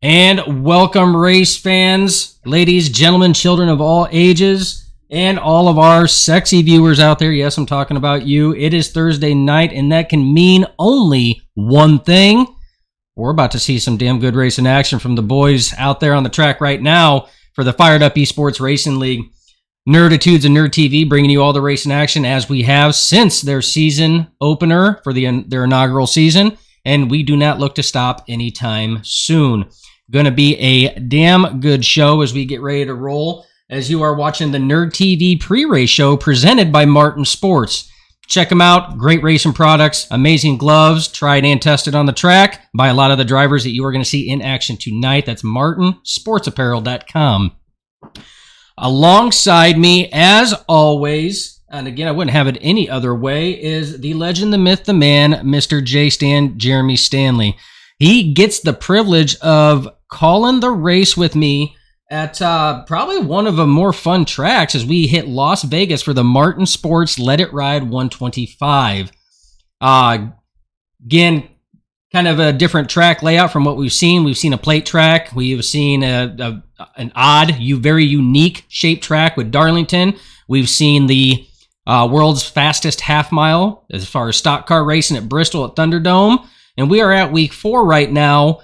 And welcome, race fans, ladies, gentlemen, children of all ages, and all of our sexy viewers out there. Yes, I'm talking about you. It is Thursday night, and that can mean only one thing. We're about to see some damn good racing action from the boys out there on the track right now for the Fired Up Esports Racing League. Nerditudes and Nerd TV bringing you all the racing action as we have since their season opener for their inaugural season, and we do not look to stop anytime soon. Going to be a damn good show as we get ready to roll, as you are watching the Nerd TV pre-race show presented by Martin Sports. Check them out. Great racing products, amazing gloves, tried and tested on the track by a lot of the drivers that you are going to see in action tonight. That's martinsportsapparel.com. Alongside me, as always, and again, I wouldn't have it any other way, is the legend, the myth, the man, Mr. J. Stan, Jeremy Stanley. He gets the privilege of calling the race with me at probably one of the more fun tracks as we hit Las Vegas for the Martin Sports Let It Ride 125. Again, kind of a different track layout from what we've seen. We've seen a plate track. We've seen an odd, very unique shaped track with Darlington. We've seen the world's fastest half mile as far as stock car racing at Bristol at Thunderdome. And we are at week 4 right now,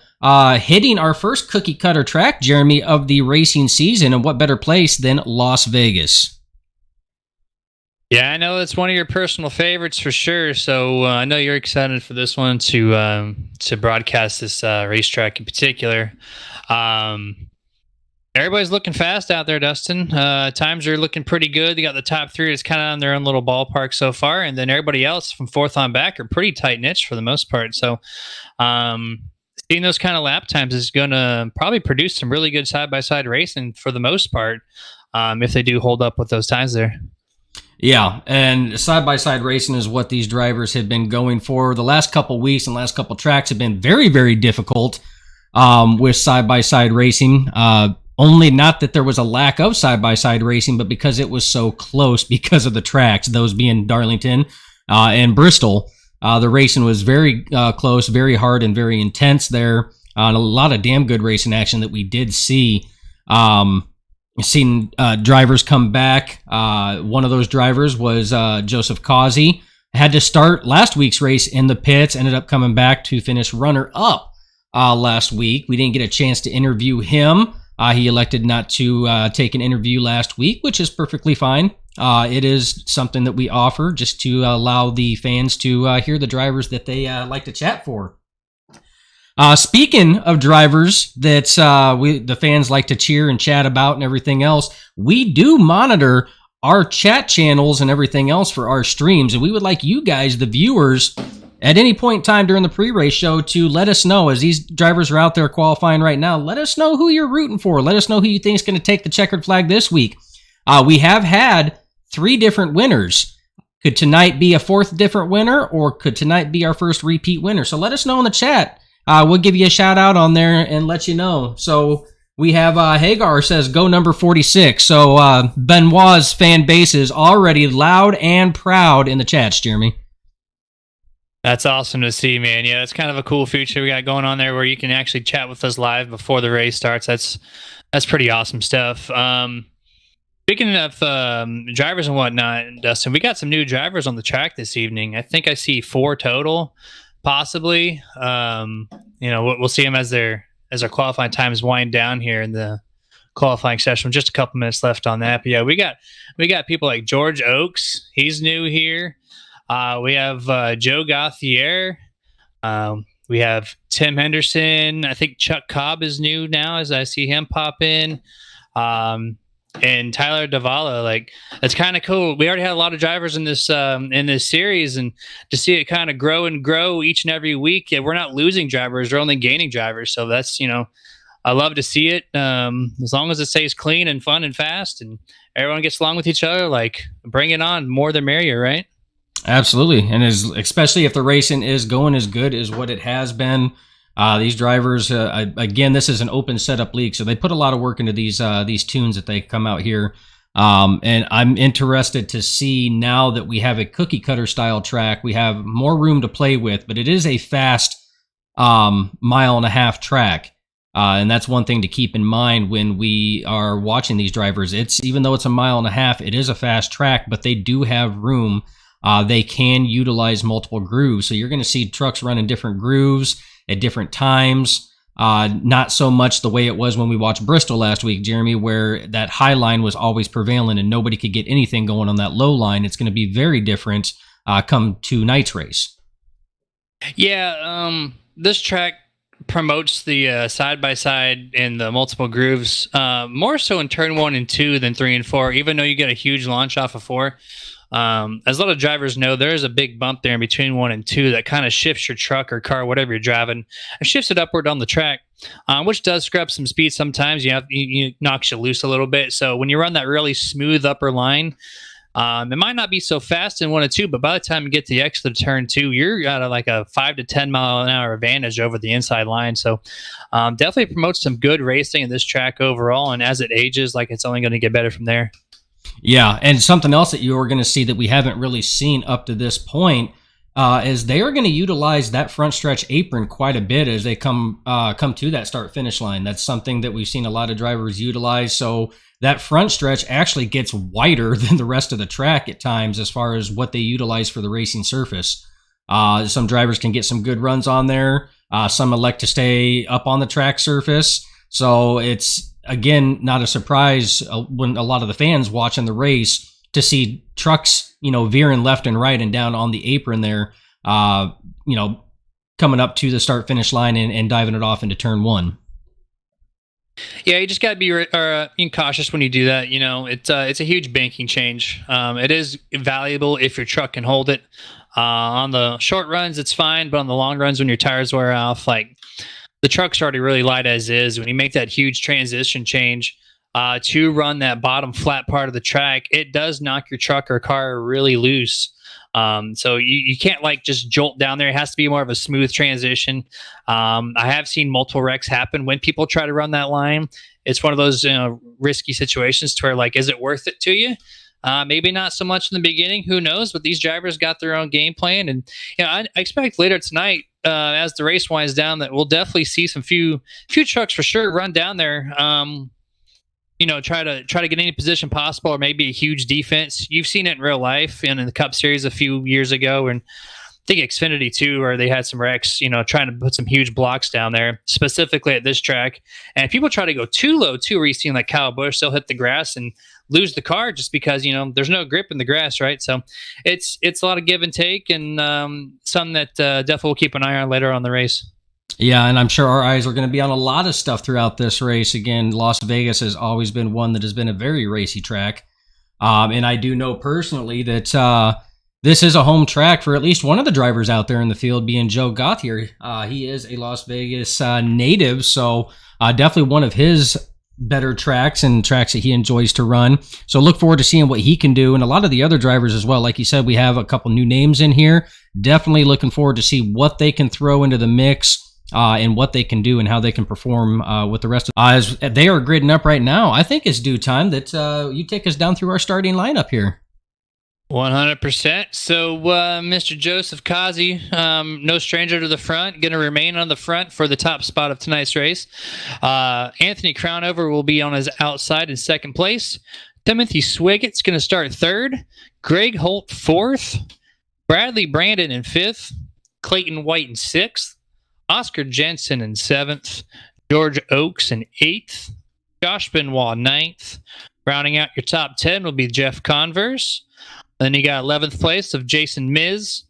hitting our first cookie cutter track, Jeremy, of the racing season. And what better place than Las Vegas? Yeah, I know it's one of your personal favorites for sure. So I know you're excited for this one to broadcast this racetrack in particular. Everybody's looking fast out there, Dustin. Times are looking pretty good. You got the top 3 that's kind of on their own little ballpark so far, and then everybody else from 4th on back are pretty tight niche for the most part. So seeing those kind of lap times is going to probably produce some really good side-by-side racing for the most part, if they do hold up with those times there. Yeah, and side-by-side racing is what these drivers have been going for. The last couple weeks and last couple tracks have been very, very difficult with side-by-side racing. Only not that there was a lack of side-by-side racing, but because it was so close because of the tracks, those being Darlington and Bristol. The racing was very close, very hard, and very intense there. And a lot of damn good racing action that we did see. Seen drivers come back. One of those drivers was Joseph Causey. Had to start last week's race in the pits, ended up coming back to finish runner-up last week. We didn't get a chance to interview him. He elected not to take an interview last week, which is perfectly fine. It is something that we offer just to allow the fans to hear the drivers that they like to chat for. Speaking of drivers that the fans like to cheer and chat about and everything else, we do monitor our chat channels and everything else for our streams, and we would like you guys, the viewers, at any point in time during the pre-race show to let us know, as these drivers are out there qualifying right now, let us know who you're rooting for. Let us know who you think is going to take the checkered flag this week. We have had 3 different winners. Could tonight be a 4th different winner, or could tonight be our first repeat winner? So let us know in the chat. We'll give you a shout out on there and let you know. So we have Hagar says, go number 46. So Benoit's fan base is already loud and proud in the chats, Jeremy. That's awesome to see, man. Yeah, that's kind of a cool feature we got going on there where you can actually chat with us live before the race starts. That's pretty awesome stuff. Speaking of drivers and whatnot, Dustin, we got some new drivers on the track this evening. I think I see 4 total, possibly. We'll see them as our qualifying times wind down here in the qualifying session. Just a couple minutes left on that. But yeah, we got people like George Oakes. He's new here. We have Joe Gauthier. We have Tim Henderson. I think Chuck Cobb is new now as I see him pop in. And Tyler Davala. Like, it's kind of cool. We already had a lot of drivers in this series, and to see it kind of grow and grow each and every week. We're not losing drivers, we're only gaining drivers. So that's, I love to see it. As long as it stays clean and fun and fast and everyone gets along with each other, like, bring it on. More the merrier, right? Absolutely. And especially if the racing is going as good as what it has been. These drivers, again, this is an open setup league, so they put a lot of work into these tunes that they come out here. And I'm interested to see now that we have a cookie cutter style track, we have more room to play with, but it is a fast 1.5 mile track. And that's one thing to keep in mind when we are watching these drivers. It's even though it's 1.5 miles, it is a fast track, but they do have room. They can utilize multiple grooves. So you're going to see trucks running different grooves at different times. Not so much the way it was when we watched Bristol last week, Jeremy, where that high line was always prevalent and nobody could get anything going on that low line. It's going to be very different come tonight's race. Yeah, this track promotes the side-by-side and the multiple grooves more so in turn 1 and 2 than 3 and 4, even though you get a huge launch off of 4. As a lot of drivers know, there's a big bump there in between 1 and 2 that kind of shifts your truck or car, whatever you're driving, and shifts it upward on the track, which does screw up some speed sometimes. You knocks you loose a little bit. So when you run that really smooth upper line, it might not be so fast in 1 and 2, but by the time you get to the exit of turn 2, you're at like a 5 to 10 mile an hour advantage over the inside line. So definitely promotes some good racing in this track overall. And as it ages, like it's only going to get better from there. Yeah, and something else that you are going to see that we haven't really seen up to this point is they are going to utilize that front stretch apron quite a bit as they come to that start-finish line. That's something that we've seen a lot of drivers utilize. So that front stretch actually gets wider than the rest of the track at times as far as what they utilize for the racing surface. Some drivers can get some good runs on there. Some elect to stay up on the track surface. So it's, again, not a surprise when a lot of the fans watching the race to see trucks, veering left and right and down on the apron there, coming up to the start finish line and diving it off into turn 1. Yeah, you just got to be cautious when you do that. It's a huge banking change. It is valuable if your truck can hold it. On the short runs, it's fine, but on the long runs, when your tires wear off, like the truck's already really light as is. When you make that huge transition change to run that bottom flat part of the track, it does knock your truck or car really loose. So you can't just jolt down there. It has to be more of a smooth transition. I have seen multiple wrecks happen when people try to run that line. It's one of those risky situations to where is it worth it to you? Maybe not so much in the beginning. Who knows? But these drivers got their own game plan, and I expect later tonight, as the race winds down, that we'll definitely see some few trucks for sure run down there. Try to get any position possible, or maybe a huge defense. You've seen it in real life and in the Cup Series a few years ago, and I think Xfinity too, where they had some wrecks, trying to put some huge blocks down there, specifically at this track. And if people try to go too low too, where you see like Kyle Busch, they'll hit the grass and lose the car just because there's no grip in the grass, right? So it's a lot of give and take, and something that definitely we'll keep an eye on later on the race. Yeah, and I'm sure our eyes are going to be on a lot of stuff throughout this race. Again, Las Vegas has always been one that has been a very racy track. And I do know personally that this is a home track for at least one of the drivers out there in the field, being Joe Gauthier. He is a Las Vegas native, so definitely one of his better tracks and tracks that he enjoys to run. So look forward to seeing what he can do, and a lot of the other drivers as well. Like you said, we have a couple new names in here. Definitely looking forward to see what they can throw into the mix. And what they can do and how they can perform with the rest of as they are gridding up right now. I think it's due time that you take us down through our starting lineup here. 100%. So Mr. Joseph Kazi, no stranger to the front, going to remain on the front for the top spot of tonight's race. Anthony Crownover will be on his outside in second place. Timothy Swiggett's going to start third. Greg Holt fourth. Bradley Brandon in fifth. Clayton White in sixth. Oscar Jensen in seventh, George Oakes in eighth, Josh Benoit ninth. Rounding out your top 10 will be Jeff Converse. Then you got 11th place of Jason Miz,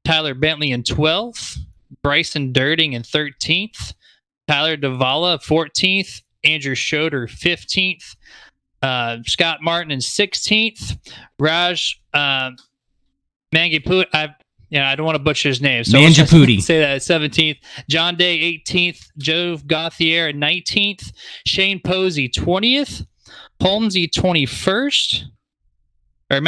Tyler Bentley in 12th, Bryson Durding in 13th, Tyler Davala 14th, Andrew Schroeder 15th, Scott Martin in 16th, Raj Mangiput. I don't want to butcher his name. So Manjaputi. Say that 17th. John Day 18th. Joe Gauthier 19th. Shane Posey 20th. Holmesy 21st. Or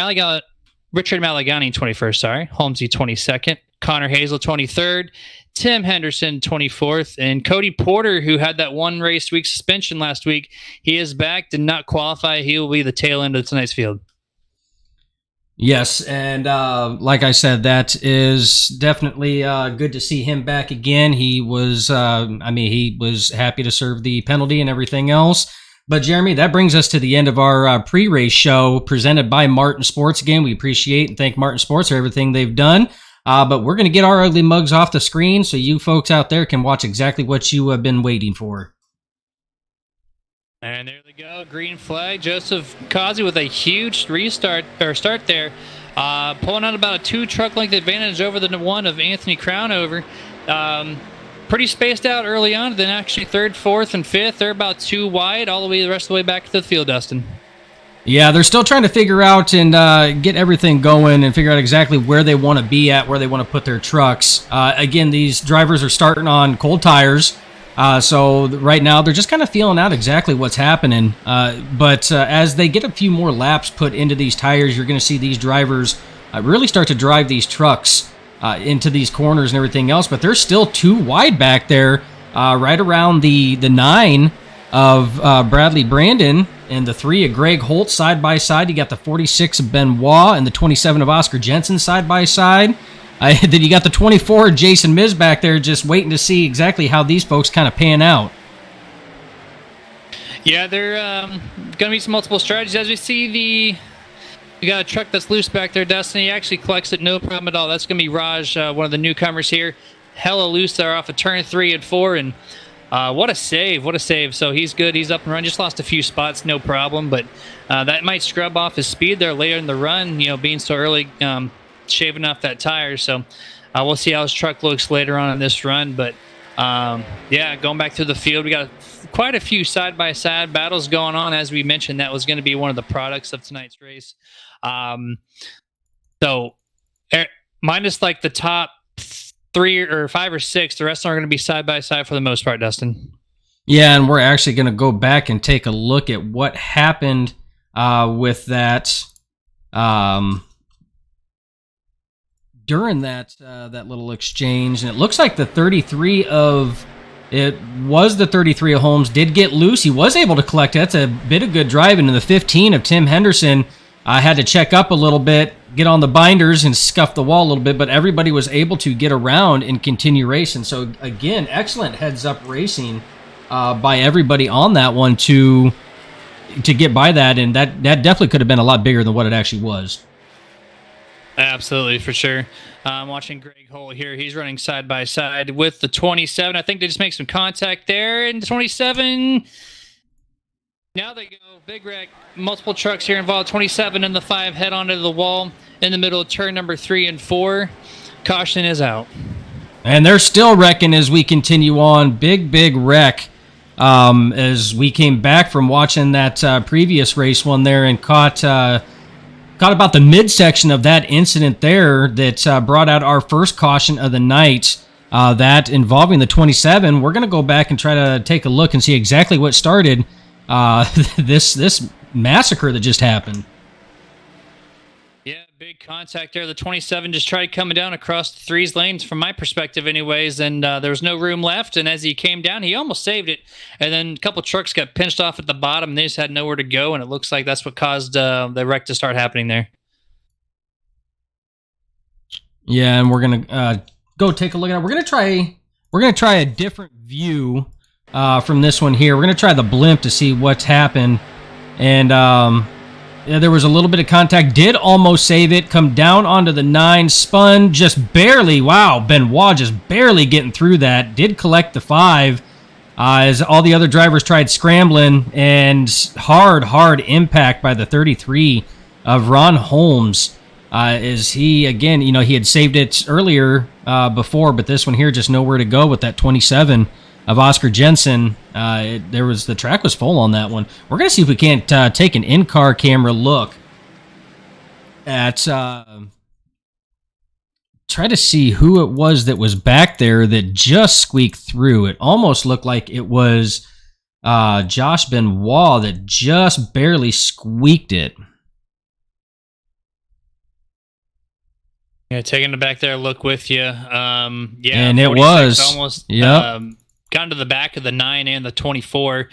Richard Malagani 21st, sorry. Holmesy 22nd. Connor Hazel 23rd. Tim Henderson 24th. And Cody Porter, who had that one race week suspension last week, he is back, did not qualify. He will be the tail end of tonight's field. Yes, and like I said, that is definitely good to see him back again. He was, he was happy to serve the penalty and everything else. But Jeremy, that brings us to the end of our pre-race show presented by Martin Sports. Again, we appreciate and thank Martin Sports for everything they've done. But we're going to get our ugly mugs off the screen so you folks out there can watch exactly what you have been waiting for. And there they go, green flag. Joseph Causey with a huge start there, pulling out about a 2 truck length advantage over the one of Anthony Crownover. Pretty spaced out early on, then actually 3rd, 4th, and 5th. They're about 2 wide all the rest of the way back to the field, Dustin. Yeah, they're still trying to figure out and get everything going and figure out exactly where they want to be at, where they want to put their trucks. Again, these drivers are starting on cold tires. So right now they're just kind of feeling out exactly what's happening. But as they get a few more laps put into these tires, you're going to see these drivers really start to drive these trucks into these corners and everything else. But they're still 2 wide back there, right around the 9 of Bradley Brandon and the 3 of Greg Holt side by side. You got the 46 of Benoit and the 27 of Oscar Jensen side by side. Then you got the 24 Jason Miz back there just waiting to see exactly how these folks kind of pan out. Yeah, there going to be some multiple strategies. As we see we got a truck that's loose back there, Dustin. He actually collects it, no problem at all. That's going to be Raj, one of the newcomers here. Hella loose there off of turn 3 and 4, and what a save. So he's good. He's up and running. Just lost a few spots, no problem, but that might scrub off his speed there later in the run, being so early, shaving off that tire. So we'll see how his truck looks later on in this run. But going back through the field, we got quite a few side-by-side battles going on. As we mentioned, that was going to be one of the products of tonight's race. So minus like the top 3 or 5 or 6, the rest are going to be side-by-side for the most part, Dustin. Yeah, and we're actually going to go back and take a look at what happened with that during that little exchange. And it looks like the 33 of Holmes did get loose. He was able to collect. That's a bit of good driving. And the 15 of Tim Henderson had to check up a little bit, get on the binders and scuff the wall a little bit, but everybody was able to get around and continue racing. So again, excellent heads up racing by everybody on that one to get by that. And that definitely could have been a lot bigger than what it actually was. Absolutely, for sure. Watching Greg Holt here. He's running side by side with the 27. I think they just make some contact there. And the 27. Now they go. Big wreck. Multiple trucks here involved. 27 and the 5 head onto the wall in the middle of turn number 3 and 4. Caution is out. And they're still wrecking as we continue on. Big wreck. As we came back from watching that previous race one there and caught about the midsection of that incident there that brought out our first caution of the night, that involving the 27. We're going to go back and try to take a look and see exactly what started this massacre that just happened. Yeah, big contact there. The 27 just tried coming down across the 3's lanes from my perspective anyways, and there was no room left, and as he came down, he almost saved it, and then a couple trucks got pinched off at the bottom, and they just had nowhere to go, and it looks like that's what caused the wreck to start happening there. Yeah, and we're going to go take a look at it. We're going to try a different view from this one here. We're going to try the blimp to see what's happened, and yeah, there was a little bit of contact. Did almost save it. Come down onto the 9. Spun just barely. Wow, Benoit just barely getting through that. Did collect the 5 as all the other drivers tried scrambling. And hard impact by the 33 of Ron Holmes. As he, again, he had saved it earlier before, but this one here just nowhere to go with that 27 of Oscar Jensen. The track was full on that one. We're going to see if we can't take an in-car camera look at try to see who it was that was back there that just squeaked through. It almost looked like it was Josh Benoit that just barely squeaked it. Yeah, taking it back there, look with you. Yeah, and it was almost. Yep. Gone to the back of the 9 and the 24.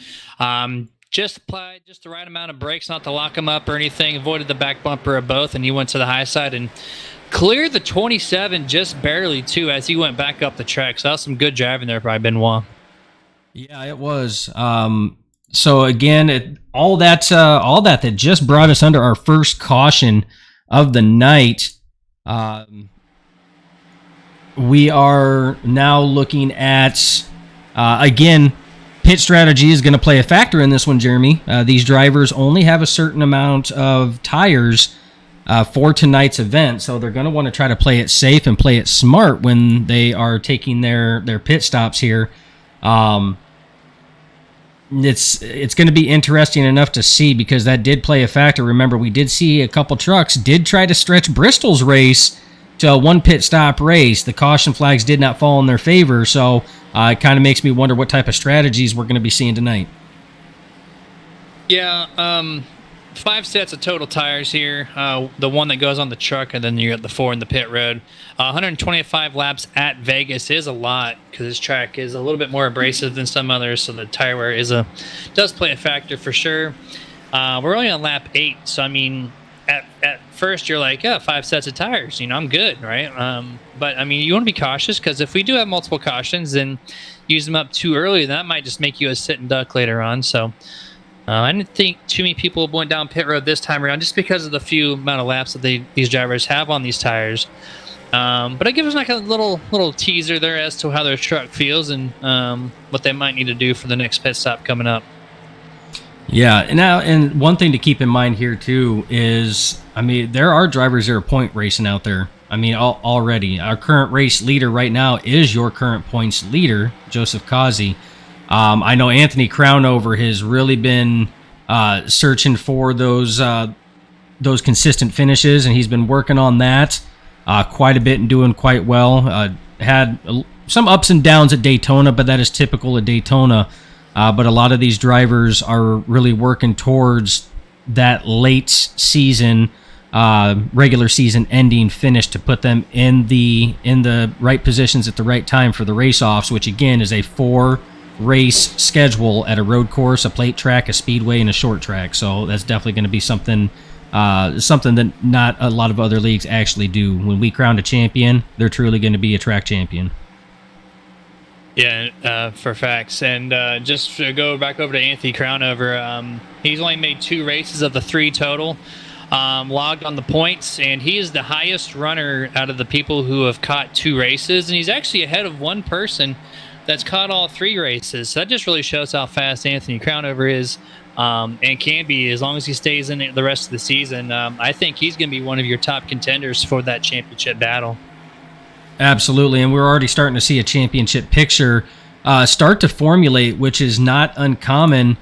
just applied just the right amount of brakes, not to lock them up or anything, avoided the back bumper of both, and he went to the high side and cleared the 27 just barely, too, as he went back up the track. So that was some good driving there by Benoit. Yeah, it was. So again, all that just brought us under our first caution of the night. We are now looking at, again, pit strategy is going to play a factor in this one, Jeremy. These drivers only have a certain amount of tires for tonight's event, so they're going to want to try to play it safe and play it smart when they are taking their pit stops here. It's going to be interesting enough to see, because that did play a factor. Remember, we did see a couple trucks did try to stretch Bristol's race to a one pit stop race. The caution flags did not fall in their favor, so it kind of makes me wonder what type of strategies we're going to be seeing tonight. Yeah, 5 sets of total tires here. The one that goes on the truck, and then you got the 4 in the pit road. 125 laps at Vegas is a lot, because this track is a little bit more abrasive than some others, so the tire wear does play a factor for sure. We're only on lap 8, so I mean, at first you're like, yeah, 5 sets of tires, I'm good, right? But I mean, you want to be cautious, because if we do have multiple cautions and use them up too early, that might just make you a sit and duck later on. So I didn't think too many people went down pit road this time around, just because of the few amount of laps that these drivers have on these tires. But it gives us like a little teaser there as to how their truck feels and what they might need to do for the next pit stop coming up. Yeah, and one thing to keep in mind here too is, I mean, there are drivers that are point racing out there. I mean, already our current race leader right now is your current points leader, Joseph Kazi. I know Anthony Crownover has really been searching for those consistent finishes, and he's been working on that quite a bit and doing quite well. Had some ups and downs at Daytona, but that is typical of Daytona. But a lot of these drivers are really working towards that late season, regular season ending finish to put them in the right positions at the right time for the race-offs, which again is a 4-race schedule at a road course, a plate track, a speedway, and a short track. So that's definitely going to be something that not a lot of other leagues actually do. When we crown a champion, they're truly going to be a track champion. Yeah, for facts. And just to go back over to Anthony Crownover, he's only made 2 races of the 3 total logged on the points, and he is the highest runner out of the people who have caught 2 races, and he's actually ahead of one person that's caught all 3 races. So that just really shows how fast Anthony Crownover is, and can be, as long as he stays in it the rest of the season. I think he's going to be one of your top contenders for that championship battle. Absolutely, and we're already starting to see a championship picture start to formulate, which is not uncommon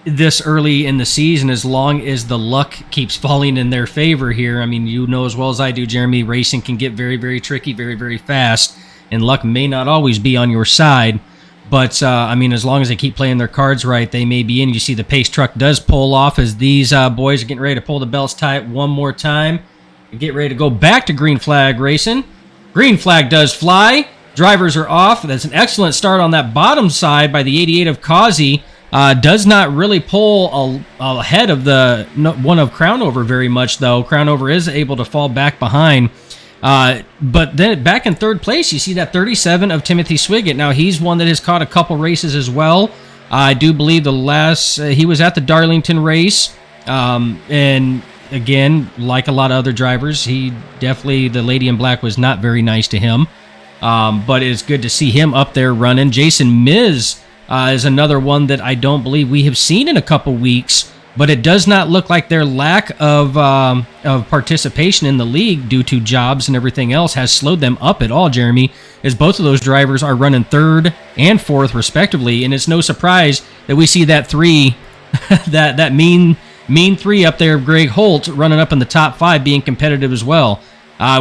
this early in the season, as long as the luck keeps falling in their favor here. I mean, you know as well as I do, Jeremy, racing can get very, very tricky very, very fast, and luck may not always be on your side. But, I mean, as long as they keep playing their cards right, they may be in. You see the pace truck does pull off as these boys are getting ready to pull the belts tight one more time. Get ready to go back to green flag racing. Green flag does fly. Drivers are off. That's an excellent start on that bottom side by the 88 of Kazi. Does not really pull ahead of the one of Crownover very much, though. Crownover is able to fall back behind. But then back in third place, you see that 37 of Timothy Swiggett. Now, he's one that has caught a couple races as well. I do believe the last, he was at the Darlington race, and again, like a lot of other drivers, he definitely, the lady in black was not very nice to him. But it's good to see him up there running. Jason Miz is another one that I don't believe we have seen in a couple weeks, but it does not look like their lack of participation in the league due to jobs and everything else has slowed them up at all, Jeremy, as both of those drivers are running 3rd and 4th respectively. And it's no surprise that we see that 3, that mean 3 up there, Greg Holt, running up in the top 5, being competitive as well.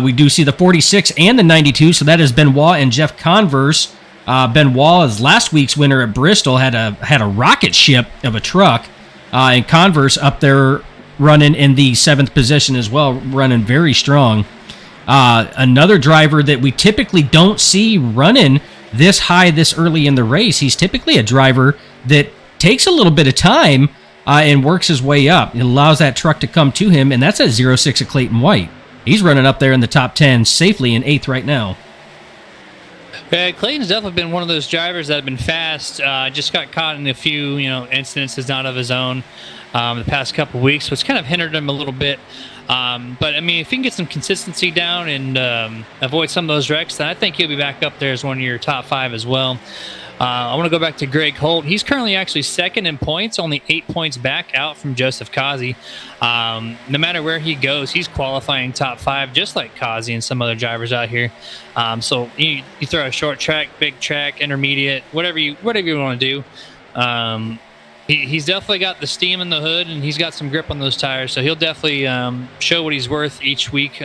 We do see the 46 and the 92, so that is Benoit and Jeff Converse. Benoit, is last week's winner at Bristol, had a rocket ship of a truck, and Converse up there running in the 7th position as well, running very strong. Another driver that we typically don't see running this high this early in the race. He's typically a driver that takes a little bit of time and works his way up. It allows that truck to come to him, and that's at 0.6 of Clayton White. He's running up there in the top 10 safely in 8th right now. Yeah, Clayton's definitely been one of those drivers that have been fast. Just got caught in a few, incidents not of his own the past couple weeks, which kind of hindered him a little bit. But I mean, if he can get some consistency down and avoid some of those wrecks, then I think he'll be back up there as one of your top 5 as well. I want to go back to Greg Holt. He's currently actually 2nd in points, only 8 points back out from Joseph Kazi. No matter where he goes, he's qualifying top 5, just like Kazi and some other drivers out here. So you throw a short track, big track, intermediate, whatever you want to do. He's definitely got the steam in the hood, and he's got some grip on those tires. So he'll definitely show what he's worth each week.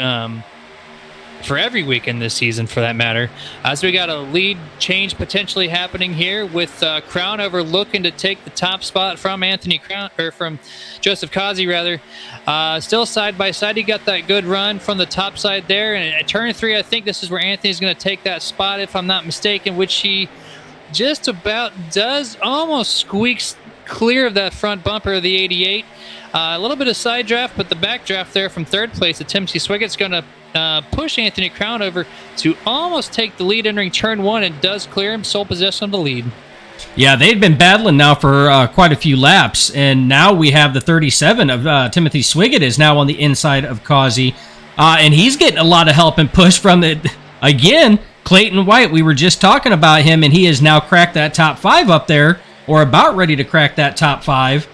For every weekend this season, for that matter. So we got a lead change potentially happening here with Crownover looking to take the top spot from from Joseph Kazi rather. Still side by side, he got that good run from the top side there. And at turn 3, I think this is where Anthony's going to take that spot, if I'm not mistaken, which he just about does. Almost squeaks clear of that front bumper of the 88. A little bit of side draft, but the back draft there from 3rd place at Timothy Swiggett's going to push Anthony Crownover to almost take the lead entering turn 1, and does clear him, sole possession of the lead. Yeah, they've been battling now for quite a few laps, and now we have the 37 of Timothy Swiggett is now on the inside of Kazi, and he's getting a lot of help and push from it. Again, Clayton White, we were just talking about him, and he has now cracked that top 5 up there, or about ready to crack that top 5.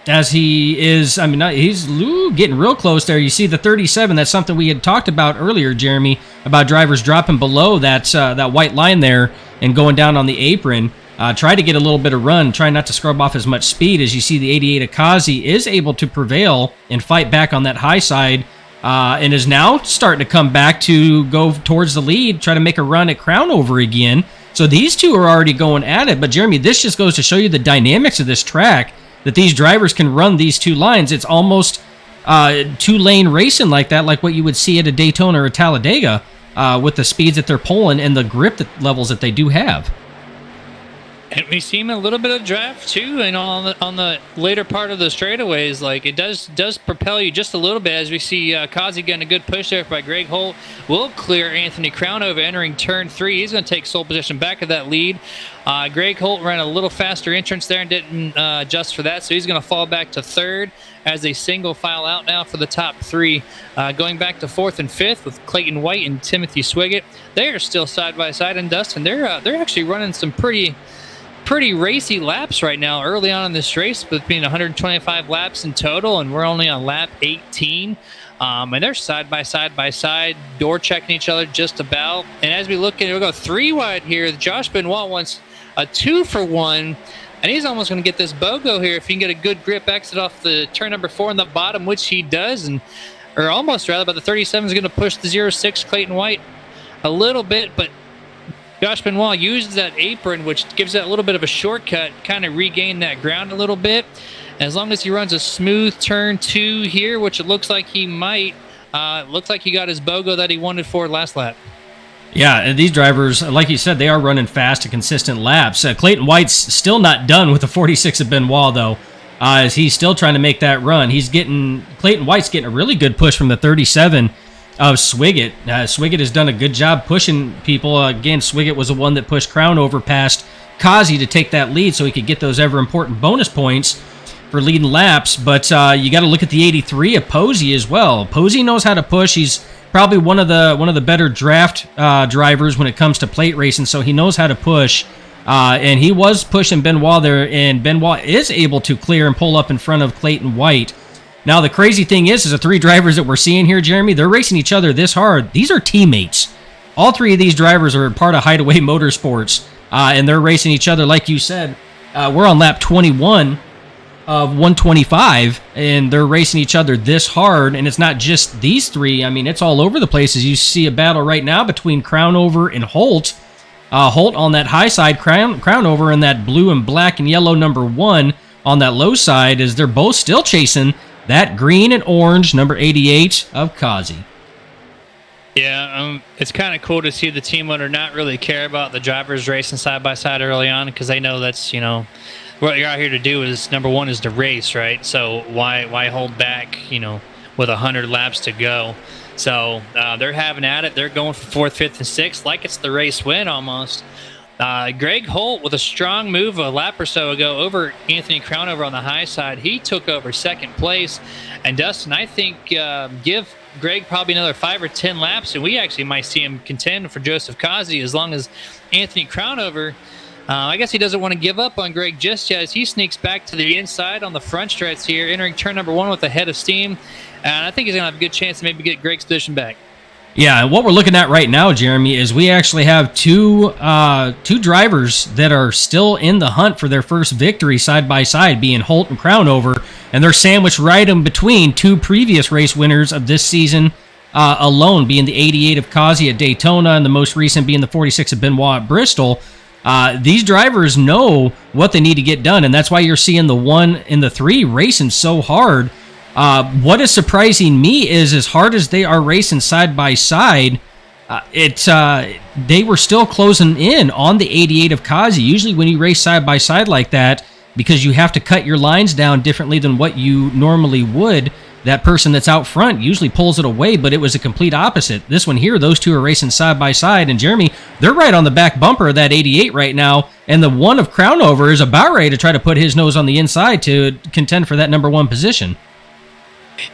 As he is, I mean, he's getting real close there. You see the 37, that's something we had talked about earlier, Jeremy, about drivers dropping below that white line there and going down on the apron. Try to get a little bit of run, try not to scrub off as much speed. As you see, the 88 Akazi is able to prevail and fight back on that high side, and is now starting to come back to go towards the lead, try to make a run at Crownover again. So these two are already going at it. But Jeremy, this just goes to show you the dynamics of this track, that these drivers can run these two lines. It's almost 2-lane racing like that, like what you would see at a Daytona or a Talladega, with the speeds that they're pulling and the grip levels that they do have. And we see him a little bit of draft too, and on the later part of the straightaways, like it does propel you just a little bit, as we see Kazi getting a good push there by Greg Holt. Will clear Anthony Crownover entering turn 3. He's going to take sole position back of that lead. Greg Holt ran a little faster entrance there and didn't adjust for that, so he's going to fall back to 3rd as a single file out now for the top 3. Going back to 4th and 5th with Clayton White and Timothy Swiggett. They are still side by side, and Dustin, they're actually running some pretty racy laps right now early on in this race, between 125 laps in total, and we're only on lap 18. And they're side by side, door checking each other just about. And as we look at it, we'll go 3 wide here. Josh Benoit wants a 2-for-1, and he's almost going to get this BOGO here if he can get a good grip exit off the turn number 4 in the bottom, which he does, or almost rather, but the 37 is going to push the 0.6 Clayton White a little bit, but Josh Benoit uses that apron, which gives that a little bit of a shortcut, kind of regain that ground a little bit. As long as he runs a smooth turn 2 here, which it looks like he might, looks like he got his BOGO that he wanted for last lap. Yeah, and these drivers, like you said, they are running fast and consistent laps. Clayton White's still not done with the 46 of Benoit, though, as he's still trying to make that run. Clayton White's getting a really good push from the 37 of Swiggett. Swiggett has done a good job pushing people. Again, Swiggett was the one that pushed Crownover past Kazi to take that lead so he could get those ever-important bonus points for leading laps. But you got to look at the 83 of Posey as well. Posey knows how to push. He's probably one of the better draft drivers when it comes to plate racing, so he knows how to push. And he was pushing Benoit there, and Benoit is able to clear and pull up in front of Clayton White. Now, the crazy thing is the 3 drivers that we're seeing here, Jeremy, they're racing each other this hard. These are teammates. All 3 of these drivers are part of Hideaway Motorsports, and they're racing each other. Like you said, we're on lap 21 of 125, and they're racing each other this hard, and it's not just these 3. I mean, it's all over the place. As you see a battle right now between Crownover and Holt. Holt on that high side, Crownover in that blue and black and yellow number 1 on that low side, as they're both still chasing that green and orange number 88 of Kazi. Yeah, it's kind of cool to see the team owner not really care about the drivers racing side by side early on, because they know that's, what you're out here to do is, number one, is to race, right? So why hold back, with 100 laps to go? So they're having at it. They're going for fourth, fifth, and sixth, like it's the race win almost. Greg Holt with a strong move a lap or so ago over Anthony Crownover on the high side. He took over second place. And Dustin, I think give Greg probably another 5 or 10 laps, and we actually might see him contend for Joseph Kazi, as long as Anthony Crownover, I guess he doesn't want to give up on Greg just yet, as he sneaks back to the inside on the front stretch here, entering turn number 1 with a head of steam. And I think he's going to have a good chance to maybe get Greg's position back. Yeah, and what we're looking at right now, Jeremy, is we actually have two drivers that are still in the hunt for their first victory side by side, being Holt and Crownover, and they're sandwiched right in between two previous race winners of this season alone, being the 88 of Kazi at Daytona and the most recent being the 46 of Benoit at Bristol. These drivers know what they need to get done, and that's why you're seeing the 1 and the 3 racing so hard. What is surprising me is, as hard as they are racing side by side, they were still closing in on the 88 of Kazi. Usually when you race side by side like that, because you have to cut your lines down differently than what you normally would, that person that's out front usually pulls it away, but it was a complete opposite. This one here, those two are racing side by side, and Jeremy, they're right on the back bumper of that 88 right now, and the 1 of Crownover is about ready to try to put his nose on the inside to contend for that number 1 position.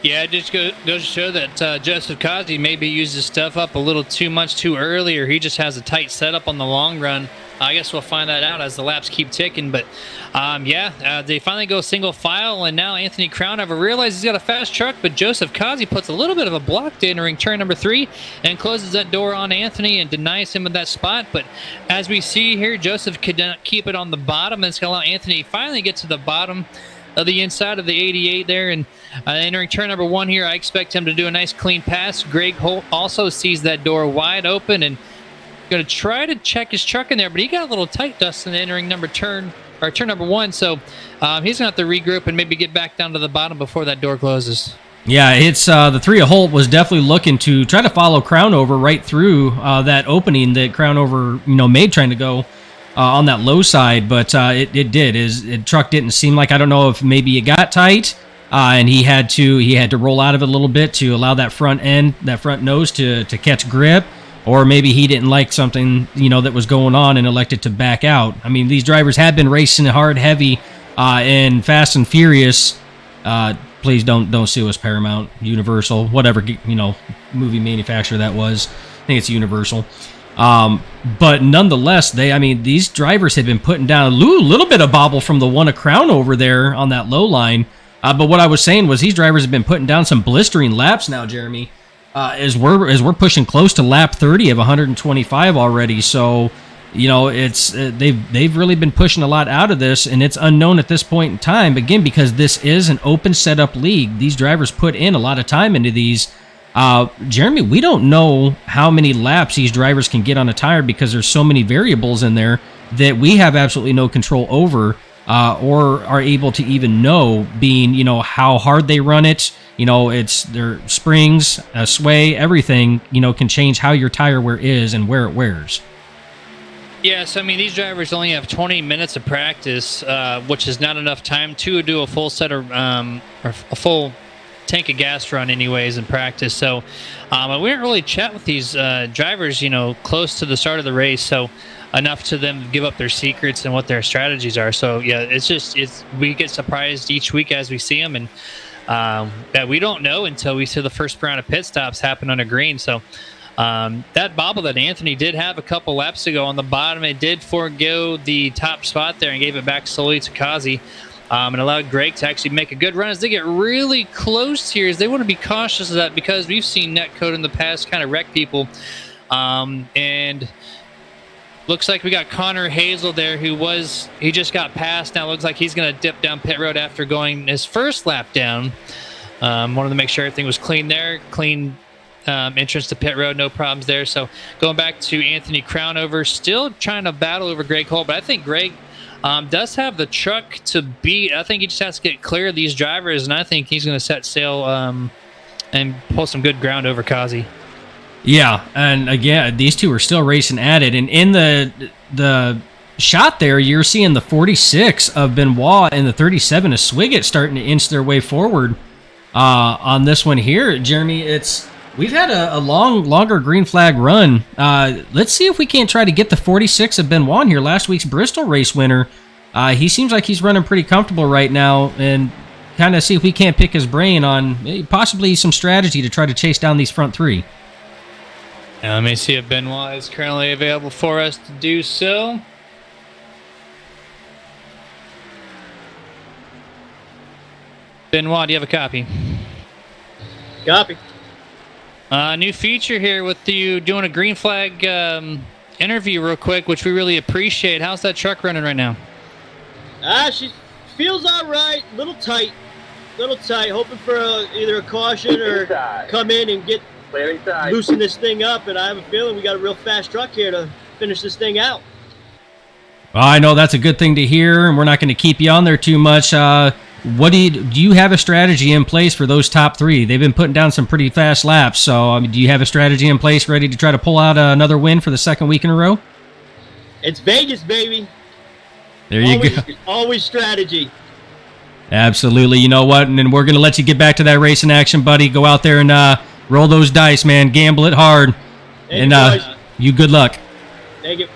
Yeah, it just goes to show that Joseph Kazi maybe uses stuff up a little too much too early, or he just has a tight setup on the long run. I guess we'll find that out as the laps keep ticking. But, they finally go single file, and now Anthony Crownover realizes he's got a fast truck, but Joseph Kazi puts a little bit of a block to entering turn number 3 and closes that door on Anthony and denies him of that spot. But as we see here, Joseph could keep it on the bottom, and it's going to allow Anthony finally get to the bottom of the inside of the 88 there, and entering turn number 1 here, I expect him to do a nice clean pass. Greg Holt also sees that door wide open and going to try to check his truck in there, but he got a little tight, Dustin, entering turn number 1, so he's going to have to regroup and maybe get back down to the bottom before that door closes. Yeah, it's the 3 of Holt was definitely looking to try to follow Crownover right through that opening that Crownover made, trying to go on that low side, but it did. His truck didn't seem like, I don't know if maybe it got tight, and he had to roll out of it a little bit to allow that front nose to catch grip, or maybe he didn't like something that was going on and elected to back out. I mean, these drivers have been racing hard, heavy, and fast and furious. Please don't sue us, Paramount, Universal, whatever movie manufacturer that was. I think it's Universal. But nonetheless, these drivers had been putting down a little bit of bobble from the 1 of Crownover there on that low line. But what I was saying was these drivers have been putting down some blistering laps now, Jeremy, as we're pushing close to lap 30 of 125 already. So, it's they've really been pushing a lot out of this, and it's unknown at this point in time. Again, because this is an open setup league, these drivers put in a lot of time into these. Jeremy, we don't know how many laps these drivers can get on a tire, because there's so many variables in there that we have absolutely no control over, or are able to even know, being, how hard they run it. It's their springs, sway, everything, can change how your tire wear is and where it wears. Yeah, so these drivers only have 20 minutes of practice, which is not enough time to do a full set of, or a full tank of gas run anyways in practice. So we didn't really chat with these drivers close to the start of the race, so enough to them to give up their secrets and what their strategies are. So yeah, we get surprised each week as we see them, and that we don't know until we see the first round of pit stops happen on a green. So that bobble that Anthony did have a couple laps ago on the bottom, it did forego the top spot there and gave it back slowly to Kazi. And allowed Greg to actually make a good run as they get really close here, as they want to be cautious of that, because we've seen netcode in the past kind of wreck people. And looks like we got Connor Hazel there, he just got passed. Now looks like he's going to dip down pit road after going his first lap down. Wanted to make sure everything was clean there. Clean entrance to pit road, no problems there. So going back to Anthony Crownover, still trying to battle over Greg Holt, but I think Greg does have the truck to beat. I think he just has to get clear of these drivers, and I think he's going to set sail and pull some good ground over Kazi. Yeah, and again, these two are still racing at it. And in the shot there, you're seeing the 46 of Benoit and the 37 of Swiggett starting to inch their way forward on this one here. Jeremy, we've had a longer green flag run. Let's see if we can't try to get the 46 of Benoit here, last week's Bristol race winner. He seems like he's running pretty comfortable right now, and kind of see if we can't pick his brain on possibly some strategy to try to chase down these front three. Now, let me see if Benoit is currently available for us to do so. Benoit, do you have a copy? Copy. New feature here with you doing a green flag interview real quick, which we really appreciate. How's that truck running right now? She feels all right. Little tight. Hoping for either a caution or come in and loosen this thing up. And I have a feeling we got a real fast truck here to finish this thing out. Well, I know that's a good thing to hear, and we're not going to keep you on there too much. What do you have a strategy in place for those top three? They've been putting down some pretty fast laps. So, do you have a strategy in place ready to try to pull out another win for the second week in a row? It's Vegas, baby. There you go. Always strategy. Absolutely. You know what? And then we're going to let you get back to that racing action, buddy. Go out there and roll those dice, man. Gamble it hard. Thank and you good luck. Thank you.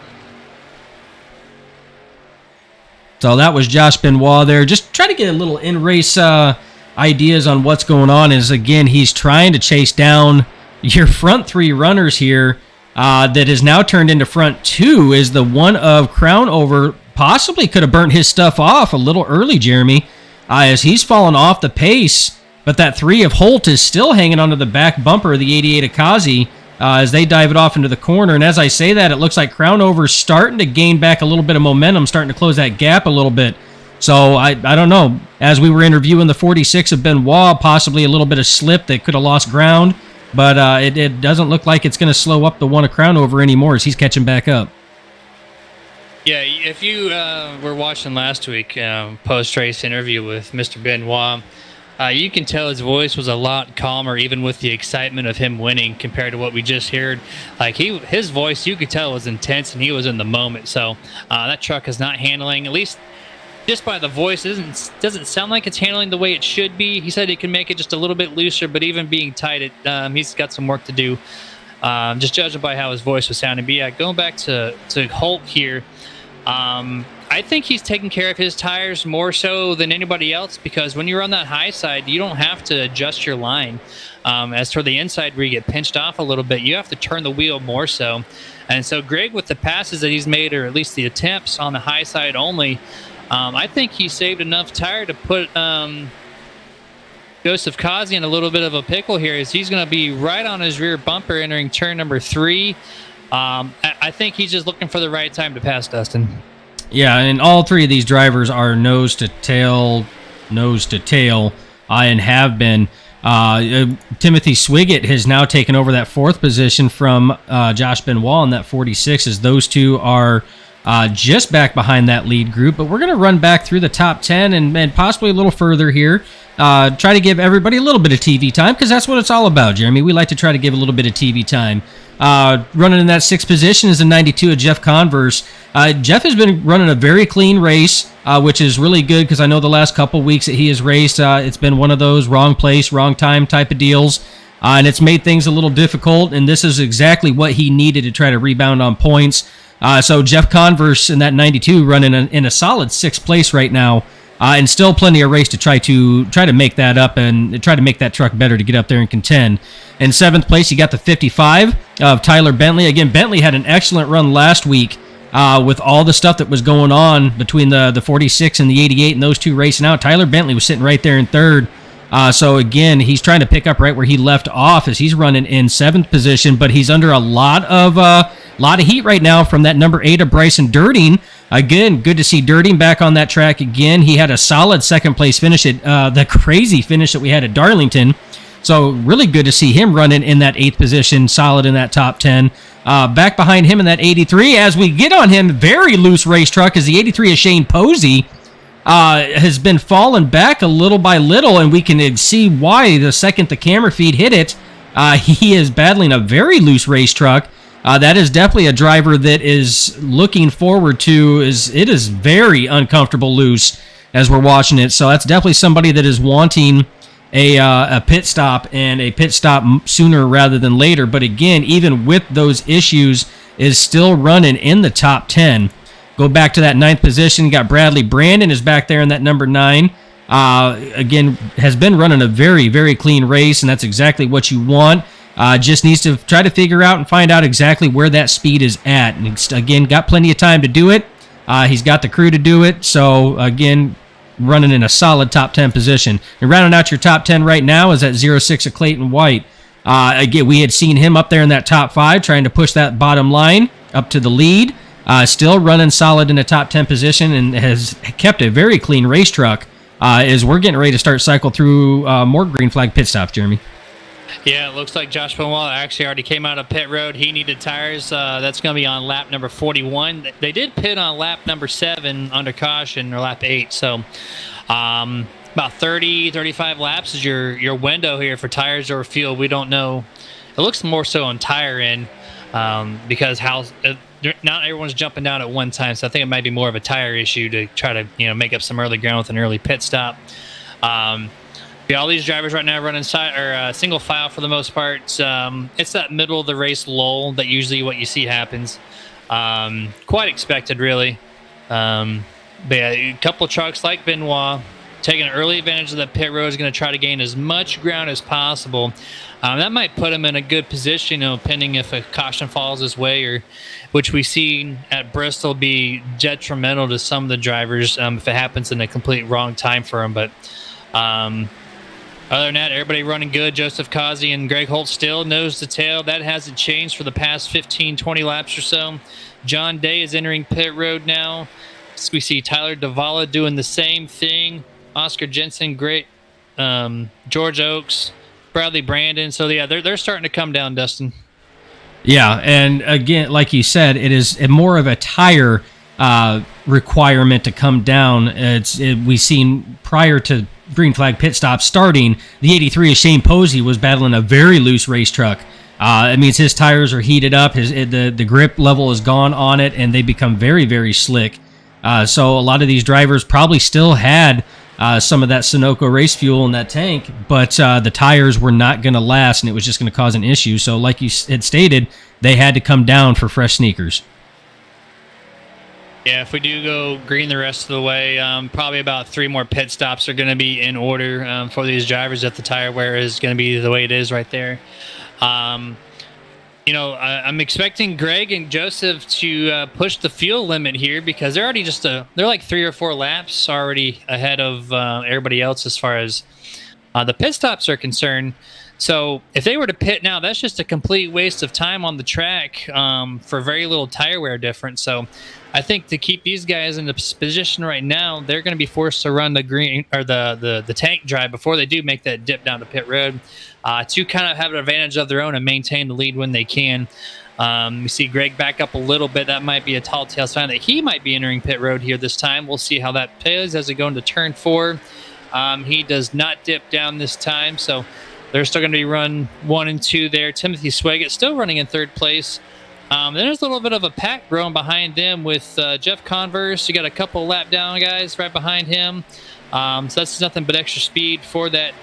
So that was Josh Benoit there. Just try to get a little in-race ideas on what's going on. Is again, he's trying to chase down your front three runners here. That is now turned into front two. Is the one of Crown Over possibly could have burnt his stuff off a little early, Jeremy, as he's fallen off the pace. But that three of Holt is still hanging onto the back bumper of the 88 Akazi as they dive it off into the corner. And as I say that, it looks like Crown Over's starting to gain back a little bit of momentum, starting to close that gap a little bit. So I don't know. As we were interviewing the 46 of Benoit, possibly a little bit of slip that could have lost ground. But it doesn't look like it's going to slow up the one of Crown Over anymore as he's catching back up. Yeah, if you were watching last week post-race interview with Mr. Benoit, you can tell his voice was a lot calmer, even with the excitement of him winning compared to what we just heard. Like his voice, you could tell was intense, and he was in the moment. So that truck is not handling, at least just by the voice, it doesn't sound like it's handling the way it should be. He said he can make it just a little bit looser, but even being tight, he's got some work to do. Just judging by how his voice was sounding. But yeah, going back to Holt here. I think he's taking care of his tires more so than anybody else, because when you're on that high side, you don't have to adjust your line. As for the inside where you get pinched off a little bit, you have to turn the wheel more so. And so Greg, with the passes that he's made, or at least the attempts on the high side only, I think he saved enough tire to put Joseph Kazi in a little bit of a pickle here, as he's going to be right on his rear bumper entering turn number 3. I think he's just looking for the right time to pass Dustin. Yeah, and all three of these drivers are nose to tail, and have been. Timothy Swiggett has now taken over that fourth position from Josh Benoit in that 46, as those two are just back behind that lead group. But we're going to run back through the top 10 and possibly a little further here. Try to give everybody a little bit of TV time, because that's what it's all about, Jeremy. We like to try to give a little bit of TV time. Running in that sixth position is the 92 of Jeff Converse. Jeff has been running a very clean race, which is really good, because I know the last couple weeks that he has raced, it's been one of those wrong place, wrong time type of deals, and it's made things a little difficult, and this is exactly what he needed to try to rebound on points. So Jeff Converse in that 92 running in a solid sixth place right now, and still plenty of race to try to make that up and try to make that truck better to get up there and contend. In seventh place, you got the 55 of Tyler Bentley. Again, Bentley had an excellent run last week with all the stuff that was going on between the 46 and the 88 and those two racing out. Tyler Bentley was sitting right there in third. So again, he's trying to pick up right where he left off as he's running in seventh position, but he's under a lot of heat right now from that number 8 of Bryson Durding. Again, good to see Durding back on that track again. He had a solid second place finish at the crazy finish that we had at Darlington. So really good to see him running in that 8th position, solid in that top 10. Back behind him in that 83, as we get on him, very loose race truck, as the 83 of Shane Posey has been falling back a little by little, and we can see why the second the camera feed hit it. He is battling a very loose race truck. That is definitely a driver that is looking forward to. It is very uncomfortable loose as we're watching it. So that's definitely somebody that is wanting a pit stop, and a pit stop sooner rather than later. But again, even with those issues, is still running in the top 10. Go back to that 9th position. Got Bradley Brandon is back there in that number 9. Again, has been running a very, very clean race, and that's exactly what you want. Just needs to try to figure out and find out exactly where that speed is at. And again, got plenty of time to do it. He's got the crew to do it. So again, running in a solid top 10 position. And rounding out your top 10 right now is that 06 of Clayton White. Again, we had seen him up there in that top 5, trying to push that bottom line up to the lead. Still running solid in the top 10 position, and has kept a very clean race truck as we're getting ready to start cycle through more green flag pit stops, Jeremy. Yeah, it looks like Josh Benoit actually already came out of pit road. He needed tires. That's going to be on lap number 41. They did pit on lap number 7 under caution, or lap 8. So about 30, 35 laps is your window here for tires or fuel. We don't know. It looks more so on tire end because not everyone's jumping down at one time. So I think it might be more of a tire issue to try to make up some early ground with an early pit stop. All these drivers right now running single file for the most part. It's that middle of the race lull that usually what you see happens. Quite expected, really. But yeah, a couple of trucks like Benoit taking early advantage of the pit road is going to try to gain as much ground as possible. That might put him in a good position, pending if a caution falls his way, or which we see at Bristol be detrimental to some of the drivers if it happens in a complete wrong time for him. But other than that, everybody running good. Joseph Kazi and Greg Holt still nose to tail. That hasn't changed for the past 15, 20 laps or so. John Day is entering pit road now. We see Tyler Davala doing the same thing. Oscar Jensen, great. George Oakes, Bradley Brandon. So, yeah, they're starting to come down, Dustin. Yeah, and again, like you said, it is more of a tire requirement to come down. We've seen prior to green flag pit stop starting, the 83 of Shane Posey was battling a very loose race truck. It means his tires are heated up, the grip level is gone on it, and they become very, very slick. So a lot of these drivers probably still had some of that Sunoco race fuel in that tank, but the tires were not going to last, and it was just going to cause an issue. So like you had stated, they had to come down for fresh sneakers. Yeah, if we do go green the rest of the way, probably about 3 more pit stops are going to be in order for these drivers if the tire wear is going to be the way it is right there. I'm expecting Greg and Joseph to push the fuel limit here because they're already they're like 3 or 4 laps already ahead of everybody else as far as the pit stops are concerned. So if they were to pit now, that's just a complete waste of time on the track for very little tire wear difference. So I think to keep these guys in the position right now, they're going to be forced to run the green or the tank drive before they do make that dip down to pit road to kind of have an advantage of their own and maintain the lead when they can. We see Greg back up a little bit. That might be a tall tale sign that he might be entering pit road here this time. We'll see how that plays as we go into turn 4. He does not dip down this time, so they're still going to be run 1 and 2 there. Timothy Swaggett still running in 3rd place. Then there's a little bit of a pack growing behind them with Jeff Converse. You got a couple lap down guys right behind him. So that's nothing but extra speed for that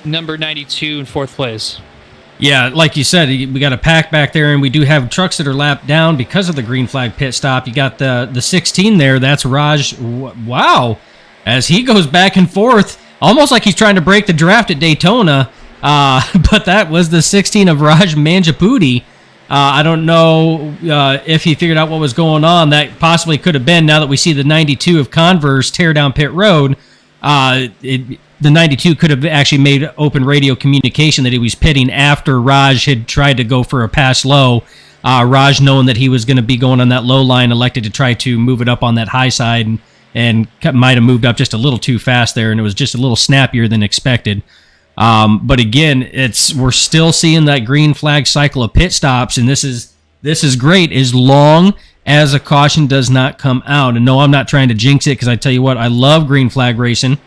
number 92 in 4th place. Yeah, like you said, we got a pack back there, and we do have trucks that are lapped down because of the green flag pit stop. You got the 16 there. That's Raj. Wow. As he goes back and forth, almost like he's trying to break the draft at Daytona. But that was the 16 of Raj Manjapudi. I don't know if he figured out what was going on. That possibly could have been, now that we see the 92 of Converse tear down pit road. The 92 could have actually made open radio communication that he was pitting after Raj had tried to go for a pass low. Raj, knowing that he was going to be going on that low line, elected to try to move it up on that high side and might have moved up just a little too fast there, and it was just a little snappier than expected. But again, we're still seeing that green flag cycle of pit stops, and this is great as long as a caution does not come out. And no, I'm not trying to jinx it, because I tell you what, I love green flag racing.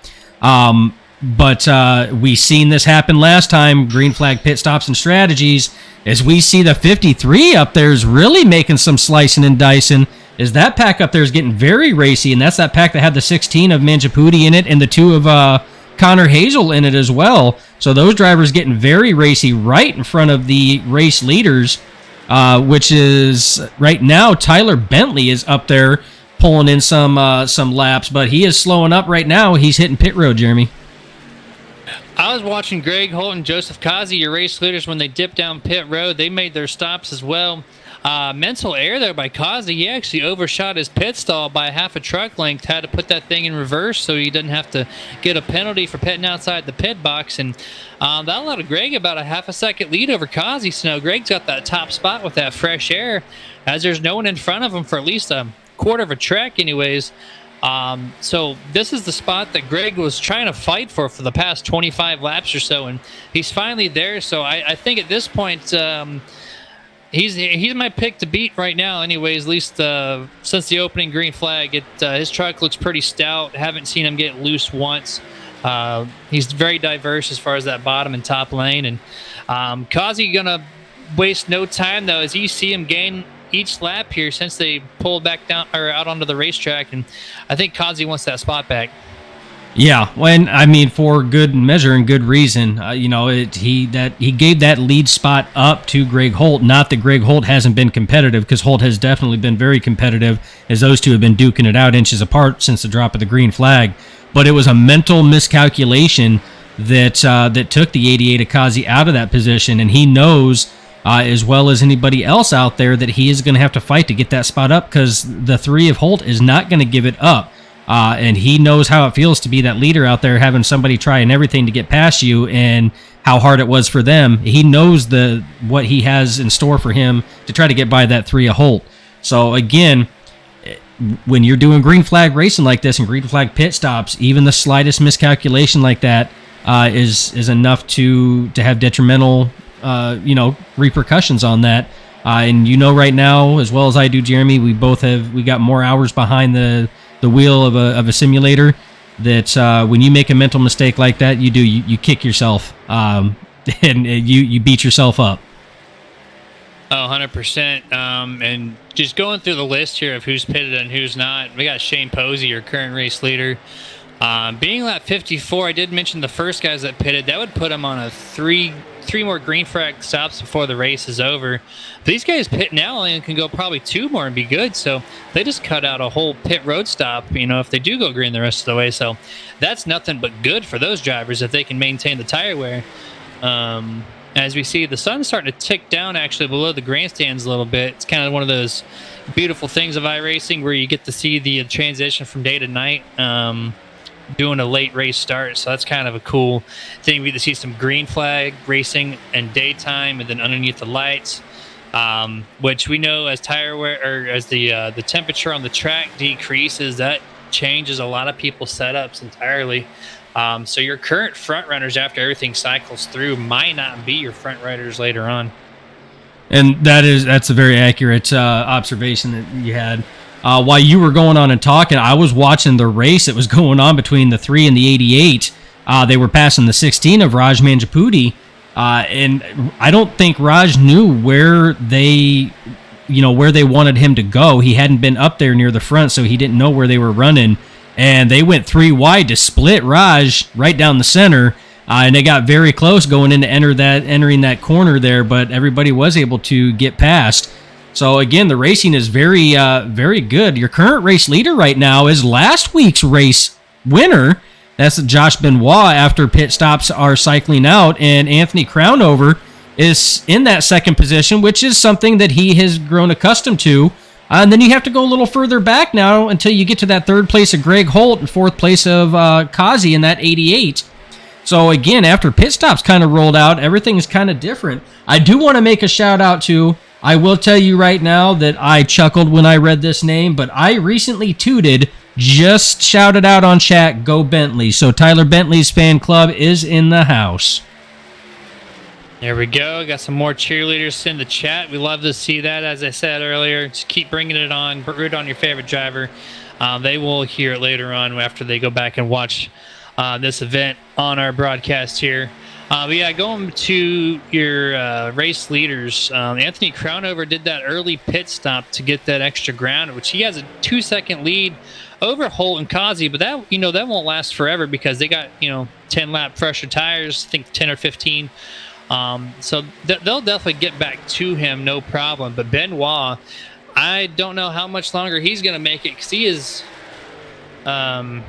But we seen this happen last time, green flag pit stops and strategies, as we see the 53 up there is really making some slicing and dicing, as that pack up there is getting very racy, and that's that pack that had the 16 of Mangiapudi in it and the 2 of Connor Hazel in it as well. So those drivers getting very racy right in front of the race leaders, which is right now Tyler Bentley is up there pulling in some laps, but he is slowing up right now. He's hitting pit road, Jeremy. I was watching Greg Holt and Joseph Kazi, your race leaders, when they dipped down pit road. They made their stops as well. Mental error there by Kazi. He actually overshot his pit stall by half a truck length, had to put that thing in reverse so he didn't have to get a penalty for pitting outside the pit box. And that allowed Greg about a half a second lead over Kazi. So now Greg's got that top spot with that fresh air, as there's no one in front of him for at least a quarter of a track anyways. So this is the spot that Greg was trying to fight for the past 25 laps or so, and he's finally there. So I think at this point, he's my pick to beat right now anyways, at least since the opening green flag. His truck looks pretty stout. Haven't seen him get loose once. He's very diverse as far as that bottom and top lane, and Kazi gonna waste no time though, as you see him gain each lap here since they pulled back down or out onto the racetrack, and I think Kazi wants that spot back. Yeah, when I mean for good measure and good reason. He gave that lead spot up to Greg Holt. Not that Greg Holt hasn't been competitive, because Holt has definitely been very competitive, as those two have been duking it out inches apart since the drop of the green flag. But it was a mental miscalculation that took the 88 Akazi out of that position, and he knows, as well as anybody else out there, that he is going to have to fight to get that spot up, because the 3 of Holt is not going to give it up. And he knows how it feels to be that leader out there, having somebody trying everything to get past you, and how hard it was for them. He knows what he has in store for him to try to get by that 3 of Holt. So again, when you're doing green flag racing like this and green flag pit stops, even the slightest miscalculation like that is enough to have detrimental repercussions on that. And right now, as well as I do, Jeremy, we got more hours behind the wheel of a simulator, that when you make a mental mistake like that, you kick yourself, and you beat yourself up. Oh, 100%. And just going through the list here of who's pitted and who's not, we got Shane Posey, your current race leader. Being lap 54, I did mention the first guys that pitted. That would put him on a three more green flag stops before the race is over. These guys pit now and can go probably 2 more and be good. So they just cut out a whole pit road stop, if they do go green the rest of the way. So that's nothing but good for those drivers if they can maintain the tire wear. As we see, the sun's starting to tick down actually below the grandstands a little bit. It's kind of one of those beautiful things of iRacing where you get to see the transition from day to night, doing a late race start. So that's kind of a cool thing. We get to see some green flag racing in daytime and then underneath the lights, which we know as tire wear, or as the temperature on the track decreases, that changes a lot of people's setups entirely. So your current front runners, after everything cycles through, might not be your front riders later on. And that's a very accurate observation that you had. While you were going on and talking, I was watching the race that was going on between the 3 and the 88. They were passing the 16 of Raj Mangiapudi, and I don't think Raj knew where they wanted him to go. He hadn't been up there near the front, so he didn't know where they were running. And they went 3 wide to split Raj right down the center, and they got very close going in to entering that corner there, but everybody was able to get past. So again, the racing is very, very good. Your current race leader right now is last week's race winner. That's Josh Benoit after pit stops are cycling out, and Anthony Crownover is in that second position, which is something that he has grown accustomed to. And then you have to go a little further back now until you get to that 3rd place of Greg Holt and 4th place of Kazi in that 88. So again, after pit stops kind of rolled out, everything is kind of different. I do want to make a shout out to, I will tell you right now that I chuckled when I read this name, but I recently just shouted out on chat, go Bentley. So Tyler Bentley's fan club is in the house. There we go. Got some more cheerleaders in the chat. We love to see that. As I said earlier, just keep bringing it on. Root on your favorite driver. They will hear it later on after they go back and watch this event on our broadcast here. But yeah, going to your race leaders, Anthony Crownover did that early pit stop to get that extra ground, which he has a 2-second lead over Holt and Kazi, but that that won't last forever because they got 10 lap fresher tires, I think 10 or 15. So they'll definitely get back to him, no problem. But Benoit, I don't know how much longer he's going to make it because he is. I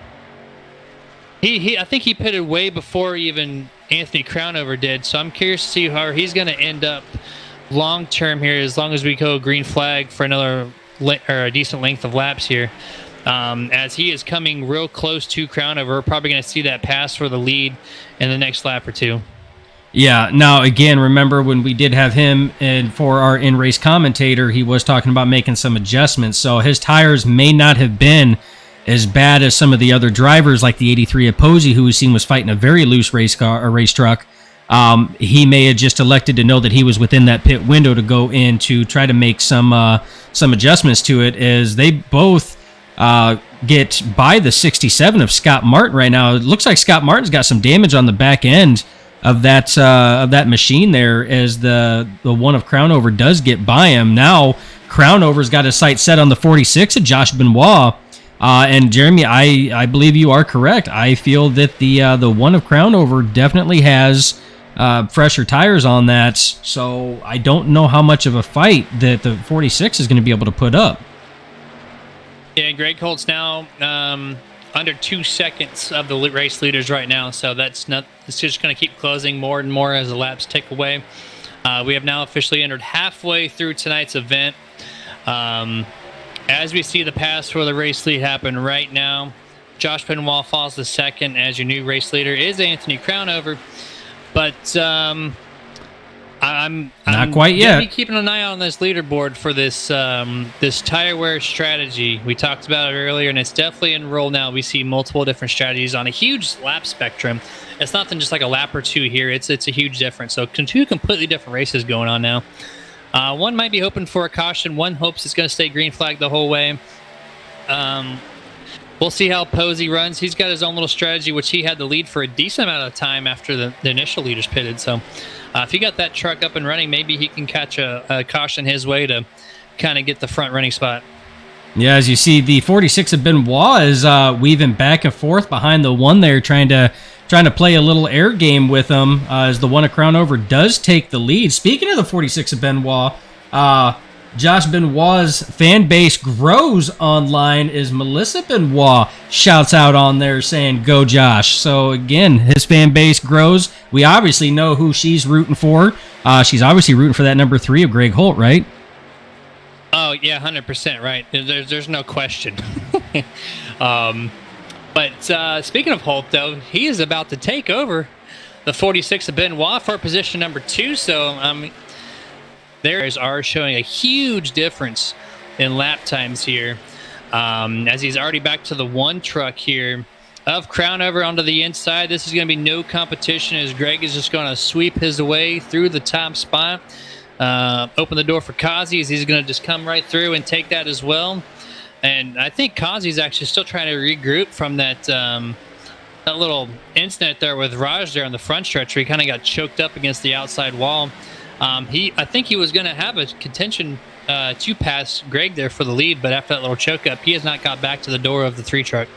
think he pitted way before even Anthony Crownover did. So I'm curious to see how he's going to end up long term here. As long as we go green flag for another or a decent length of laps here. As he is coming real close to Crownover, we're probably going to see that pass for the lead in the next lap or two. Yeah. Now, again, remember when we did have him and for our in-race commentator, he was talking about making some adjustments. So his tires may not have been as bad as some of the other drivers, like the 83 Apposi, who was seen was fighting a very loose race car or race truck. He may have just elected to know that he was within that pit window to go in to try to make some adjustments to it, as they both get by the 67 of Scott Martin right now. It looks like Scott Martin's got some damage on the back end of that machine there, as the one of Crownover does get by him. Now Crownover's got his sight set on the 46 of Josh Benoit. And Jeremy, I believe you are correct. I feel that the one of Crownover definitely has fresher tires on that, so I don't know how much of a fight that the 46 is going to be able to put up. Yeah, Greg Holt's now under 2 seconds of the race leaders right now, so it's just going to keep closing more and more as the laps tick away. We have now officially entered halfway through tonight's event. As we see the pass for the race lead happen right now, Josh Benoit falls to second as your new race leader is Anthony Crownover. But I'm not quite yet. Be keeping an eye on this leaderboard for this this tire wear strategy. We talked about it earlier, and it's definitely in roll now. We see multiple different strategies on a huge lap spectrum. It's not just like a lap or two here. It's a huge difference. So two completely different races going on now. One might be hoping for a caution. One hopes it's going to stay green flag the whole way. We'll see how Posey runs. He's got his own little strategy, which he had the lead for a decent amount of time after the initial leaders pitted. So if he got that truck up and running, maybe he can catch a caution his way to kind of get the front running spot. Yeah, as you see, the 46 of Benoit is weaving back and forth behind the one there, trying to play a little air game with him, as the one of Crownover does take the lead. Speaking of the 46 of Benoit, Josh Benoit's fan base grows online as Melissa Benoit shouts out on there saying, "Go Josh." So again, his fan base grows. We obviously know who she's rooting for. She's obviously rooting for that number 3 of Greg Holt, right? Oh, yeah, 100% right. There's no question. But speaking of Holt, though, he is about to take over the 46 of Benoit for position number 2. So there are showing a huge difference in lap times here, as he's already back to the one truck here of Crownover onto the inside. This is going to be no competition, as Greg is just going to sweep his way through the top spot. Open the door for Kazi, as he's going to just come right through and take that as well. And I think Kazi's actually still trying to regroup from that little incident there with Raj there on the front stretch, where he kind of got choked up against the outside wall. I think he was going to have a contention to pass Greg there for the lead, but after that little choke up, he has not got back to the door of the 3 truck.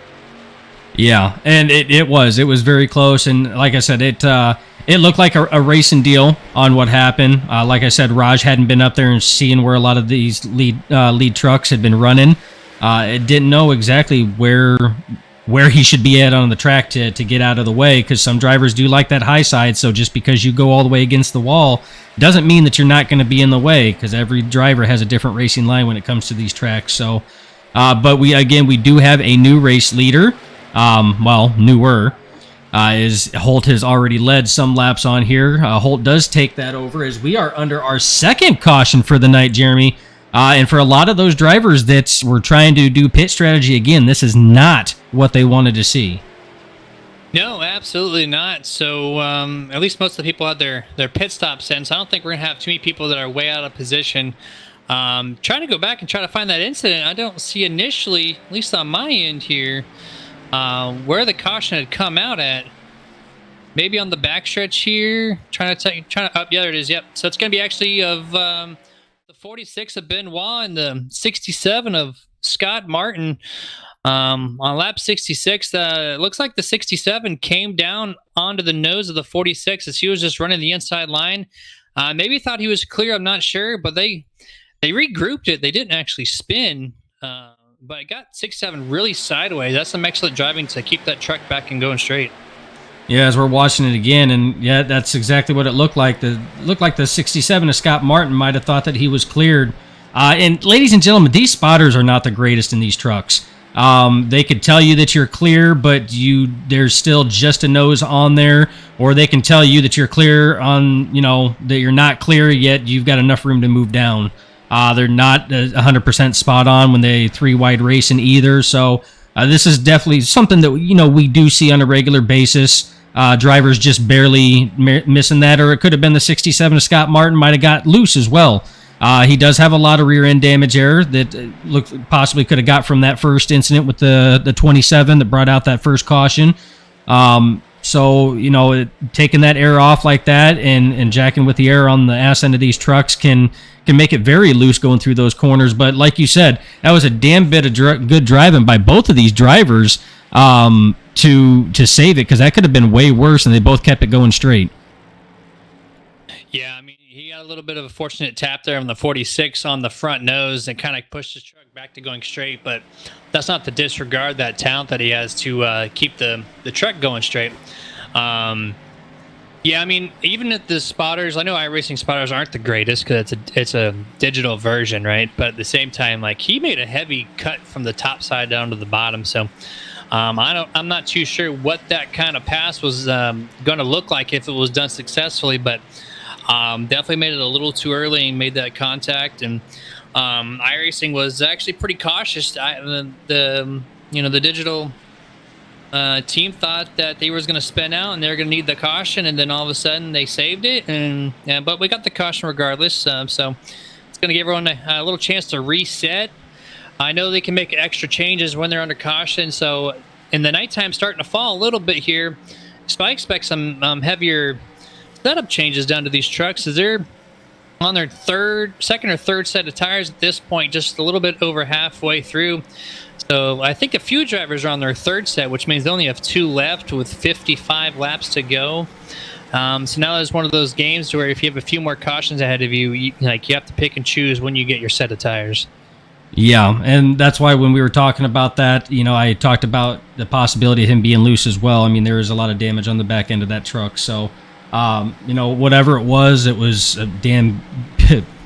Yeah, and it was very close, and like I said, it looked like a racing deal on what happened. Like I said, Raj hadn't been up there and seeing where a lot of these lead trucks had been running. It didn't know exactly where he should be at on the track to get out of the way, because some drivers do like that high side. So just because you go all the way against the wall doesn't mean that you're not going to be in the way, because every driver has a different racing line when it comes to these tracks. So, but we do have a new race leader. Newer. Is Holt has already led some laps on here. Holt does take that over, as we are under our second caution for the night, Jeremy. And for a lot of those drivers that were trying to do pit strategy, again, this is not what they wanted to see. No, absolutely not. So at least most of the people had their pit stops in, so I don't think we're going to have too many people that are way out of position. Trying to go back and try to find that incident, I don't see initially, at least on my end here, Where the caution had come out at, maybe on the backstretch here. Trying to up. Yeah, there it is. Yep. So it's going to be actually of the 46 of Benoit and the 67 of Scott Martin. On lap 66, it looks like the 67 came down onto the nose of the 46 as he was just running the inside line. Maybe thought he was clear. I'm not sure, but they regrouped it. They didn't actually spin. But it got 6-7 really sideways. That's some excellent driving to keep that truck back and going straight. Yeah, as we're watching it again, and yeah, that's exactly what it looked like. The 67 of Scott Martin might have thought that he was cleared. And ladies and gentlemen, these spotters are not the greatest in these trucks. They could tell you that you're clear, but there's still just a nose on there, or they can tell you that you're clear on, that you're not clear yet. You've got enough room to move down. They're not 100% spot on when they 3-wide racing either. So this is definitely something that we do see on a regular basis. Drivers just barely missing that, or it could have been the 67 of Scott Martin might have got loose as well. He does have a lot of rear end damage error that possibly could have got from that first incident with the 27 that brought out that first caution. So taking that air off like that and jacking with the air on the ass end of these trucks can make it very loose going through those corners. But like you said, that was a damn bit of good driving by both of these drivers to save it, because that could have been way worse, and they both kept it going straight. Yeah, I mean, he got a little bit of a fortunate tap there on the 46 on the front nose and kind of pushed his truck back to going straight, but that's not to disregard that talent that he has to keep the truck going straight. Yeah, I mean, even at the spotters, I know iRacing spotters aren't the greatest because it's a digital version, right? But at the same time, like, he made a heavy cut from the top side down to the bottom, so I'm not too sure what that kind of pass was going to look like if it was done successfully, but definitely made it a little too early and made that contact. And iRacing was actually pretty cautious. The digital team thought that they was going to spin out and they're going to need the caution, and then all of a sudden they saved it. But we got the caution regardless, so it's going to give everyone a little chance to reset. I know they can make extra changes when they're under caution, so in the nighttime starting to fall a little bit here, so I expect some heavier setup changes down to these trucks, as they're on their second or third set of tires at this point, just a little bit over halfway through. So I think a few drivers are on their third set, which means they only have 2 left with 55 laps to go. So now there's one of those games where if you have a few more cautions ahead of you, you have to pick and choose when you get your set of tires. Yeah, and that's why when we were talking about that, I talked about the possibility of him being loose as well. I mean, there is a lot of damage on the back end of that truck. So, whatever it was a damn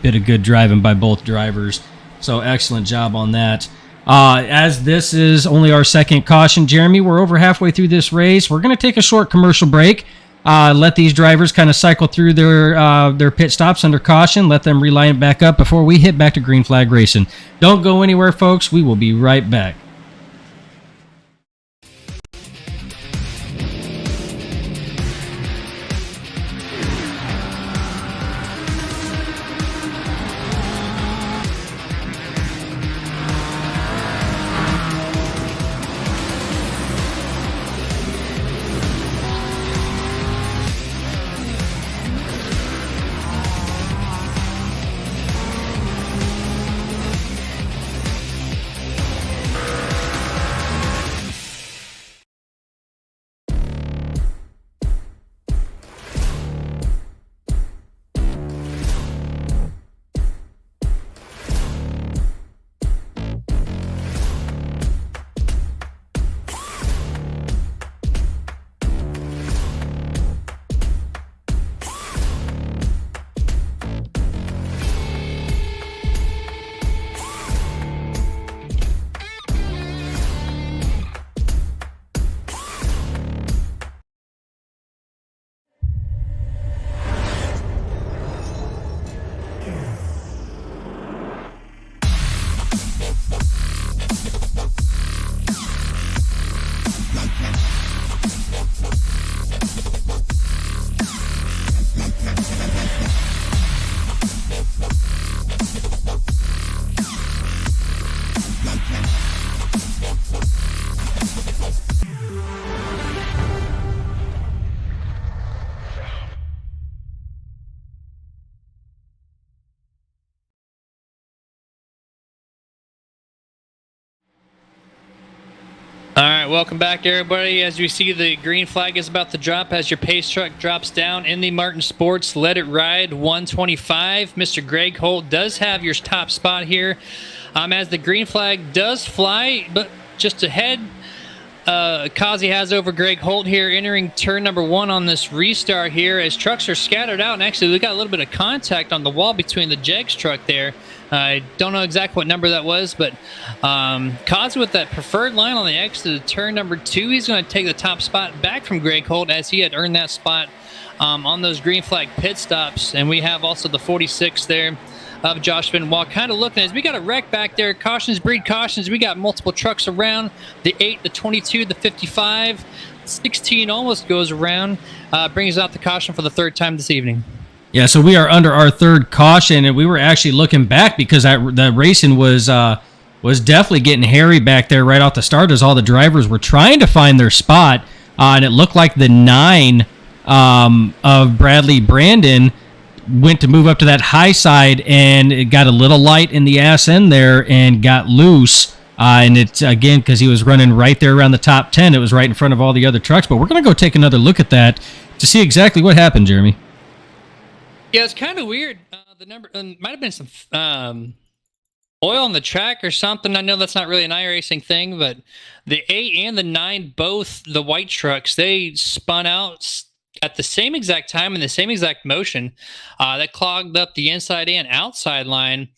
bit of good driving by both drivers. So excellent job on that. As this is only our second caution, Jeremy, we're over halfway through this race. We're going to take a short commercial break. Let these drivers kind of cycle through their pit stops under caution. Let them reline it back up before we hit back to green flag racing. Don't go anywhere, folks. We will be right back. right, welcome back, everybody. As you see, the green flag is about to drop as your pace truck drops down in the Martin Sports Let It Ride 125. Mr. Greg Holt does have your top spot here. As the green flag does fly, but just ahead, Kazi has over Greg Holt here, entering turn number 1 on this restart here as trucks are scattered out. And actually, we got a little bit of contact on the wall between the Jegs truck there. I don't know exactly what number that was, but Kazi with that preferred line on the exit of turn number 2, he's going to take the top spot back from Greg Holt as he had earned that spot on those green flag pit stops. And we have also the 46 there of Josh Benoit kind of looking as we got a wreck back there. Cautions breed cautions. We got multiple trucks around. The 8, the 22, the 55, 16 almost goes around. Brings out the caution for the 3rd time this evening. Yeah, so we are under our 3rd caution, and we were actually looking back because the racing was definitely getting hairy back there right off the start as all the drivers were trying to find their spot, and it looked like the 9 of Bradley Brandon went to move up to that high side, and it got a little light in the ass end there and got loose. And it's, again, because he was running right there around the top 10, it was right in front of all the other trucks. But we're going to go take another look at that to see exactly what happened, Jeremy. Yeah, it's kind of weird. The number might have been some oil on the track or something. I know that's not really an iRacing thing, but the 8 and the 9, both the white trucks, they spun out at the same exact time in the same exact motion that clogged up the inside and outside line.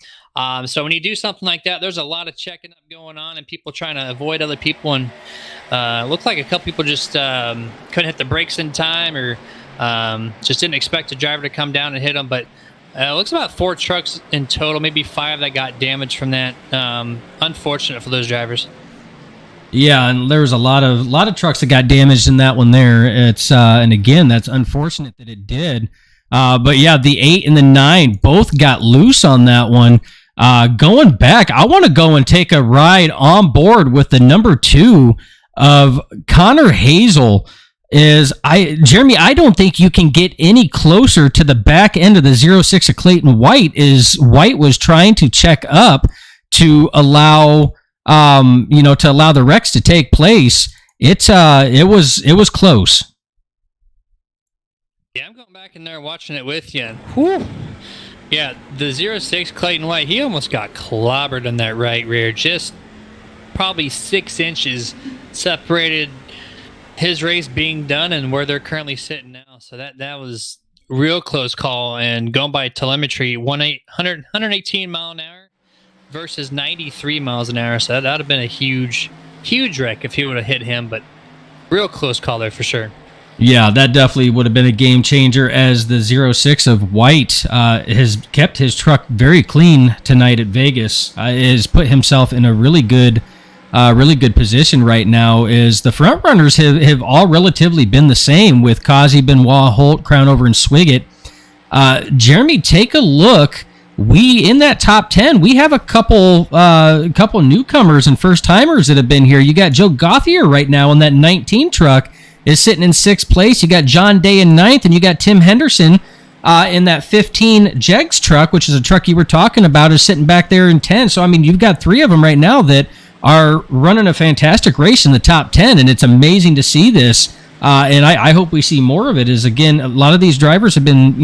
So when you do something like that, there's a lot of checking up going on and people trying to avoid other people. And it looked like a couple people just couldn't hit the brakes in time or just didn't expect a driver to come down and hit them. But it looks about 4 trucks in total, maybe 5 that got damaged from that. Unfortunate for those drivers. Yeah, and there was a lot of trucks that got damaged in that one there. It's and again, that's unfortunate that it did. But yeah, the 8 and the 9 both got loose on that one. Going back, I want to go and take a ride on board with the number 2 of Connor Hazel. Jeremy, I don't think you can get any closer to the back end of the 06 of Clayton White. White was trying to check up to allow the wrecks to take place. It was close. Yeah, I'm going back in there watching it with you. Whew. Yeah, the 06 Clayton White, he almost got clobbered in that right rear. Just probably 6 inches separated his race being done and where they're currently sitting now. So that was real close call. And going by telemetry, 118 mile an hour versus 93 miles an hour. So that would have been a huge wreck if he would have hit him. But real close call there for sure. Yeah, that definitely would have been a game changer as the 06 of White has kept his truck very clean tonight at Vegas. Has put himself in a really good position right now. Is the front runners have all relatively been the same with Kazi, Benoit, Holt, Crownover, and Swiggett. Jeremy, take a look. We in that top 10, we have a couple newcomers and first timers that have been here. You got Joe Gauthier right now in that 19 truck. Is sitting in 6th place. You got John Day in 9th, and you got Tim Henderson in that 15 Jegs truck, which is a truck you were talking about, is sitting back there in 10. So, I mean, you've got 3 of them right now that are running a fantastic race in the top 10, and it's amazing to see this. And I hope we see more of it. Is again, a lot of these drivers have been,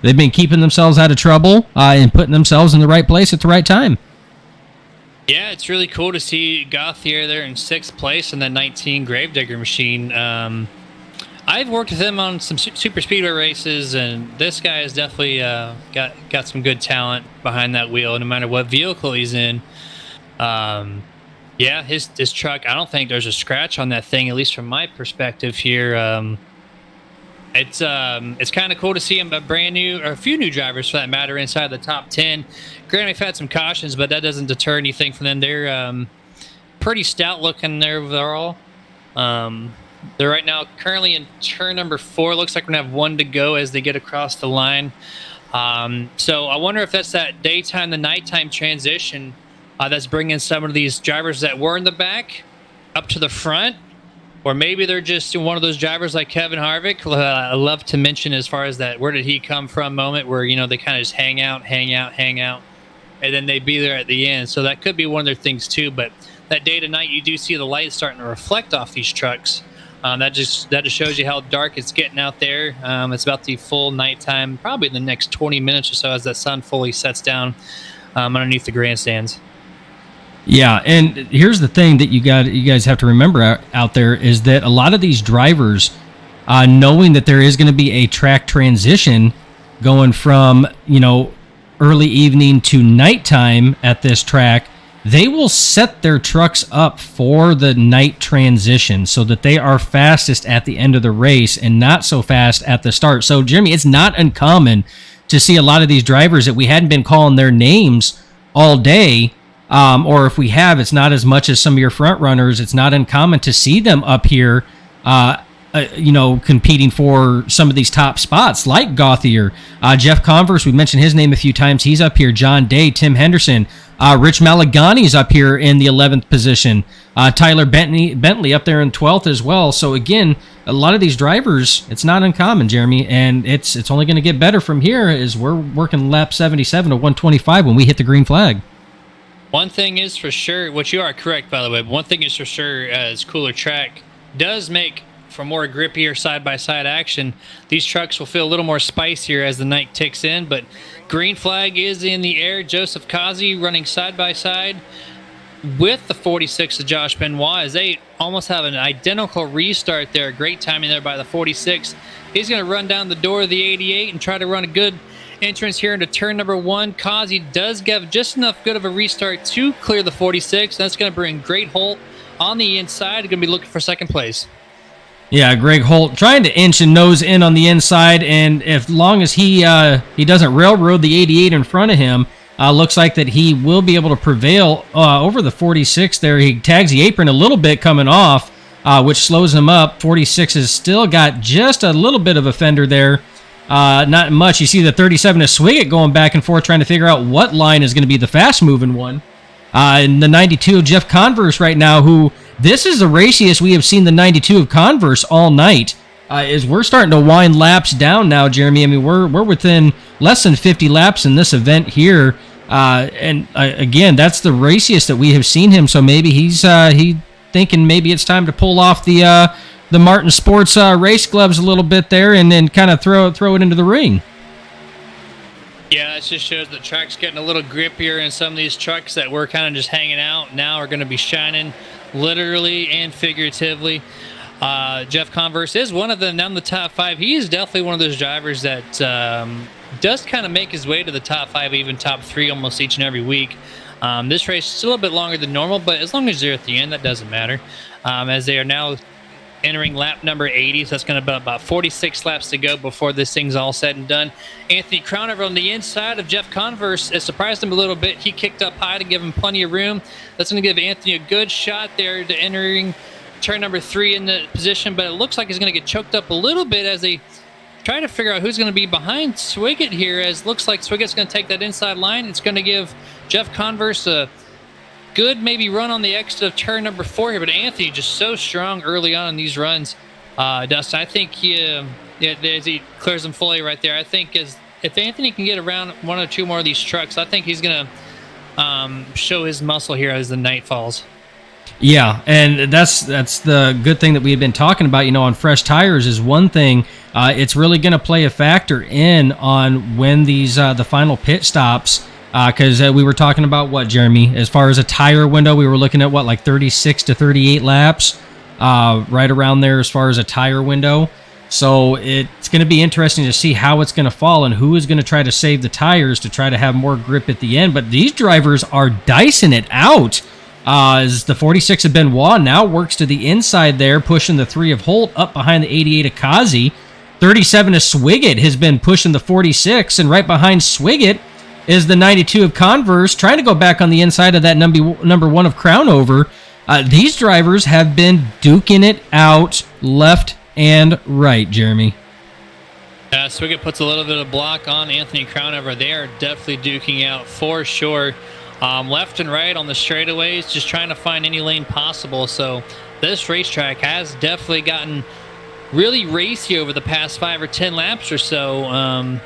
they've been keeping themselves out of trouble and putting themselves in the right place at the right time. Yeah, it's really cool to see Gauthier there in 6th place in that 19 Gravedigger machine. I've worked with him on some super speedway races, and this guy has definitely got some good talent behind that wheel, no matter what vehicle he's in. Yeah, his truck, I don't think there's a scratch on that thing, at least from my perspective here. It's kind of cool to see him a few new drivers for that matter inside the top 10. Granted, we've had some cautions, but that doesn't deter anything from them. They're pretty stout looking there overall. They're right now currently in turn number 4. Looks like we're going to have 1 to go as they get across the line. So I wonder if that's that daytime to nighttime transition that's bringing some of these drivers that were in the back up to the front. Or maybe they're just one of those drivers like Kevin Harvick. I love to mention as far as that where did he come from moment where, they kind of just hang out, and then they be there at the end. So that could be one of their things too. But that day to night, you do see the light starting to reflect off these trucks. That just shows you how dark it's getting out there. It's about the full nighttime, probably in the next 20 minutes or so, as the sun fully sets down underneath the grandstands. Yeah, and here's the thing that you guys have to remember out there is that a lot of these drivers, knowing that there is going to be a track transition going from early evening to nighttime at this track, they will set their trucks up for the night transition so that they are fastest at the end of the race and not so fast at the start. So, Jeremy, it's not uncommon to see a lot of these drivers that we hadn't been calling their names all day, or if we have, it's not as much as some of your front runners. It's not uncommon to see them up here, competing for some of these top spots like Gauthier, Jeff Converse. We mentioned his name a few times. He's up here. John Day, Tim Henderson, Rich Malagani's up here in the 11th position. Tyler Bentley up there in 12th as well. So again, a lot of these drivers, it's not uncommon, Jeremy, and it's only going to get better from here as we're working lap 77 to 125 when we hit the green flag. One thing is for sure, which you are correct, by the way, but one thing is for sure, as cooler track does make for more grippier side-by-side action, these trucks will feel a little more spicier as the night ticks in. But green flag is in the air. Joseph Kazi running side-by-side with the 46 of Josh Benoit, as they almost have an identical restart there. Great timing there by the 46. He's going to run down the door of the 88 and try to run a good entrance here into turn number 1. Kazi does give just enough good of a restart to clear the 46. That's going to bring Great Holt on the inside. Going to be looking for second place. Yeah, Greg Holt trying to inch and nose in on the inside, and as long as he doesn't railroad the 88 in front of him, looks like that he will be able to prevail over the 46 there. He tags the apron a little bit coming off, which slows him up. 46 has still got just a little bit of a fender there. Not much. You see the 37 of Swiggett going back and forth trying to figure out what line is going to be the fast-moving one. And the 92 of Jeff Converse right now, who this is the raciest we have seen the 92 of Converse all night. Is we're starting to wind laps down now, Jeremy. I mean, we're within less than 50 laps in this event here. And again, that's the raciest that we have seen him. So maybe he's thinking maybe it's time to pull off the Martin Sports race gloves a little bit there and then kind of throw it into the ring. Yeah, that just shows the track's getting a little grippier, and some of these trucks that were kind of just hanging out now are going to be shining literally and figuratively. Jeff Converse is one of them down the top 5. He is definitely one of those drivers that does kind of make his way to the top 5, even top 3 almost each and every week. This race is a little bit longer than normal, but as long as they're at the end, that doesn't matter. As they are now entering lap number 80, so that's going to be about 46 laps to go before this thing's all said and done. Anthony Crownover on the inside of Jeff Converse. It surprised him a little bit. He kicked up high to give him plenty of room. That's going to give Anthony a good shot there to entering turn number 3 in the position, but it looks like he's going to get choked up a little bit as they try to figure out who's going to be behind Swiggett here, as looks like Swiggett's going to take that inside line. It's going to give Jeff Converse a good maybe run on the exit of turn number 4 here, but Anthony just so strong early on in these runs. Dustin, I think as he clears them fully right there, I think if Anthony can get around 1 or 2 more of these trucks, I think he's going to show his muscle here as the night falls. Yeah, and that's the good thing that we have been talking about, on fresh tires is one thing. It's really going to play a factor in on when these the final pit stops, because we were talking about what, Jeremy, as far as a tire window, we were looking at what, like 36 to 38 laps, right around there as far as a tire window. So it's going to be interesting to see how it's going to fall and who is going to try to save the tires to try to have more grip at the end. But these drivers are dicing it out. As the 46 of Benoit now works to the inside there, pushing the 3 of Holt up behind the 88 of Kazi. 37 of Swiggett has been pushing the 46, and right behind Swiggett is the 92 of Converse, trying to go back on the inside of that number 1 of Crownover. These drivers have been duking it out left and right, Jeremy. Swiggett puts a little bit of block on Anthony Crownover. They are definitely duking out for sure. Left and right on the straightaways, just trying to find any lane possible. So this racetrack has definitely gotten really racy over the past 5 or 10 laps or so.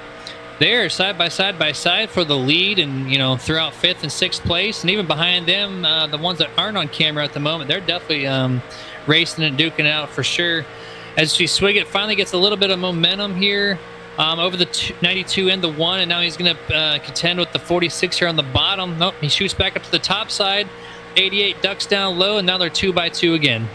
they're side by side for the lead, and throughout 5th and 6th place, and even behind them, the ones that aren't on camera at the moment, they're definitely racing and duking it out for sure. As we Swiggett finally gets a little bit of momentum here over the 92 and the 1, and now he's going to contend with the 46 here on the bottom. Nope, he shoots back up to the top side. 88 ducks down low, and now they're 2x2 again.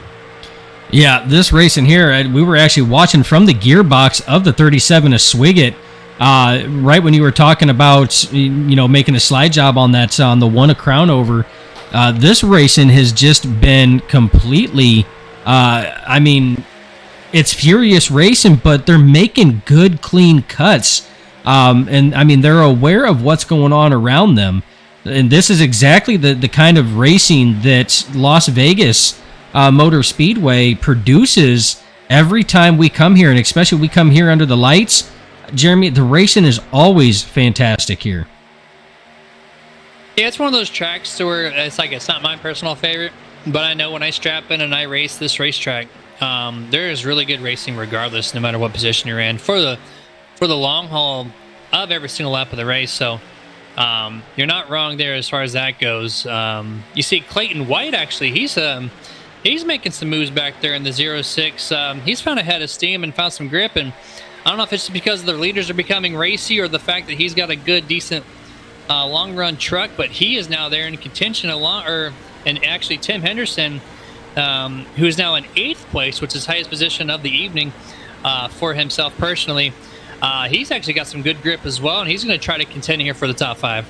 Yeah, this racing here, we were actually watching from the gearbox of the 37 of Swiggett. Right when you were talking about, making a slide job on that, on the 1 a crown over, this racing has just been completely, it's furious racing, but they're making good, clean cuts. They're aware of what's going on around them. And this is exactly the kind of racing that Las Vegas Motor Speedway produces every time we come here, and especially we come here under the lights. Jeremy, the racing is always fantastic here. Yeah, it's one of those tracks where it's not my personal favorite, but I know when I strap in and I race this racetrack, there is really good racing regardless, no matter what position you're in, for the long haul of every single lap of the race. So you're not wrong there as far as that goes. You see Clayton White, actually, he's making some moves back there in the 06. He's found a head of steam and found some grip, and I don't know if it's because the leaders are becoming racy or the fact that he's got a good, decent long run truck, but he is now there in contention and actually Tim Henderson, who is now in 8th place, which is highest position of the evening for himself personally. He's actually got some good grip as well, and he's going to try to contend here for the top 5.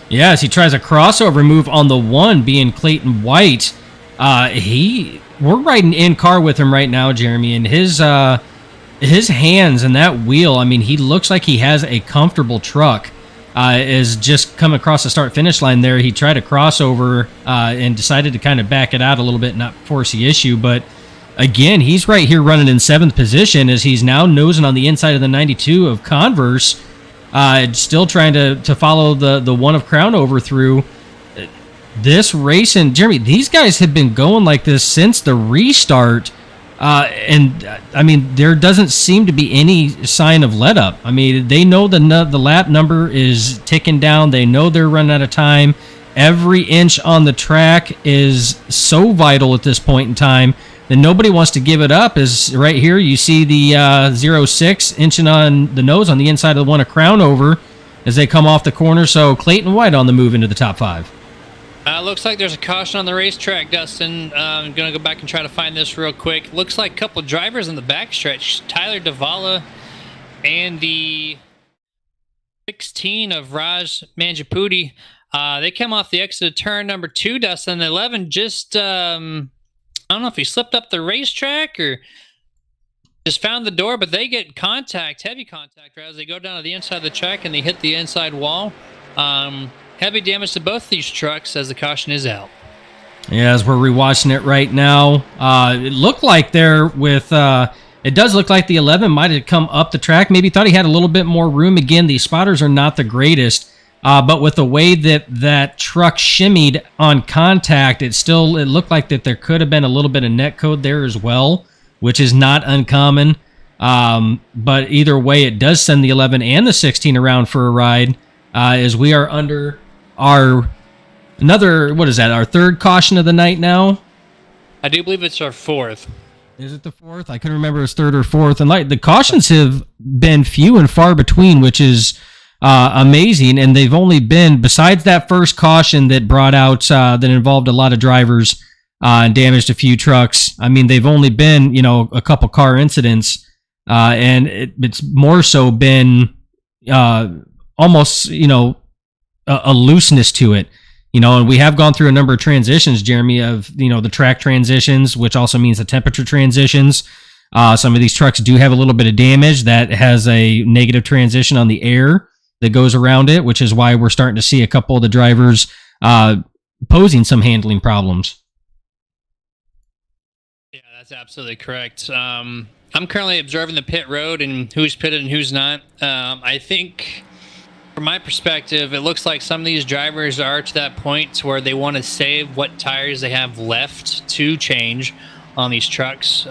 Yes, he tries a crossover move on the 1, being Clayton White. We're riding in car with him right now, Jeremy, and his hands and that wheel, he looks like he has a comfortable truck. Is just come across the start-finish line there. He tried a crossover and decided to kind of back it out a little bit, not force the issue. But again, he's right here running in 7th position as he's now nosing on the inside of the 92 of Converse, still trying to follow the 1 of Crown over through. This race, and Jeremy, these guys have been going like this since the restart. There doesn't seem to be any sign of let up. They know the lap number is ticking down. They know they're running out of time. Every inch on the track is so vital at this point in time that nobody wants to give it up. Is right here you see the 06 inching on the nose on the inside of the 1 a crown over as they come off the corner. So Clayton White on the move into the top 5. Looks like there's a caution on the racetrack, Dustin. I'm going to go back and try to find this real quick. Looks like a couple of drivers in the backstretch. Tyler Davala and the 16 of Raj Manjaputi. They came off the exit of turn number 2, Dustin. The 11 just, I don't know if he slipped up the racetrack or just found the door, but they get heavy contact, as they go down to the inside of the track and they hit the inside wall. Heavy damage to both these trucks as the caution is out. Yeah, as we're rewatching it right now, it looked like it does look like the 11 might have come up the track. Maybe thought he had a little bit more room. Again, these spotters are not the greatest, but with the way that truck shimmied on contact, it looked like that there could have been a little bit of net code there as well, which is not uncommon. But either way, it does send the 11 and the 16 around for a ride, as we are under our third caution of the night now? I do believe it's our 4th. Is it the 4th? I couldn't remember if it's 3rd or 4th. And the cautions have been few and far between, which is amazing. And they've only been, besides that first caution that brought out, that involved a lot of drivers and damaged a few trucks. They've only been, a couple car incidents. And it's more so been almost, a looseness to it, and we have gone through a number of transitions, Jeremy, of, the track transitions, which also means the temperature transitions. Some of these trucks do have a little bit of damage that has a negative transition on the air that goes around it, which is why we're starting to see a couple of the drivers posing some handling problems. Yeah, that's absolutely correct. I'm currently observing the pit road and who's pitted and who's not. I think, from my perspective, it looks like some of these drivers are to that point where they want to save what tires they have left to change on these trucks.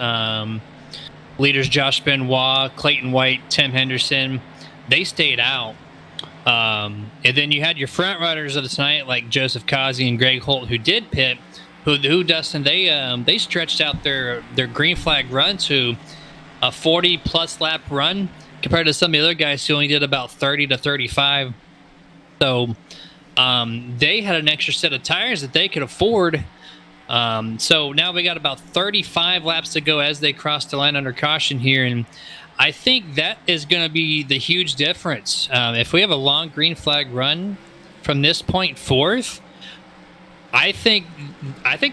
Leaders Josh Benoit, Clayton White, Tim Henderson, they stayed out And then you had your front runners of the tonight, like Joseph Kazi and Greg Holt, who did pit. Who Dustin? They stretched out their green flag run to a 40+ lap run compared to some of the other guys who only did about 30 to 35. So they had an extra set of tires that they could afford. So now we got about 35 laps to go as they cross the line under caution here, and I think that is going to be the huge difference. If we have a long green flag run from this point forth, I think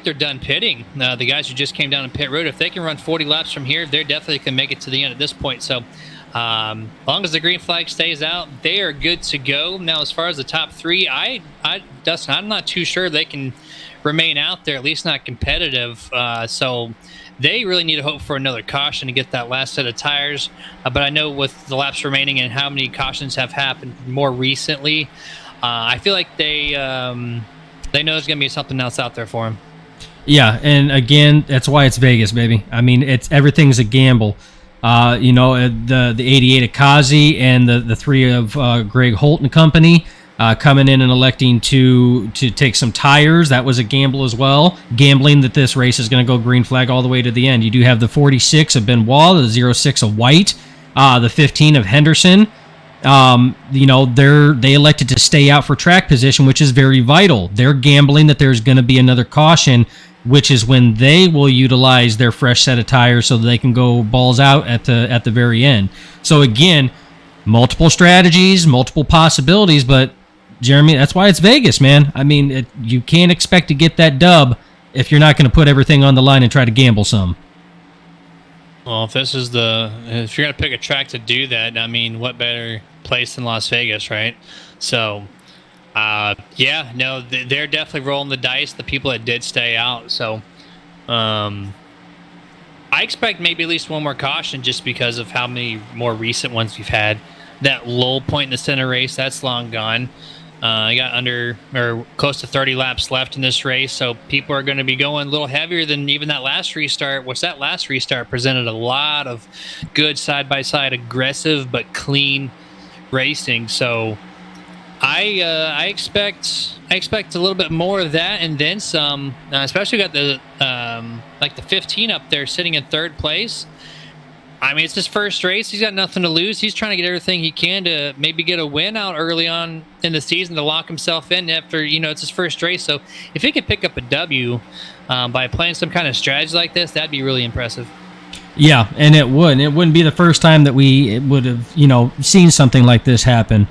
they're done pitting. The guys who just came down in pit road, if they can run 40 laps from here, they definitely can make it to the end at this point. So as long as the green flag stays out, they are good to go. Now, as far as the top three, Dustin, I'm not too sure they can remain out there, at least not competitive. So they really need to hope for another caution to get that last set of tires. But I know with the laps remaining and how many cautions have happened more recently, I feel like they know there's going to be something else out there for them. Yeah, and again, that's why it's Vegas, baby. I mean, everything's a gamble. The 88 of Kazi and the 3 of Greg Holt and company coming in and electing to take some tires. That was a gamble as well. Gambling that this race is going to go green flag all the way to the end. You do have the 46 of Benoit, the 06 of White, the 15 of Henderson. They elected to stay out for track position, which is very vital. They're gambling that there's going to be another caution, which is when they will utilize their fresh set of tires so that they can go balls out at the very end. So again, multiple strategies, multiple possibilities, but Jeremy, that's why it's Vegas, man. I mean, you can't expect to get that dub if you're not going to put everything on the line and try to gamble some. Well, if you're going to pick a track to do that, I mean, what better place than Las Vegas, right? So, they're definitely rolling the dice, the people that did stay out. So, I expect maybe at least one more caution just because of how many more recent ones we've had. That lull point in the center race, that's long gone. I got close to 30 laps left in this race, so people are going to be going a little heavier than even that last restart. That last restart presented a lot of good side-by-side, aggressive but clean racing. So I expect a little bit more of that and then some. Especially got the 15 up there sitting in third place. I mean, it's his first race. He's got nothing to lose. He's trying to get everything he can to maybe get a win out early on in the season to lock himself in after, it's his first race. So if he could pick up a W by playing some kind of strategy like this, that'd be really impressive. Yeah, and it would. It wouldn't be the first time that we would have, seen something like this happen.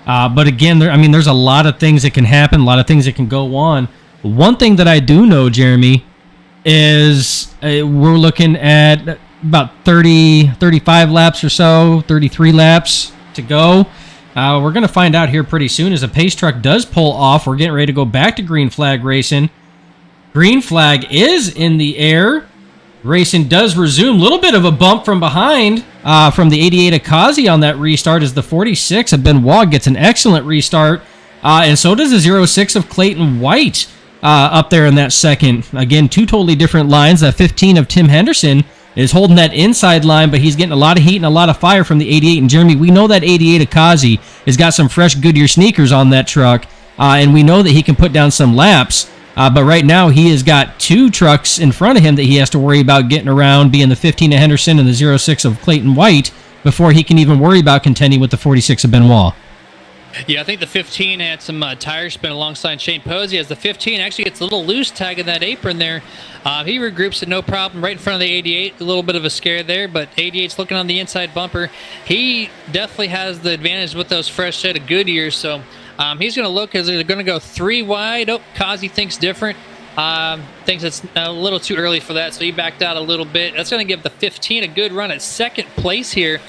But again, there's a lot of things that can happen, a lot of things that can go on. One thing that I do know, Jeremy, is we're looking at about 35 laps or so, 33 laps to go. We're going to find out here pretty soon as a pace truck does pull off. We're getting ready to go back to green flag racing. Green flag is in the air. Racing does resume. A little bit of a bump from behind from the 88 of Kazi on that restart as the 46 of Benoit gets an excellent restart. And so does the 06 of Clayton White up there in that second. Again, two totally different lines. That 15 of Tim Henderson is holding that inside line, but he's getting a lot of heat and a lot of fire from the 88. And Jeremy, we know that 88 of Kazi has got some fresh Goodyear sneakers on that truck, and we know that he can put down some laps. But right now, he has got two trucks in front of him that he has to worry about getting around, being the 15 of Henderson and the 06 of Clayton White, before he can even worry about contending with the 46 of Benoit. Yeah, I think the 15 had some tire spin alongside Shane Posey. As the 15 actually gets a little loose tagging that apron there. He regroups it no problem right in front of the 88. A little bit of a scare there, but 88's looking on the inside bumper. He definitely has the advantage with those fresh set of Goodyears, so he's going to look as they're going to go 3 wide. Oh, Kazi thinks different. Thinks it's a little too early for that, so he backed out a little bit. That's going to give the 15 a good run at second place here.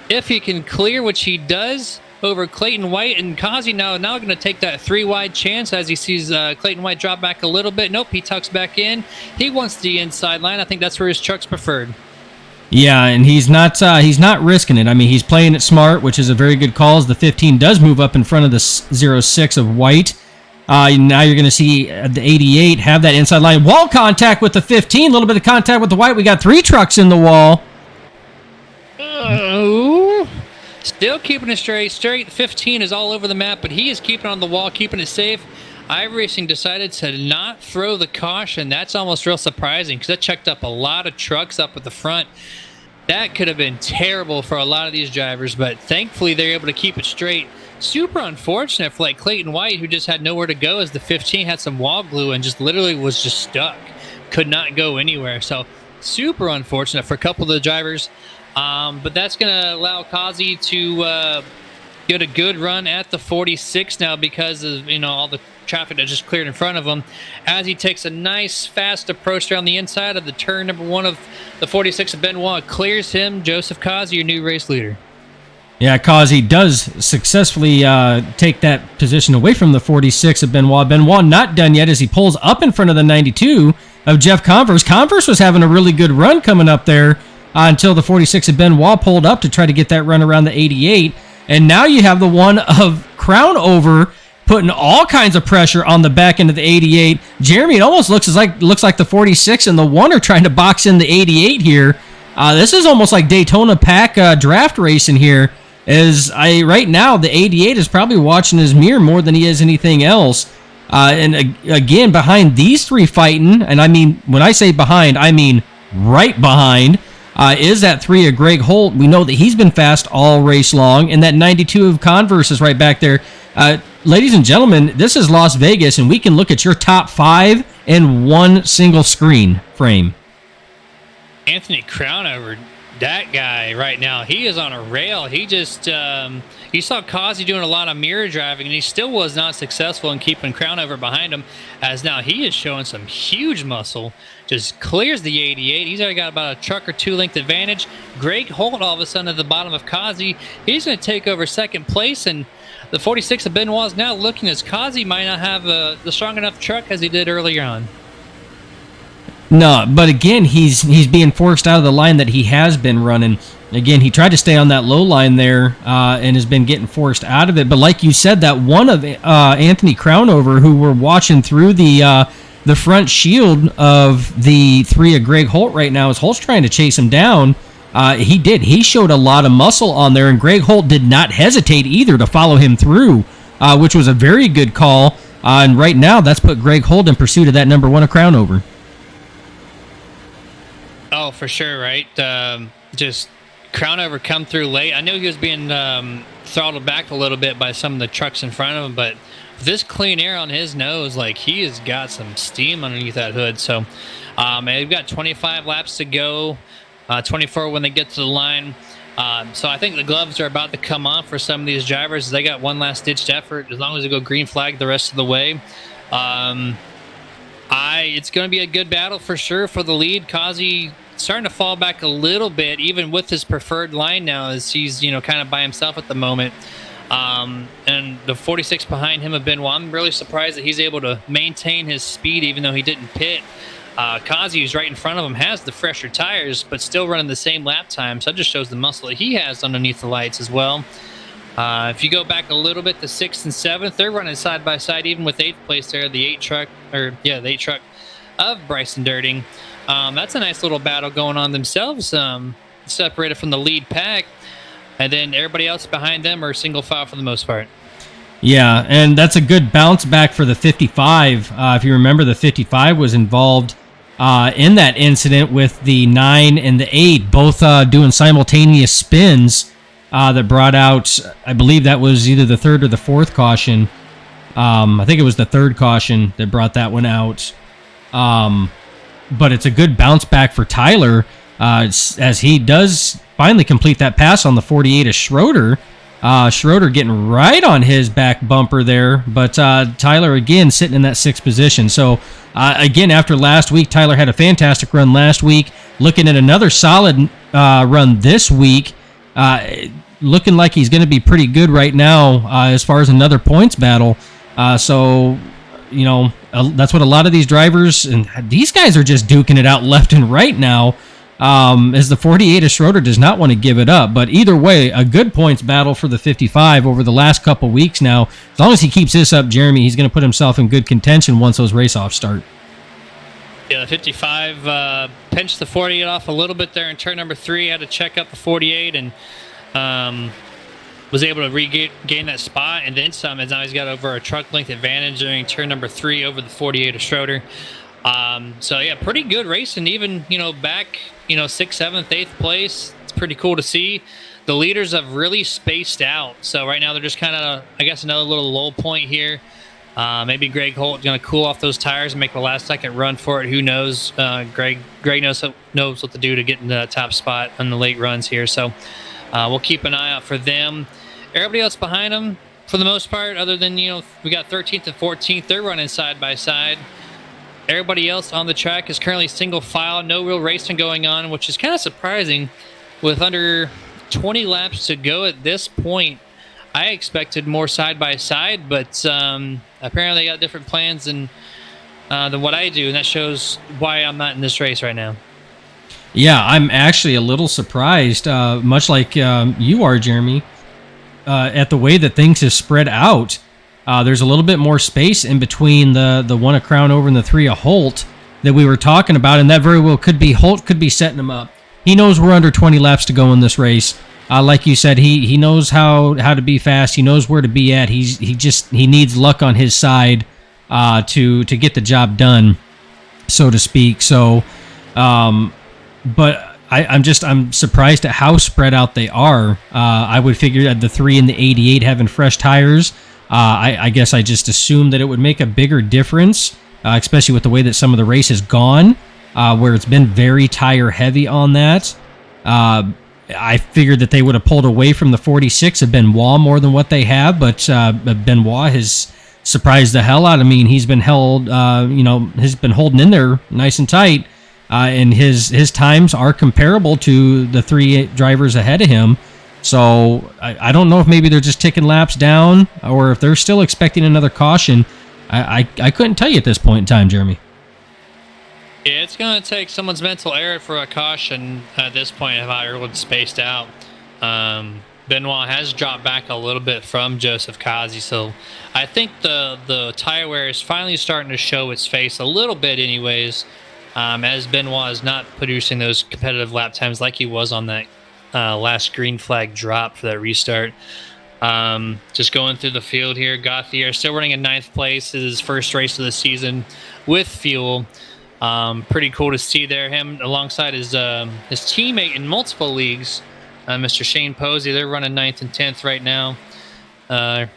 If he can clear, which he does, over Clayton White, and Kazi now going to take that 3 wide chance as he sees Clayton White drop back a little bit. Nope, he tucks back in. He wants the inside line. I think that's where his truck's preferred. Yeah, and he's not risking it. I mean, he's playing it smart, which is a very good call as the 15 does move up in front of the 06 of White. Now you're going to see the 88 have that inside line. Wall contact with the 15, a little bit of contact with the White. We got 3 trucks in the wall. Oh. Still keeping it straight. 15 is all over the map, but he is keeping it on the wall, keeping it safe. iRacing decided to not throw the caution. That's almost real surprising because that checked up a lot of trucks up at the front. That could have been terrible for a lot of these drivers, but thankfully they're able to keep it straight. Super unfortunate for like Clayton White, who just had nowhere to go as the 15 had some wall glue and just literally was just stuck. Could not go anywhere. So super unfortunate for a couple of the drivers. But that's going to allow Kazi to get a good run at the 46 now because of all the traffic that just cleared in front of him as he takes a nice fast approach around the inside of the turn number 1 of the 46 of Benoit. Clears him. Joseph Kazi, your new race leader. Yeah, Kazi does successfully take that position away from the 46 of Benoit. Benoit not done yet as he pulls up in front of the 92 of Jeff Converse. Converse was having a really good run coming up there until the 46 of Benoit pulled up to try to get that run around the 88. And now you have the one of Crown Over putting all kinds of pressure on the back end of the 88. Jeremy, it almost looks like the 46 and the 1 are trying to box in the 88 here. This is almost like Daytona Pack draft racing here. Right now, the 88 is probably watching his mirror more than he is anything else. And again, behind these 3 fighting, and I mean, when I say behind, I mean right behind, is that 3 of Greg Holt. We know that he's been fast all race long, and that 92 of Converse is right back there. Ladies and gentlemen, this is Las Vegas, and we can look at your top 5 in one single screen frame. Anthony Crownover, that guy right now, he is on a rail. He just, you saw Kazi doing a lot of mirror driving, and he still was not successful in keeping Crownover behind him, as now he is showing some huge muscle. Just clears the 88. He's already got about a truck or 2 length advantage. Greg Holt all of a sudden at the bottom of Kazi. He's going to take over second place, and the 46 of Benoit is now looking as Kazi might not have the strong enough truck as he did earlier on. No, but again, he's being forced out of the line that he has been running. Again, he tried to stay on that low line there and has been getting forced out of it. But like you said, that one of Anthony Crownover, who we're watching through the front shield of the 3 of Greg Holt right now, as Holt's trying to chase him down. He showed a lot of muscle on there, and Greg Holt did not hesitate either to follow him through, which was a very good call. And right now, that's put Greg Holt in pursuit of that number 1 of Crownover. Oh, for sure, right? Just Crownover come through late. I knew he was being throttled back a little bit by some of the trucks in front of him, but this clean air on his nose, like, he has got some steam underneath that hood. So they've got 25 laps to go, 24 when they get to the line. So I think the gloves are about to come off for some of these drivers. They got one last ditched effort. As long as they go green flag the rest of the way. It's going to be a good battle for sure for the lead. Kazi starting to fall back a little bit, even with his preferred line now, as he's kind of by himself at the moment. And the 46 behind him of Benoit, I'm really surprised that he's able to maintain his speed even though he didn't pit. Kazi, who's right in front of him, has the fresher tires, but still running the same lap time. So that just shows the muscle that he has underneath the lights as well. If you go back a little bit to 6th and 7th, they're running side by side, even with 8th place there, the 8 truck of Bryson Dirting. That's a nice little battle going on themselves, separated from the lead pack. And then everybody else behind them are single file for the most part. Yeah, and that's a good bounce back for the 55. If you remember, the 55 was involved in that incident with the 9 and the 8, both doing simultaneous spins that brought out, I believe that was either the 3rd or the 4th caution. I think it was the 3rd caution that brought that one out. But it's a good bounce back for Tyler as he does finally complete that pass on the 48 of Schroeder. Schroeder getting right on his back bumper there, but Tyler again sitting in that 6th position. So again, after last week, Tyler had a fantastic run last week. Looking at another solid run this week. Looking like he's going to be pretty good right now as far as another points battle. So, that's what a lot of these drivers, and these guys are just duking it out left and right now, as the 48 of Schroeder does not want to give it up. But either way, a good points battle for the 55 over the last couple weeks now. As long as he keeps this up, Jeremy, he's going to put himself in good contention once those race-offs start. Yeah, the 55 pinched the 48 off a little bit there in turn number 3. Had to check up the 48, and was able to regain that spot and then some, as now he's got over a truck length advantage during turn number 3 over the 48 of Schroeder. So yeah, pretty good racing, even, back, 6th, 7th, 8th place. It's pretty cool to see. The leaders have really spaced out. So right now they're just kind of, I guess, another little lull point here. Maybe Greg Holt going to cool off those tires and make the last second run for it. Who knows? Greg knows what to do to get in the top spot on the late runs here. So we'll keep an eye out for them. Everybody else behind them, for the most part, other than, we got 13th and 14th, they're running side by side. Everybody else on the track is currently single file, no real racing going on, which is kind of surprising. With under 20 laps to go at this point, I expected more side by side, but apparently they got different plans than what I do, and that shows why I'm not in this race right now. Yeah, I'm actually a little surprised, much like you are, Jeremy, at the way that things have spread out. There's a little bit more space in between the 1 of Crown over and the 3 of Holt that we were talking about, and that very well could be Holt could be setting him up. He knows we're under 20 laps to go in this race. Like you said, he knows how to be fast. He knows where to be at. He needs luck on his side to get the job done, so to speak. So, but I'm surprised at how spread out they are. I would figure that the 3 and the 88 having fresh tires. I guess I just assumed that it would make a bigger difference, especially with the way that some of the race has gone, where it's been very tire heavy on that. I figured that they would have pulled away from the 46 of Benoit more than what they have, but Benoit has surprised the hell out of me, and he's been held, has been holding in there nice and tight. And his times are comparable to the 3 drivers ahead of him. So I don't know if maybe they're just ticking laps down or if they're still expecting another caution. I couldn't tell you at this point in time, Jeremy. Yeah, it's going to take someone's mental error for a caution at this point of how everyone's spaced out. Benoit has dropped back a little bit from Joseph Kazi, so I think the tire wear is finally starting to show its face a little bit anyways. As Benoit is not producing those competitive lap times like he was on that last green flag drop for that restart. Just going through the field here, Gauthier still running in 9th place. His first race of the season with fuel. Pretty cool to see there. Him alongside his teammate in multiple leagues, Mr. Shane Posey. They're running 9th and 10th right now.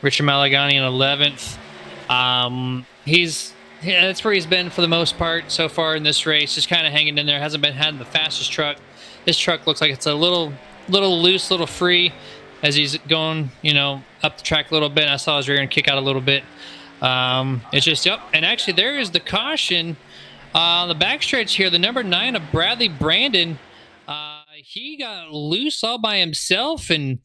Richard Malagani in 11th. That's where he's been for the most part so far in this race, just kind of hanging in there. Hasn't been having the fastest truck. This truck looks like it's a little loose, little free as he's going, up the track a little bit. I saw his rear end kick out a little bit. It's just, yep. And actually, there is the caution on the backstretch here. The number 9 of Bradley Brandon, he got loose all by himself and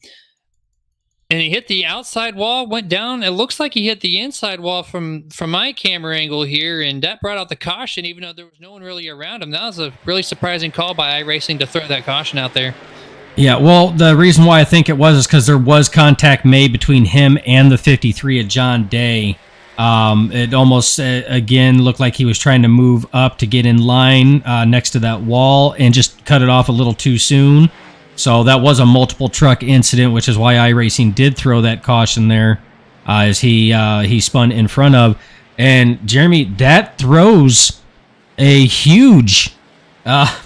he hit the outside wall, went down. It looks like he hit the inside wall from my camera angle here, and that brought out the caution, even though there was no one really around him. That was a really surprising call by iRacing to throw that caution out there. Yeah, well, the reason why I think it was is because there was contact made between him and the 53 of John Day. It almost, again, looked like he was trying to move up to get in line next to that wall and just cut it off a little too soon. So that was a multiple truck incident, which is why iRacing did throw that caution there as he spun in front of. And Jeremy, that throws a huge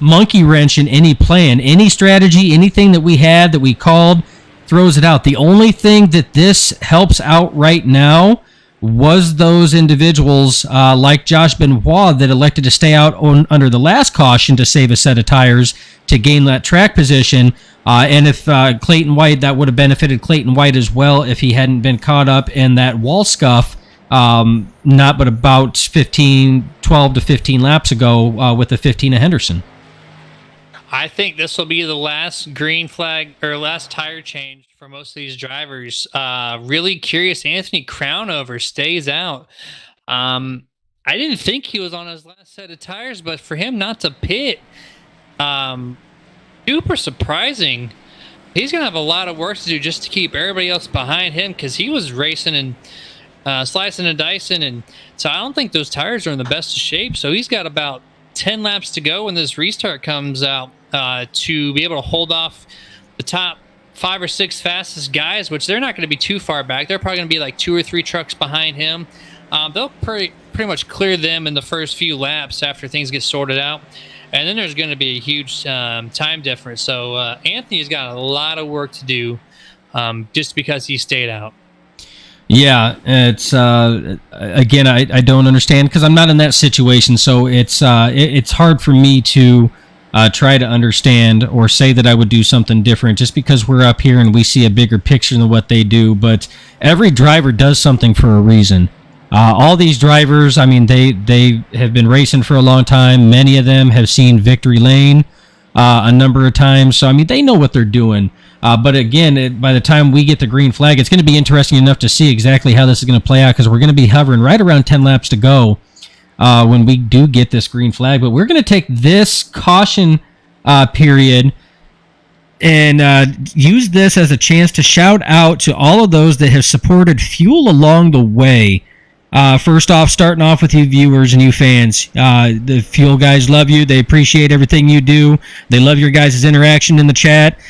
monkey wrench in any plan, any strategy, anything that we had that we called, throws it out. The only thing that this helps out right now was those individuals like Josh Benoit that elected to stay out under the last caution to save a set of tires to gain that track position. And if Clayton White, that would have benefited Clayton White as well if he hadn't been caught up in that wall scuff, not but about 12 to 15 laps ago with the 15 of Henderson. I think this will be the last green flag or last tire change for most of these drivers. Really curious. Anthony Crownover stays out. I didn't think he was on his last set of tires, but for him not to pit, super surprising. He's going to have a lot of work to do just to keep everybody else behind him because he was racing and slicing and dicing. And so I don't think those tires are in the best of shape. So he's got about 10 laps to go when this restart comes out to be able to hold off the top 5 or 6 fastest guys, which they're not going to be too far back. They're probably going to be like 2 or 3 trucks behind him. They'll pretty much clear them in the first few laps after things get sorted out. And then there's going to be a huge time difference. So Anthony's got a lot of work to do just because he stayed out. Yeah, it's again, I don't understand because I'm not in that situation. So it's hard for me to try to understand or say that I would do something different just because we're up here and we see a bigger picture than what they do. But every driver does something for a reason. All these drivers, I mean, they have been racing for a long time. Many of them have seen victory lane a number of times. So, I mean, they know what they're doing. But again, by the time we get the green flag, it's going to be interesting enough to see exactly how this is going to play out because we're going to be hovering right around 10 laps to go when we do get this green flag. But we're going to take this caution period and use this as a chance to shout out to all of those that have supported Fuel along the way. First off, starting off with you viewers and you fans. The Fuel guys love you. They appreciate everything you do. They love your guys' interaction in the chat.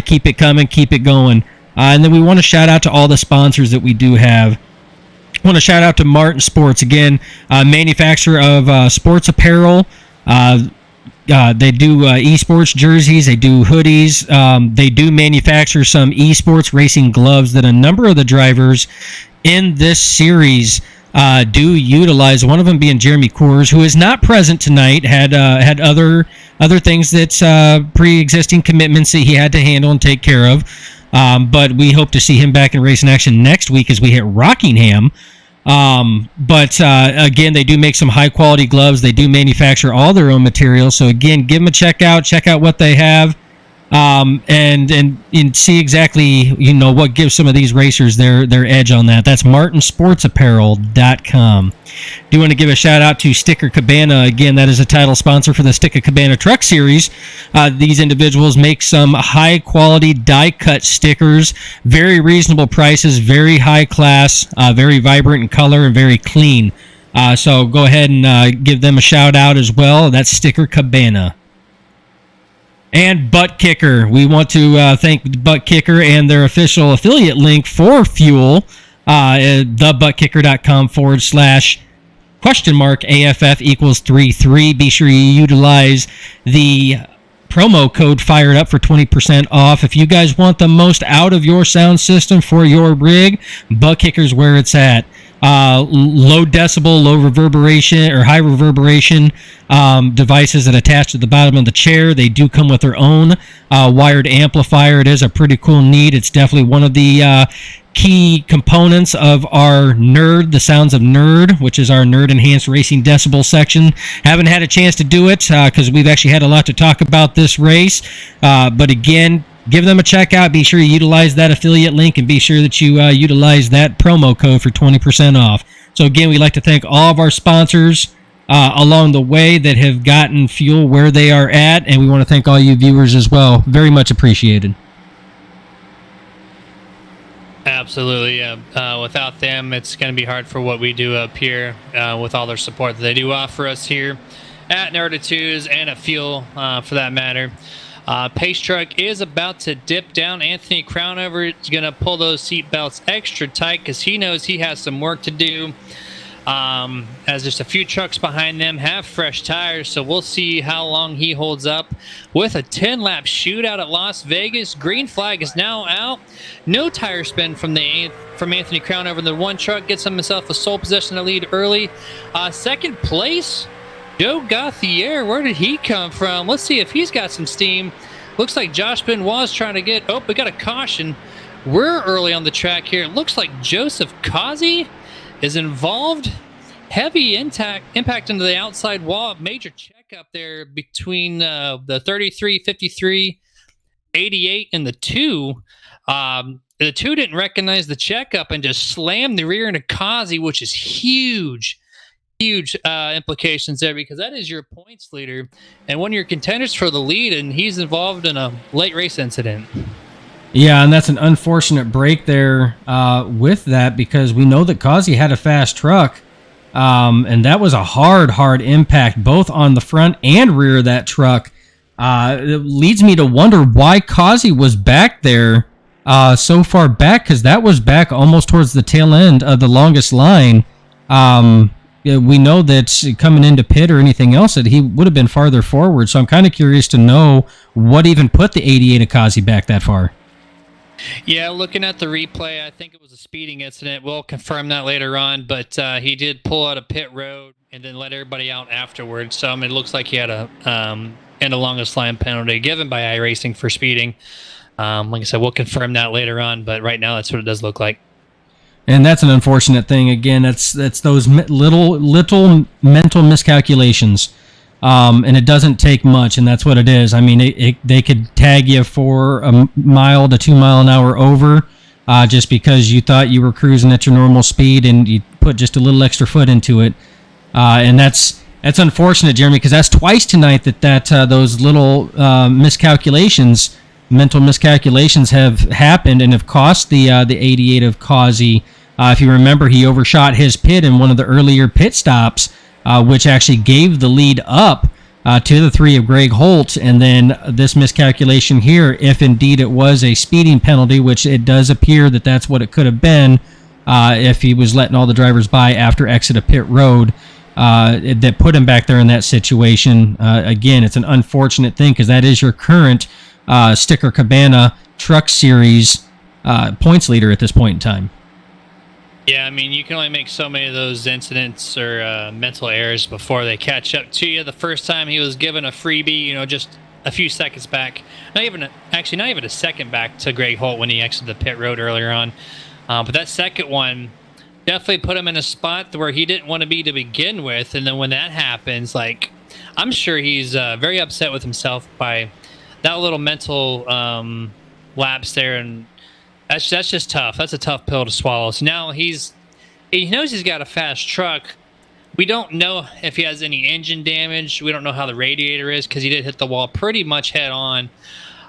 Keep it coming. Keep it going. And then we want to shout out to all the sponsors that we do have. I want to shout out to Martin Sports, again, manufacturer of sports apparel. They do esports jerseys. They do hoodies. They do manufacture some esports racing gloves that a number of the drivers in this series do utilize. One of them being Jeremy Coors, who is not present tonight, had other things that's pre-existing commitments that he had to handle and take care of. But we hope to see him back in racing action next week as we hit Rockingham. But again, they do make some high quality gloves. They do manufacture all their own materials. So again, give them a check out what they have. And see exactly, what gives some of these racers their edge on that. That's martinsportsapparel.com. Do want to give a shout out to Sticker Cabana. Again, that is a title sponsor for the Sticker Cabana Truck Series. These individuals make some high quality die cut stickers, very reasonable prices, very high class, very vibrant in color and very clean. So go ahead and give them a shout out as well. That's Sticker Cabana. And Butt Kicker. We want to thank Butt Kicker and their official affiliate link for Fuel, thebuttkicker.com/AFF equals 33. Be sure you utilize the promo code Fired Up for 20% off. If you guys want the most out of your sound system for your rig, Butt Kicker's where it's at. Low decibel, low reverberation, or high reverberation devices that attach to the bottom of the chair. They do come with their own wired amplifier. It is a pretty cool need. It's definitely one of the key components of our Nerd, the Sounds of Nerd, which is our Nerd Enhanced Racing Decibel section. Haven't had a chance to do it because we've actually had a lot to talk about this race. But again, give them a check out. Be sure you utilize that affiliate link and be sure that you utilize that promo code for 20% off. So again, we'd like to thank all of our sponsors along the way that have gotten Fuel where they are at, and we want to thank all you viewers as well. Very much appreciated. Absolutely, yeah. Without them, it's going to be hard for what we do up here with all their support that they do offer us here at Nerditudes and at Fuel for that matter. Pace Truck is about to dip down. Anthony Crownover is going to pull those seat belts extra tight because he knows he has some work to do. As just a few trucks behind them have fresh tires, so we'll see how long he holds up with a 10-lap shootout at Las Vegas. Green flag is now out. No tire spin from Anthony Crownover. The one truck gets himself a sole possession to lead early. Second place, Joe Gauthier. Where did he come from? Let's see if he's got some steam. Looks like Josh Benoit is trying to get... Oh, we got a caution. We're early on the track here. It looks like Joseph Kazi is involved. Heavy impact into the outside wall. Major checkup there between the 33, 53, 88, and the 2. The 2 didn't recognize the checkup and just slammed the rear into Kazi, which is huge implications there because that is your points leader and one of your contenders for the lead, and he's involved in a late race incident. Yeah, and that's an unfortunate break there with that because we know that Kazi had a fast truck, and that was a hard impact both on the front and rear of that truck. It leads me to wonder why Kazi was back there so far back, because that was back almost towards the tail end of the longest line. We know that coming into pit or anything else, that he would have been farther forward. So I'm kind of curious to know what even put the 88 Akazi back that far. Yeah, looking at the replay, I think it was a speeding incident. We'll confirm that later on, but he did pull out a pit road and then let everybody out afterwards. So it looks like he had a longest line penalty given by iRacing for speeding. Like I said, we'll confirm that later on, but right now that's what it does look like. And that's an unfortunate thing. Again, that's those little mental miscalculations, and it doesn't take much, and that's what it is. I mean, they could tag you for a mile to 2 mile an hour over, just because you thought you were cruising at your normal speed and you put just a little extra foot into it, and that's unfortunate, Jeremy, because that's twice tonight that those little mental miscalculations have happened and have cost the 88 of Causey. If you remember, he overshot his pit in one of the earlier pit stops, which actually gave the lead up to the 3 of Greg Holt. And then this miscalculation here, if indeed it was a speeding penalty, which it does appear that that's what it could have been, if he was letting all the drivers by after exit of pit road, that put him back there in that situation. Again, it's an unfortunate thing because that is your current Sticker Cabana Truck Series points leader at this point in time. Yeah, I mean, you can only make so many of those incidents or mental errors before they catch up to you. The first time he was given a freebie, just a few seconds back, not even a second back to Greg Holt when he exited the pit road earlier on. But that second one definitely put him in a spot where he didn't want to be to begin with. And then when that happens, I'm sure he's very upset with himself by that little mental lapse there, and that's just tough. That's a tough pill to swallow. So now he knows he's got a fast truck. We don't know if he has any engine damage. We don't know how the radiator is because he did hit the wall pretty much head on.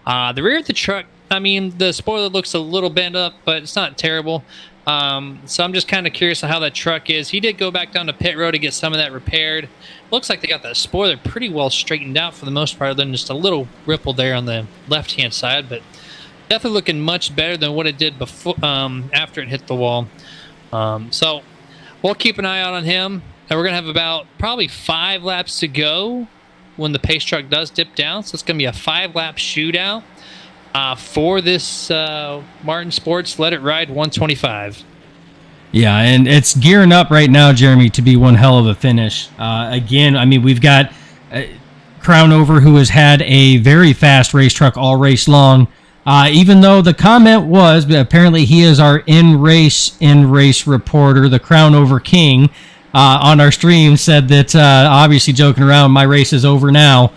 The rear of the truck, the spoiler looks a little bent up, but it's not terrible. So I'm just kind of curious on how that truck is. He did go back down to pit road to get some of that repaired. Looks like they got that spoiler pretty well straightened out for the most part, other than just a little ripple there on the left-hand side, but definitely looking much better than what it did before after it hit the wall. So we'll keep an eye out on him. And we're going to have about probably 5 laps to go when the pace truck does dip down. So it's going to be a 5-lap shootout for this Martin Sports Let It Ride 125. Yeah, and it's gearing up right now, Jeremy, to be one hell of a finish. Again, we've got Crownover, who has had a very fast race truck all race long. Even though the comment was, apparently he is our in-race reporter, the Crownover King, on our stream, said that, obviously joking around, my race is over now.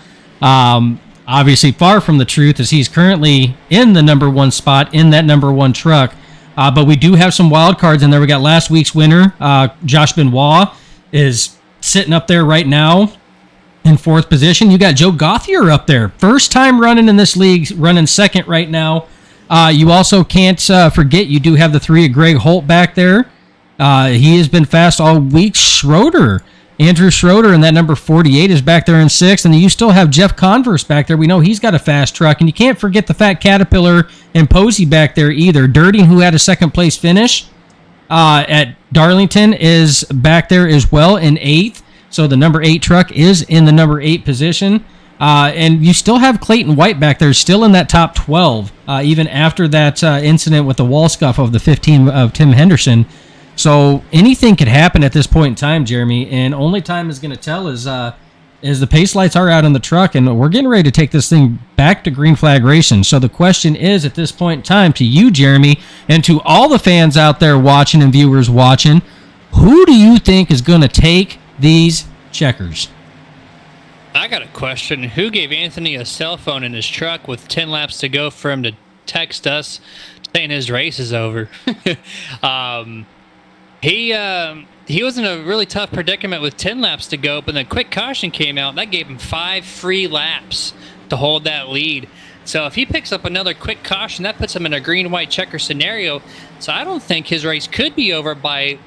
Obviously far from the truth, as he's currently in the number 1 spot in that number 1 truck. But we do have some wild cards in there. We got last week's winner, Josh Benoit, is sitting up there right now in 4th position. You got Joe Gauthier up there. First time running in this league, running 2nd right now. You also can't forget you do have the 3 of Greg Holt back there. He has been fast all week. Andrew Schroeder in that number 48 is back there in 6th. And then you still have Jeff Converse back there. We know he's got a fast truck. And you can't forget the Fat Caterpillar and Posey back there either. Dirting, who had a 2nd place finish at Darlington, is back there as well in 8th. So the number 8 truck is in the number 8 position. And you still have Clayton White back there, still in that top 12, even after that incident with the wall scuff of the 15 of Tim Henderson. So anything could happen at this point in time, Jeremy, and only time is going to tell is the pace lights are out on the truck, and we're getting ready to take this thing back to green flag racing. So the question is, at this point in time, to you, Jeremy, and to all the fans out there watching and viewers watching, who do you think is going to take these checkers? I got a question. Who gave Anthony a cell phone in his truck with 10 laps to go for him to text us saying his race is over? He was in a really tough predicament with 10 laps to go, but then quick caution came out. That gave him 5 free laps to hold that lead. So if he picks up another quick caution, that puts him in a green-white checker scenario. So I don't think his race could be over by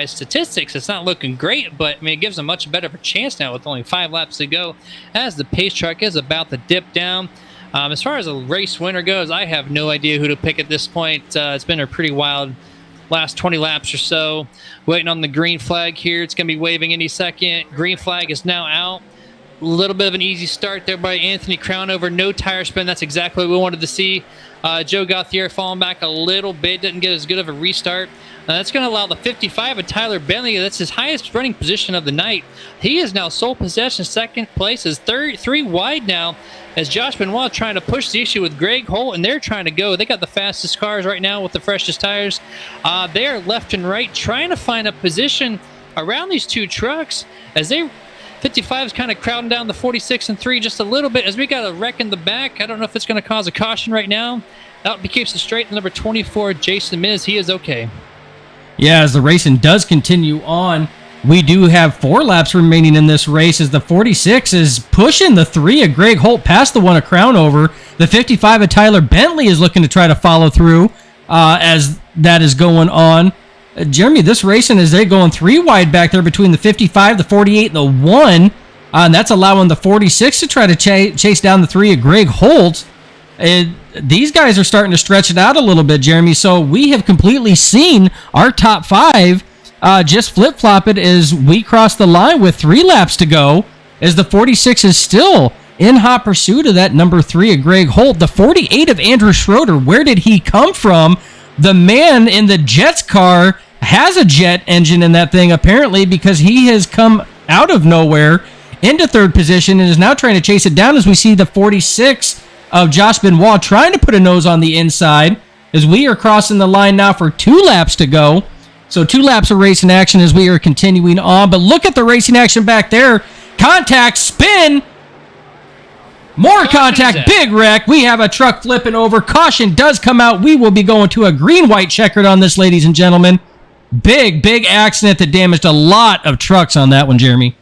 statistics. It's not looking great, but it gives him much better of a chance now with only 5 laps to go, as the pace truck is about to dip down. As far as a race winner goes, I have no idea who to pick at this point. It's been a pretty wild last 20 laps or so. Waiting on the green flag here. It's going to be waving any second. Green flag is now out. A little bit of an easy start there by Anthony Crownover. No tire spin. That's exactly what we wanted to see. Joe Gauthier falling back a little bit. Didn't get as good of a restart. That's going to allow the 55 of Tyler Bentley. That's his highest running position of the night. He is now sole possession. Second place is three wide now as Josh Benoit trying to push the issue with Greg Holt, and they're trying to go. They got the fastest cars right now with the freshest tires. They are left and right trying to find a position around these two trucks as they 55 is kind of crowding down the 46 and 3 just a little bit as we got a wreck in the back. I don't know if it's going to cause a caution right now. Out keeps it straight. Number 24, Jason Miz, he is okay. Yeah, as the racing does continue on, we do have 4 laps remaining in this race as the 46 is pushing the 3 of Greg Holt past the 1 of Crownover. The 55 of Tyler Bentley is looking to try to follow through as that is going on. Jeremy, this racing is they're going 3 wide back there between the 55, the 48, and the 1. And that's allowing the 46 to try to chase down the 3 of Greg Holt. These guys are starting to stretch it out a little bit, Jeremy. So we have completely seen our top 5 just flip-flop it as we cross the line with 3 laps to go, as the 46 is still in hot pursuit of that number 3 of Greg Holt. The 48 of Andrew Schroeder, where did he come from? The man in the Jets car has a jet engine in that thing, apparently, because he has come out of nowhere into 3rd position and is now trying to chase it down as we see the 46 of Josh Benoit trying to put a nose on the inside as we are crossing the line now for 2 laps to go. So 2 laps of racing action as we are continuing on. But look at the racing action back there. Contact, spin. More contact, big wreck. We have a truck flipping over. Caution does come out. We will be going to a green-white checkered on this, ladies and gentlemen. Big accident that damaged a lot of trucks on that one, Jeremy.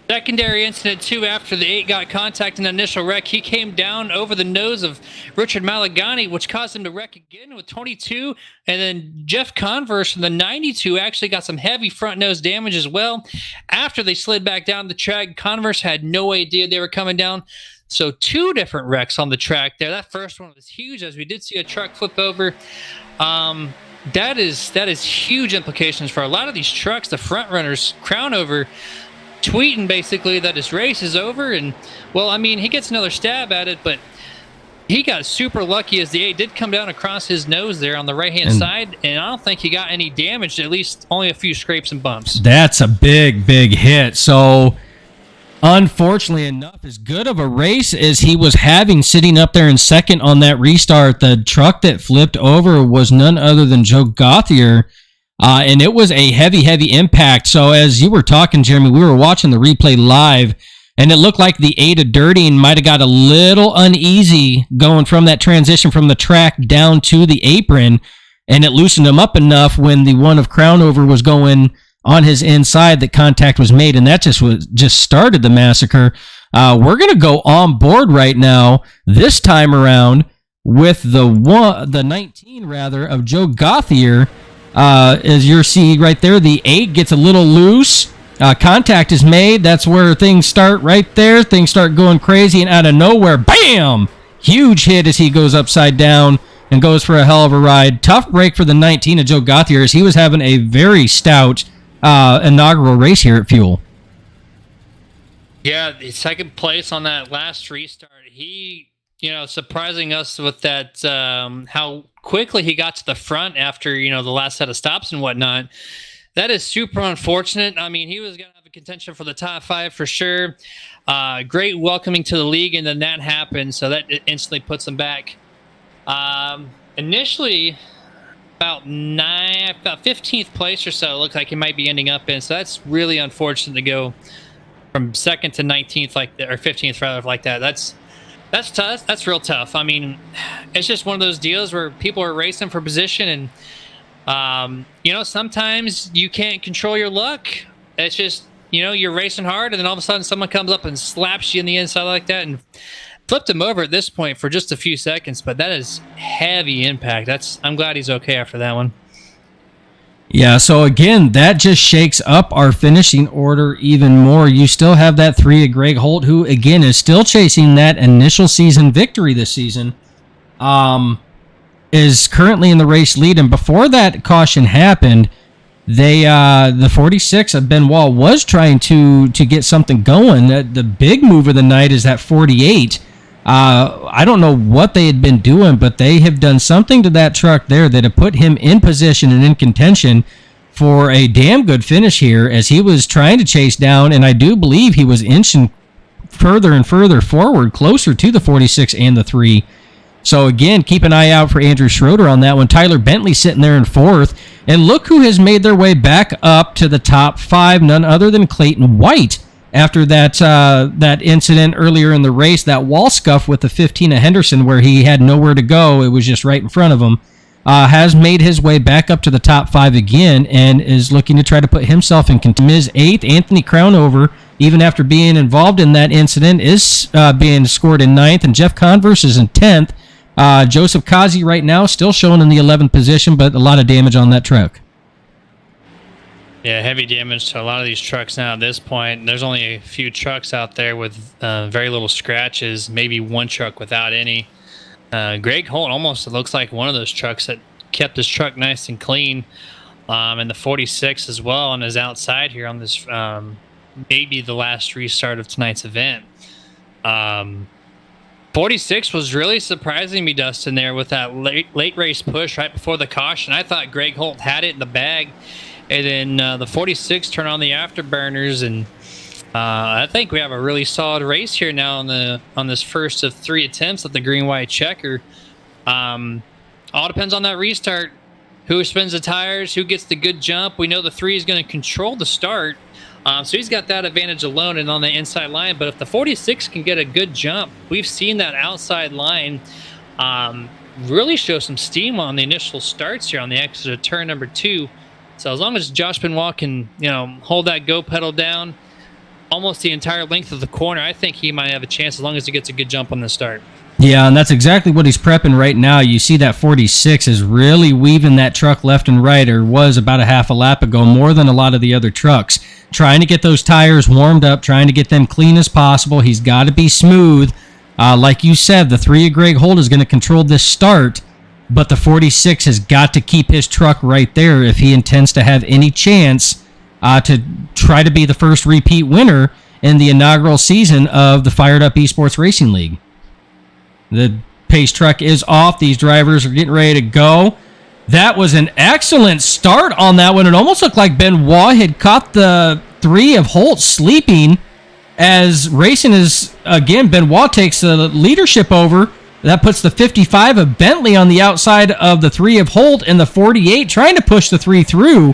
Secondary incident, too, after the 8 got contact in the initial wreck. He came down over the nose of Richard Malagani, which caused him to wreck again with 22. And then Jeff Converse from the 92 actually got some heavy front nose damage as well. After they slid back down the track, Converse had no idea they were coming down. So 2 different wrecks on the track there. That first one was huge, as we did see a truck flip over. That is huge implications for a lot of these trucks. The front runners, Crownover, tweeting basically that his race is over. And, well, I mean, he gets another stab at it, but he got super lucky as the 8 did come down across his nose there on the right-hand side, and I don't think he got any damage, at least only a few scrapes and bumps. That's a big hit. So, unfortunately enough, as good of a race as he was having sitting up there in second on that restart, the truck that flipped over was none other than Joe Gauthier. And it was a heavy impact. So as you were talking, Jeremy, we were watching the replay live, and it looked like the 8 of Dirting might have got a little uneasy going from that transition from the track down to the apron, and it loosened him up enough when the 1 of Crownover was going on his inside that contact was made, and that just started the massacre. We're going to go on board right now, this time around, with the 19 of Joe Gauthier. As you see right there, the 8 gets a little loose. Contact is made. That's where things start right there. Things start going crazy, and out of nowhere, bam! Huge hit as he goes upside down and goes for a hell of a ride. Tough break for the 19 of Joe Gauthier as he was having a very stout inaugural race here at Fuel. Yeah, the 2nd place on that last restart. He, surprising us with that, how quickly he got to the front after, the last set of stops and whatnot. That is super unfortunate. I mean, he was going to have a contention for the top 5 for sure. Great welcoming to the league, and then that happened, so that instantly puts him back. Initially, about 15th place or so, it looked like he might be ending up in, so that's really unfortunate to go from 2nd to 19th or 15th rather, like that. That's tough. That's real tough. I mean, it's just one of those deals where people are racing for position, and sometimes you can't control your luck. It's just you're racing hard, and then all of a sudden someone comes up and slaps you in the inside like that and flipped him over at this point for just a few seconds. But that is heavy impact. I'm glad he's okay after that one. Yeah, so again, that just shakes up our finishing order even more. You still have that 3 of Greg Holt, who, again, is still chasing that initial season victory this season, is currently in the race lead. And before that caution happened, the 46 of Benoit was trying to get something going. The big move of the night is that 48. I don't know what they had been doing, but they have done something to that truck there that have put him in position and in contention for a damn good finish here, as he was trying to chase down, and I do believe he was inching further and further forward, closer to the 46 and the 3. So again, keep an eye out for Andrew Schroeder on that one. Tyler Bentley sitting there in 4th, and look who has made their way back up to the top 5, none other than Clayton White. After that incident earlier in the race, that wall scuff with the 15 of Henderson where he had nowhere to go, it was just right in front of him, has made his way back up to the top 5 again and is looking to try to put himself in contention. Is 8th. Anthony Crownover, even after being involved in that incident, is being scored in 9th, and Jeff Converse is in 10th. Joseph Kazi right now still showing in the 11th position, but a lot of damage on that truck. Yeah, heavy damage to a lot of these trucks now at this point. There's only a few trucks out there with very little scratches, maybe one truck without any. Greg Holt almost looks like one of those trucks that kept his truck nice and clean. And the 46 as well on his outside here on this maybe the last restart of tonight's event. 46 was really surprising me, Dustin, there with that late race push right before the caution. I thought Greg Holt had it in the bag. And then the 46 turn on the afterburners, and I think we have a really solid race here now on this first of 3 attempts at the green-white checker. All depends on that restart. Who spins the tires, who gets the good jump. We know the 3 is going to control the start, so he's got that advantage alone and on the inside line. But if the 46 can get a good jump, we've seen that outside line really show some steam on the initial starts here on the exit of turn number 2. So as long as Josh Benoit can, hold that go pedal down almost the entire length of the corner, I think he might have a chance as long as he gets a good jump on the start. Yeah, and that's exactly what he's prepping right now. You see that 46 is really weaving that truck left and right, or was about a half a lap ago, more than a lot of the other trucks. Trying to get those tires warmed up, trying to get them clean as possible. He's got to be smooth. Like you said, the 3 of Greg Holt is going to control this start, but the 46 has got to keep his truck right there if he intends to have any chance to try to be the first repeat winner in the inaugural season of the Fired Up Esports Racing League. The pace truck is off. These drivers are getting ready to go. That was an excellent start on that one. It almost looked like Benoit had caught the 3 of Holt sleeping as racing is, again, Benoit takes the leadership over. That puts the 55 of Bentley on the outside of the 3 of Holt, and the 48 trying to push the 3 through.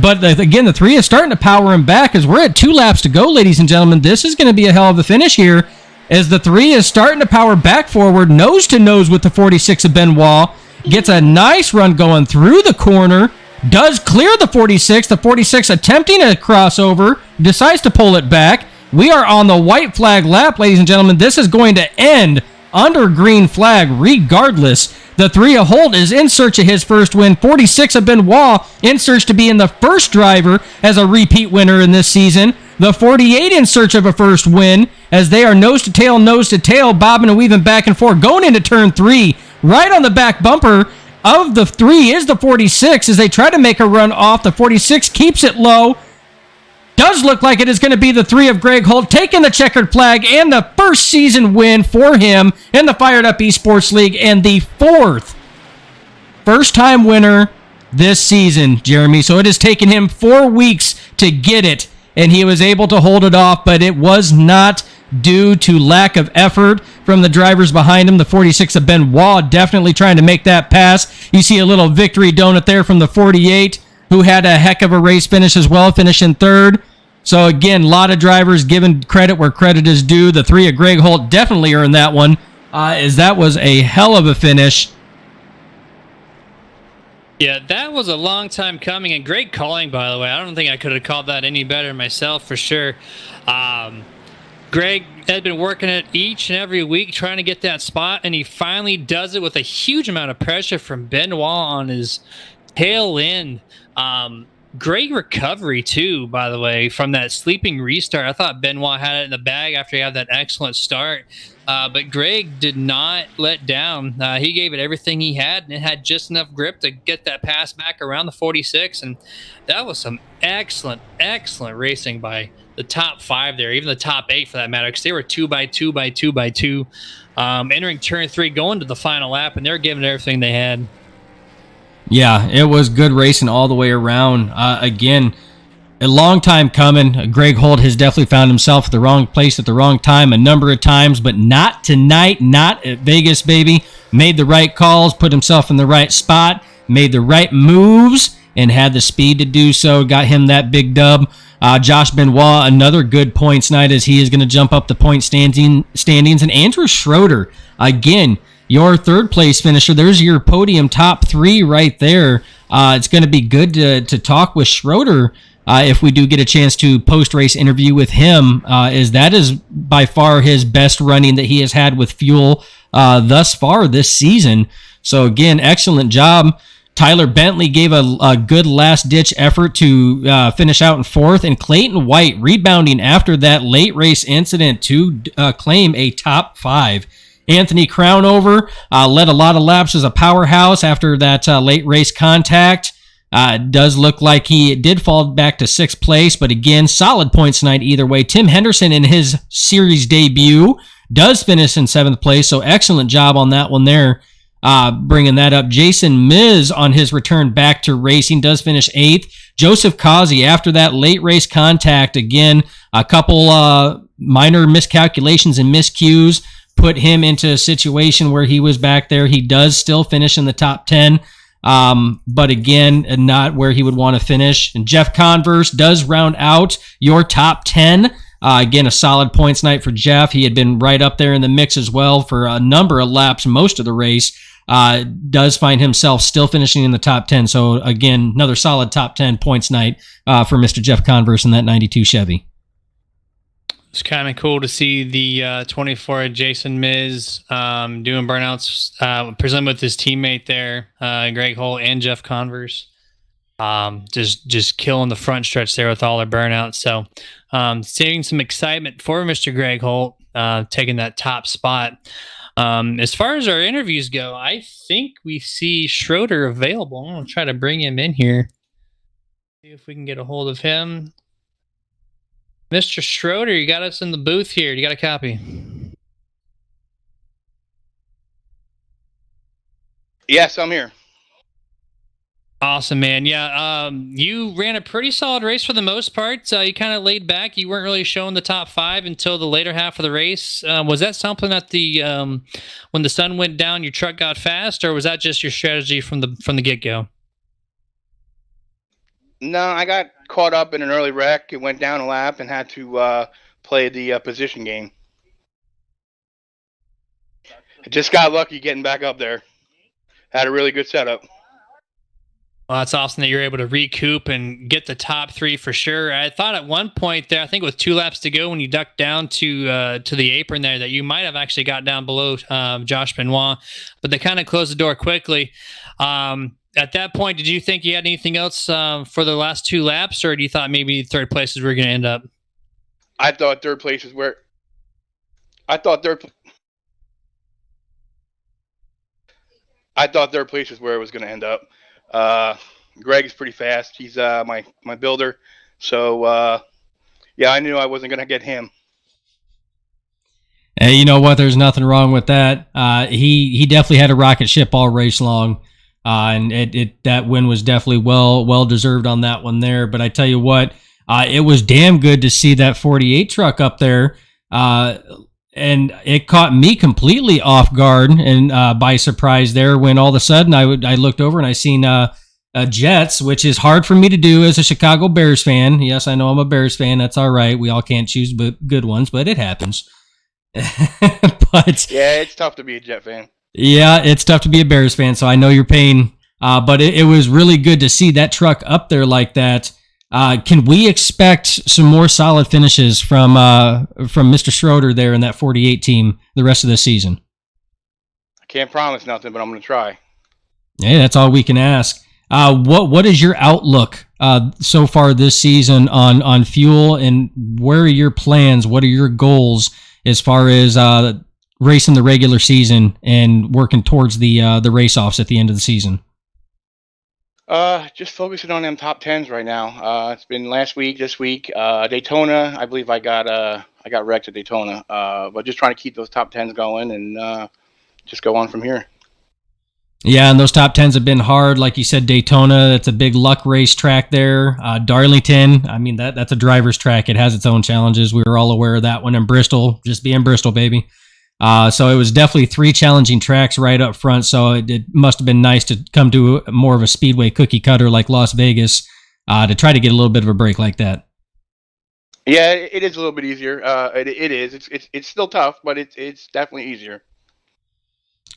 But again, the 3 is starting to power him back as we're at 2 laps to go, ladies and gentlemen. This is going to be a hell of a finish here as the 3 is starting to power back forward, nose to nose with the 46 of Benoit. Gets a nice run going through the corner. Does clear the 46. The 46 attempting a crossover. Decides to pull it back. We are on the white flag lap, ladies and gentlemen. This is going to end under green flag regardless. The 3 of Holt is in search of his first win. 46 of Benoit in search to be in the first driver as a repeat winner in this season. The 48 in search of a first win as they are nose to tail, bobbing and weaving back and forth. Going into turn 3, right on the back bumper of the 3 is the 46 as they try to make a run off. The 46 keeps it low. Does look like it is going to be the 3 of Greg Holt taking the checkered flag and the first season win for him in the Fired Up Esports League and the 4th first-time winner this season, Jeremy. So it has taken him 4 weeks to get it, and he was able to hold it off, but it was not due to lack of effort from the drivers behind him. The 46 of Benoit definitely trying to make that pass. You see a little victory donut there from the 48, who had a heck of a race finish as well, finishing 3rd. So again, a lot of drivers giving credit where credit is due. The 3 of Greg Holt definitely earned that one, as that was a hell of a finish. Yeah, that was a long time coming, and great calling, by the way. I don't think I could have called that any better myself, for sure. Greg had been working it each and every week trying to get that spot, and he finally does it with a huge amount of pressure from Benoit on his tail end. Great recovery too, by the way, from that sleeping restart. I thought Benoit had it in the bag after he had that excellent start, but Greg did not let down. He gave it everything he had, and it had just enough grip to get that pass back around the 46, and that was some excellent racing by the top 5 there, even the top 8 for that matter, because they were 2x2 entering turn 3, going to the final lap, and they're giving it everything they had. Yeah, it was good racing all the way around. Again, a long time coming. Greg Holt has definitely found himself at the wrong place at the wrong time a number of times, but not tonight, not at Vegas, baby. Made the right calls, put himself in the right spot, made the right moves, and had the speed to do so. Got him that big dub. Josh Benoit, another good points night as he is going to jump up the point standings. And Andrew Schroeder, again, your third place finisher. There's your podium top 3 right there. It's going to be good to talk with Schroeder if we do get a chance to post-race interview with him, as that is by far his best running that he has had with Fuel thus far this season. So again, excellent job. Tyler Bentley gave a good last-ditch effort to finish out in 4th, and Clayton White rebounding after that late race incident to claim a top 5. Anthony Crownover led a lot of laps as a powerhouse after that late race contact. Does look like he did fall back to 6th place, but again, solid points tonight either way. Tim Henderson in his series debut does finish in 7th place, so excellent job on that one there, bringing that up. Jason Miz on his return back to racing does finish 8th. Joseph Causey after that late race contact, again, a couple minor miscalculations and miscues put him into a situation where he was back there. He does still finish in the top 10, but again, not where he would want to finish. And Jeff Converse does round out your top 10. Again, a solid points night for Jeff. He had been right up there in the mix as well for a number of laps, most of the race. Does find himself still finishing in the top 10. So again, another solid top 10 points night for Mr. Jeff Converse in that 92 Chevy. It's kind of cool to see the 24 Jason Miz doing burnouts, present with his teammate there, Greg Holt and Jeff Converse, just killing the front stretch there with all their burnouts. So seeing some excitement for Mr. Greg Holt taking that top spot. As far as our interviews go, I think we see Schroeder available. I'm going to try to bring him in here. See if we can get a hold of him. Mr. Schroeder, you got us in the booth here. You got a copy? Yes, I'm here. Awesome, man. Yeah, you ran a pretty solid race for the most part. You kind of laid back. You weren't really showing the top 5 until the later half of the race. Was that something that when the sun went down, your truck got fast, or was that just your strategy from the get-go? No, I got caught up in an early wreck. It went down a lap and had to play the position game. I just got lucky getting back up there. Had a really good setup. Well, that's awesome that you're able to recoup and get the top 3 for sure. I thought at one point there, I think with 2 laps to go, when you ducked down to the apron there, that you might have actually got down below Josh Benoit, but they kind of closed the door quickly. At that point, did you think you had anything else for the last 2 laps, or do you thought maybe third place is where you're going to end up? I thought third place is where. I thought third place is where it was going to end up. Greg is pretty fast. He's my builder, so yeah, I knew I wasn't going to get him. Hey, you know what? There's nothing wrong with that. He definitely had a rocket ship all race long. And that win was definitely well deserved on that one there. But I tell you what, it was damn good to see that 48 truck up there, and it caught me completely off guard and by surprise there when all of a sudden I looked over and I seen Jets, which is hard for me to do as a Chicago Bears fan. Yes, I know I'm a Bears fan. That's all right. We all can't choose good ones, but it happens. But yeah, it's tough to be a Jet fan. Yeah, it's tough to be a Bears fan, so I know your pain. But it was really good to see that truck up there like that. Can we expect some more solid finishes from Mr. Schroeder there in that 48 team the rest of the season? I can't promise nothing, but I'm going to try. Hey, that's all we can ask. What is your outlook so far this season on fuel, and where are your plans? What are your goals as far as racing the regular season and working towards the race-offs at the end of the season? Just focusing on them top tens right now. It's been last week, this week, Daytona. I believe I got wrecked at Daytona. But just trying to keep those top tens going and just go on from here. Yeah, and those top tens have been hard. Like you said, Daytona, that's a big luck race track there. Darlington, I mean, that's a driver's track. It has its own challenges. We were all aware of that one. And Bristol, just being Bristol, baby. So it was definitely 3 challenging tracks right up front. So it must have been nice to come to more of a speedway cookie cutter like Las Vegas to try to get a little bit of a break like that. Yeah, it is a little bit easier. It is. It's still tough, but it's definitely easier.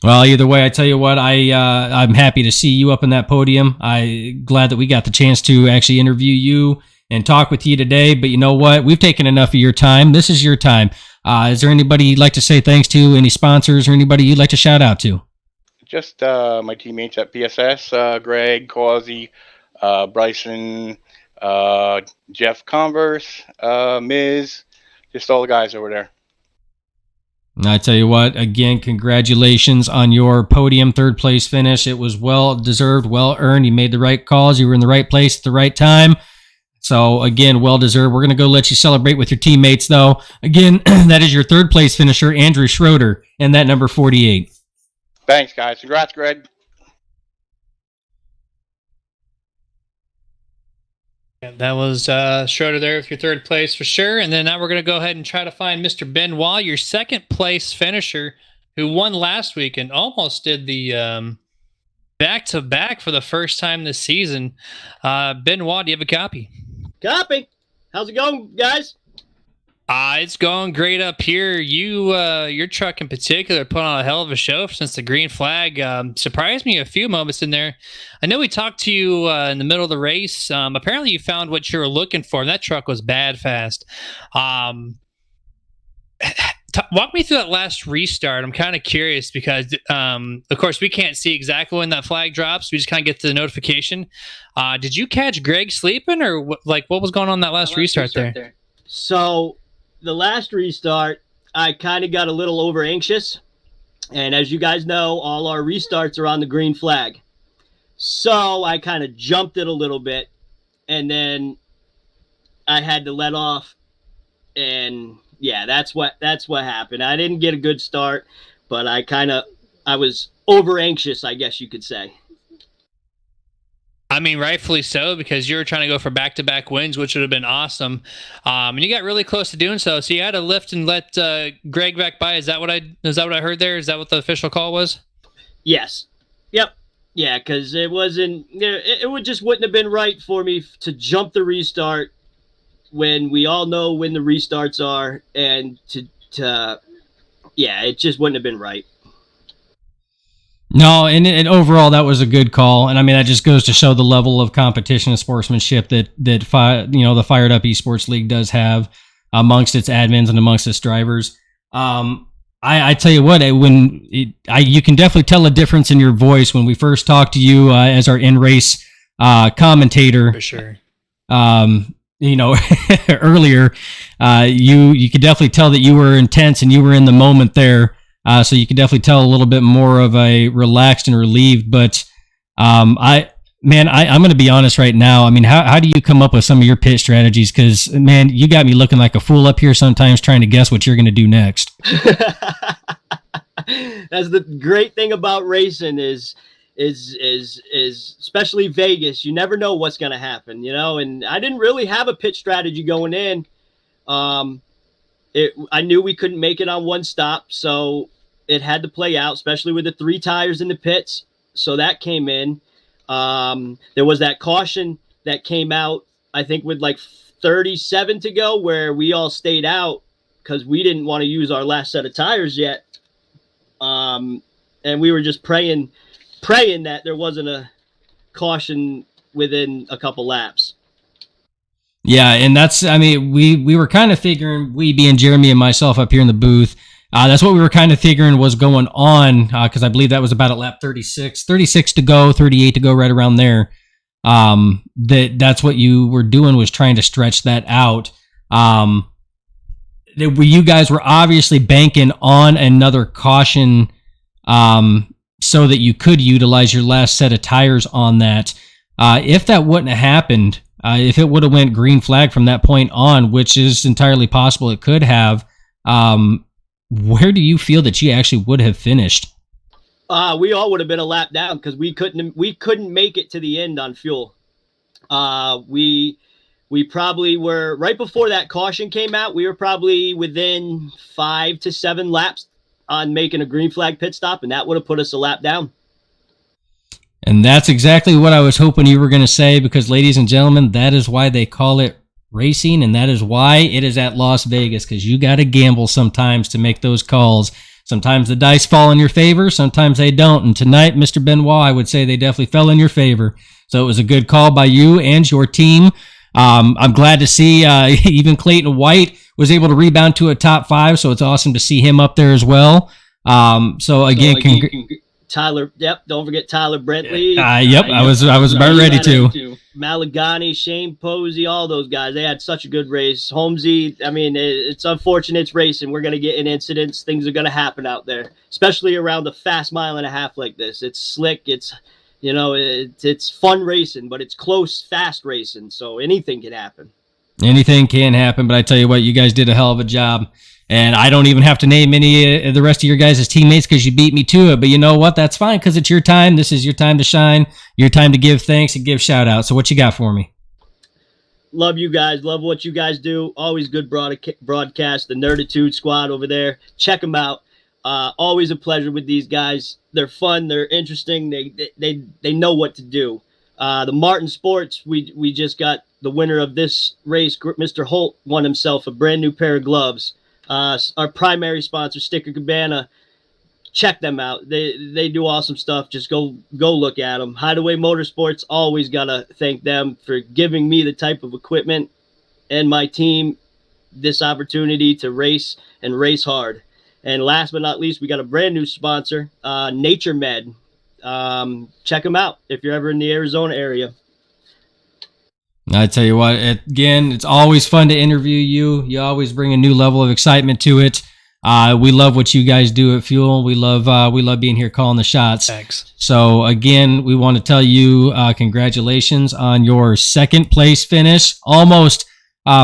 Well, either way, I tell you what, I'm happy to see you up in that podium. I'm glad that we got the chance to actually interview you and talk with you today. But you know what? We've taken enough of your time. This is your time. Is there anybody you'd like to say thanks to? Any sponsors or anybody you'd like to shout out to? Just my teammates at PSS, Greg, Causey, Bryson, Jeff Converse, Miz, just all the guys over there. I tell you what, again, congratulations on your podium 3rd place finish. It was well-deserved, well-earned. You made the right calls. You were in the right place at the right time. So, again, well-deserved. We're going to go let you celebrate with your teammates, though. Again, that is your 3rd place finisher, Andrew Schroeder, and that number 48. Thanks, guys. Congrats, Greg. Yeah, that was Schroeder there with your 3rd place for sure. And then now we're going to go ahead and try to find Mr. Benoit, your 2nd place finisher, who won last week and almost did the back-to-back for the first time this season. Benoit, do you have a copy? Copy. How's it going, guys? It's going great up here. Your truck in particular put on a hell of a show since the green flag. Surprised me a few moments in there. I know we talked to you in the middle of the race. Apparently you found what you were looking for, and that truck was bad fast. Walk me through that last restart. I'm kind of curious because, of course, we can't see exactly when that flag drops. We just kind of get the notification. Did you catch Greg sleeping, or what was going on that last restart there? So the last restart, I kind of got a little over anxious. And as you guys know, all our restarts are on the green flag. So I kind of jumped it a little bit, and then I had to let off. And yeah, that's what happened. I didn't get a good start, but I was over anxious, I guess you could say. I mean, rightfully so, because you were trying to go for back-to-back wins, which would have been awesome. And you got really close to doing so. So you had to lift and let Greg back by. Is that what I heard there? Is that what the official call was? Yes. Yep. Yeah, because it wasn't. It just wouldn't have been right for me to jump the restart when we all know when the restarts are, and it just wouldn't have been right. No, and overall, that was a good call. And I mean, that just goes to show the level of competition and sportsmanship that the Fired Up Esports League does have amongst its admins and amongst its drivers. I tell you what, you can definitely tell a difference in your voice when we first talked to you as our in-race commentator. For sure. Earlier, you could definitely tell that you were intense and you were in the moment there. So you can definitely tell a little bit more of a relaxed and relieved. But I'm going to be honest right now. I mean, how do you come up with some of your pit strategies? Because, man, you got me looking like a fool up here sometimes trying to guess what you're going to do next. That's the great thing about racing is especially Vegas. You never know what's going to happen, and I didn't really have a pit strategy going in. I knew we couldn't make it on one stop, so it had to play out, especially with the 3 tires in the pits. So that came in. There was that caution that came out, I think, with like 37 to go, where we all stayed out because we didn't want to use our last set of tires yet. And we were just praying that there wasn't a caution within a couple laps. Yeah, and we were kind of figuring, we being Jeremy and myself up here in the booth, that's what we were kind of figuring was going on, because I believe that was about at lap 36 to go, 38 to go, right around there. that's what you were doing, was trying to stretch that out. You guys were obviously banking on another caution, so that you could utilize your last set of tires on that. If that wouldn't have happened, if it would have went green flag from that point on, which is entirely possible it could have, where do you feel that you actually would have finished? We all would have been a lap down because we couldn't make it to the end on fuel. We probably were, right before that caution came out, we were probably within 5 to 7 laps on making a green flag pit stop, and that would have put us a lap down. And that's exactly what I was hoping you were going to say, because, ladies and gentlemen, that is why they call it racing, and that is why it is at Las Vegas, because you got to gamble sometimes to make those calls. Sometimes the dice fall in your favor, sometimes they don't. And tonight, Mr. Benoit, I would say they definitely fell in your favor. So it was a good call by you and your team. I'm glad to see even Clayton White was able to rebound to a top 5, so it's awesome to see him up there as well. So again, Tyler, don't forget Tyler Brentley. I was about ready to. Malagani, Shane Posey, all those guys. They had such a good race. Holmesy, I mean, it's unfortunate it's racing. We're going to get in incidents. Things are going to happen out there, especially around a fast mile and a half like this. It's slick. It's fun racing, but it's close, fast racing. So anything can happen. Anything can happen, but I tell you what, you guys did a hell of a job. And I don't even have to name any of the rest of your guys' teammates because you beat me to it. But you know what? That's fine, because it's your time. This is your time to shine, your time to give thanks and give shout-outs. So what you got for me? Love you guys. Love what you guys do. Always good broadcast. The Nerditude squad over there. Check them out. Always a pleasure with these guys. They're fun. They're interesting. They know what to do. The Martin Sports, we just got the winner of this race, Mr. Holt, won himself a brand new pair of gloves. Our primary sponsor, Sticker Cabana, check them out. They do awesome stuff. Just go look at them. Hideaway Motorsports, always gotta thank them for giving me the type of equipment and my team this opportunity to race and race hard. And last but not least, we got a brand new sponsor, Nature Med. Check them out if you're ever in the Arizona area. I tell you what, again, it's always fun to interview you. You always bring a new level of excitement to it. We love what you guys do at Fuel. We love being here calling the shots. Thanks. So again, we want to tell you congratulations on your second place finish. Almost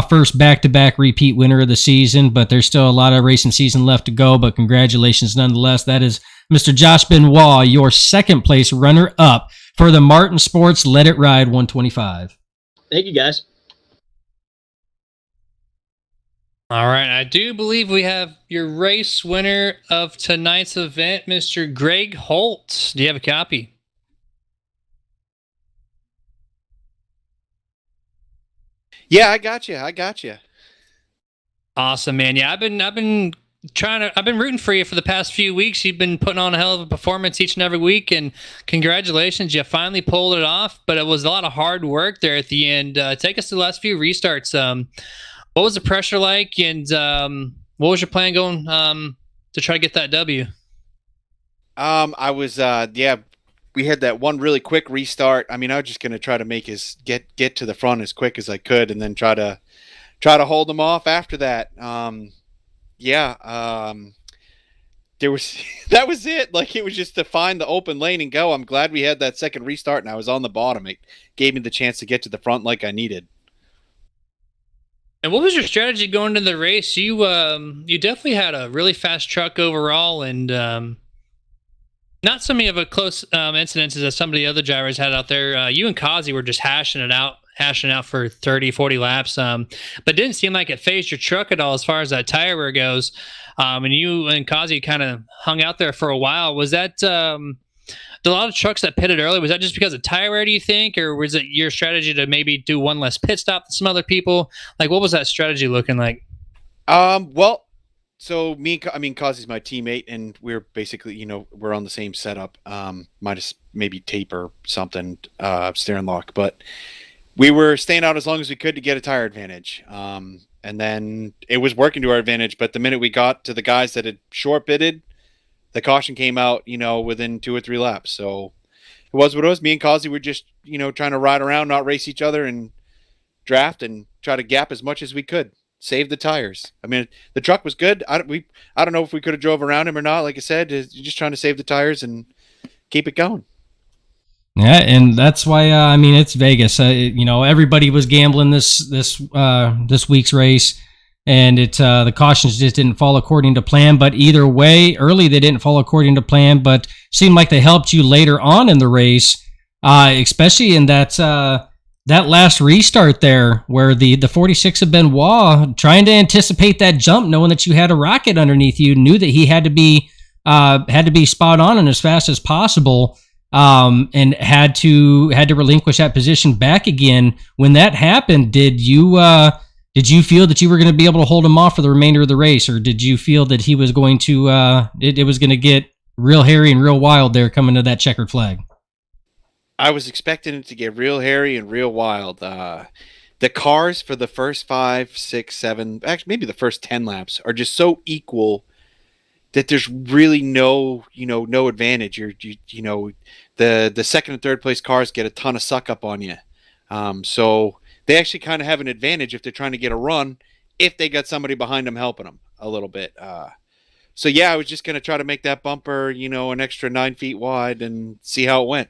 first back-to-back repeat winner of the season, but there's still a lot of racing season left to go. But congratulations nonetheless. That is Mr. Josh Benoit, your second place runner-up for the Martin Sports Let It Ride 125. Thank you, guys. All right. I do believe we have your race winner of tonight's event, Mr. Greg Holt. Do you have a copy? Yeah, I got you. Awesome, man. Yeah, I've been rooting for you for the past few weeks. You've been putting on a hell of a performance each and every week, and congratulations, you finally pulled it off. But it was a lot of hard work there at the end. Take us to the last few restarts. What was the pressure like, and what was your plan going to try to get that W? I was we had that one really quick restart. I mean, I was just gonna try to make get to the front as quick as I could, and then try to hold them off after that. There was that was it. Like, it was just to find the open lane and go. I'm glad we had that second restart and I was on the bottom. It gave me the chance to get to the front like I needed. And what was your strategy going into the race? You definitely had a really fast truck overall, and not so many of a close incidences as some of the other drivers had out there. You and Kazi were just hashing it out for 30, 40 laps, but it didn't seem like it phased your truck at all as far as that tire wear goes. And you and Kazi kind of hung out there for a while. Was that a lot of trucks that pitted early? Was that just because of tire wear, do you think, or was it your strategy to maybe do one less pit stop than some other people? Like, what was that strategy looking like? Well, so Kazi's my teammate, and we're basically, we're on the same setup. Minus maybe tape or something, steering lock, but we were staying out as long as we could to get a tire advantage. And then it was working to our advantage, but the minute we got to the guys that had short pitted, the caution came out, within 2 or 3 laps. So was what it was. Me and Causey were just, trying to ride around, not race each other, and draft and try to gap as much as we could. Save the tires. I mean, the truck was good. I don't know if we could have drove around him or not. Like I said, just trying to save the tires and keep it going. Yeah, and that's why it's Vegas. Everybody was gambling this week's race, and the cautions just didn't fall according to plan. But either way, early they didn't fall according to plan, but seemed like they helped you later on in the race, especially in that last restart there, where the 46 of Benoit, trying to anticipate that jump, knowing that you had a rocket underneath you, knew that he had to be spot on and as fast as possible. And had to relinquish that position back again. When that happened, did you feel that you were going to be able to hold him off for the remainder of the race, or did you feel that he was going to it was going to get real hairy and real wild there coming to that checkered flag? I was expecting it to get real hairy and real wild. The cars for the first 5, 6, 7, actually maybe the first 10 laps are just so equal that there's really no advantage. The second and third place cars get a ton of suck up on you. So they actually kind of have an advantage if they're trying to get a run, if they got somebody behind them helping them a little bit. So yeah, I was just going to try to make that bumper, an extra 9 feet wide and see how it went.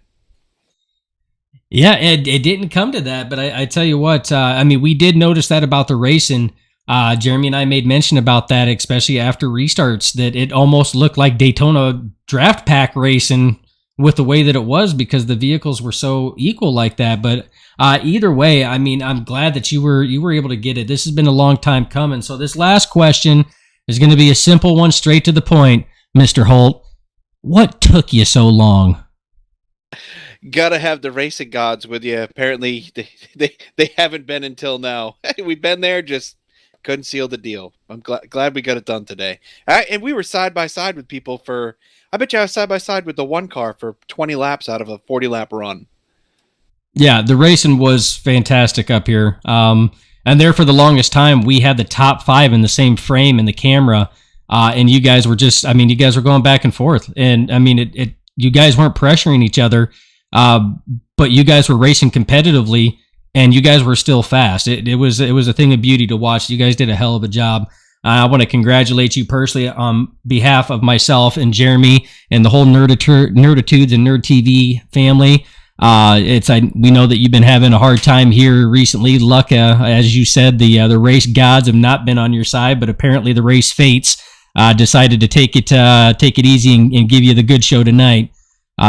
Yeah, it didn't come to that, but I tell you what, we did notice that about the racing. Jeremy and I made mention about that, especially after restarts, that it almost looked like Daytona draft pack racing with the way that it was, because the vehicles were so equal like that. But either way, I'm glad that you were able to get it. This has been a long time coming. So this last question is going to be a simple one, straight to the point, Mr. Holt. What took you so long? Gotta have the racing gods with you. Apparently, they haven't been until now. We've been there, just couldn't seal the deal. I'm glad we got it done today. And we were side by side with people I bet you I was side by side with the one car for 20 laps out of a 40-lap run. Yeah, the racing was fantastic up here. And there for the longest time, we had the top 5 in the same frame in the camera. And you guys were you guys were going back and forth. And you guys weren't pressuring each other, but you guys were racing competitively, and you guys were still fast. It was a thing of beauty to watch. You guys did a hell of a job. I want to congratulate you personally on behalf of myself and Jeremy and the whole Nerditudes and Nerd TV family. We know that you've been having a hard time here recently. Luck, as you said, the race gods have not been on your side, but apparently the race fates decided to take it easy and give you the good show tonight.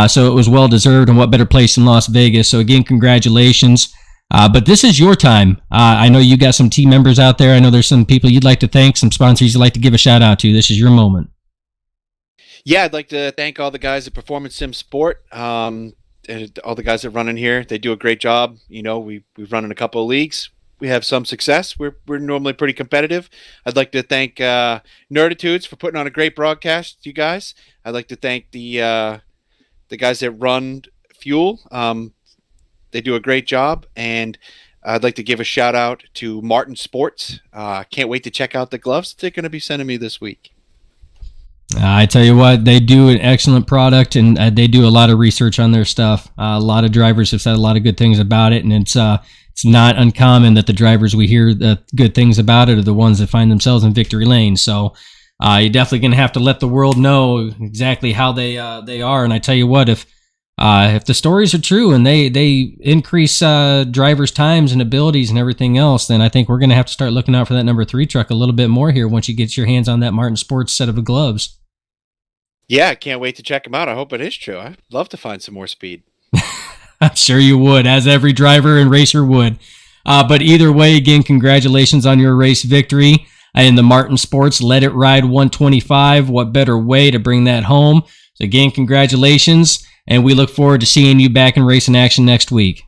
So it was well deserved, and what better place than Las Vegas. So again, congratulations. But this is your time. I know you got some team members out there. I know there's some people you'd like to thank, some sponsors you'd like to give a shout out to. This is your moment. Yeah, I'd like to thank all the guys at Performance Sim Sport, and all the guys that run in here. They do a great job. We've run in a couple of leagues. We have some success. We're normally pretty competitive. I'd like to thank Nerditudes for putting on a great broadcast, you guys. I'd like to thank the guys that run Fuel. They do a great job, and I'd like to give a shout out to Martin Sports. Can't wait to check out the gloves they're going to be sending me this week. I tell you what, they do an excellent product, and they do a lot of research on their stuff. A lot of drivers have said a lot of good things about it, and it's not uncommon that the drivers we hear the good things about it are the ones that find themselves in victory lane. So you're definitely going to have to let the world know exactly how they are. And I tell you what, if the stories are true and they increase drivers' times and abilities and everything else, then I think we're going to have to start looking out for that number 3 truck a little bit more here once you get your hands on that Martin Sports set of gloves. Yeah, I can't wait to check them out. I hope it is true. I'd love to find some more speed. I'm sure you would, as every driver and racer would. But either way, again, congratulations on your race victory in the Martin Sports Let It Ride 125. What better way to bring that home? So again, congratulations. And we look forward to seeing you back in racing action next week.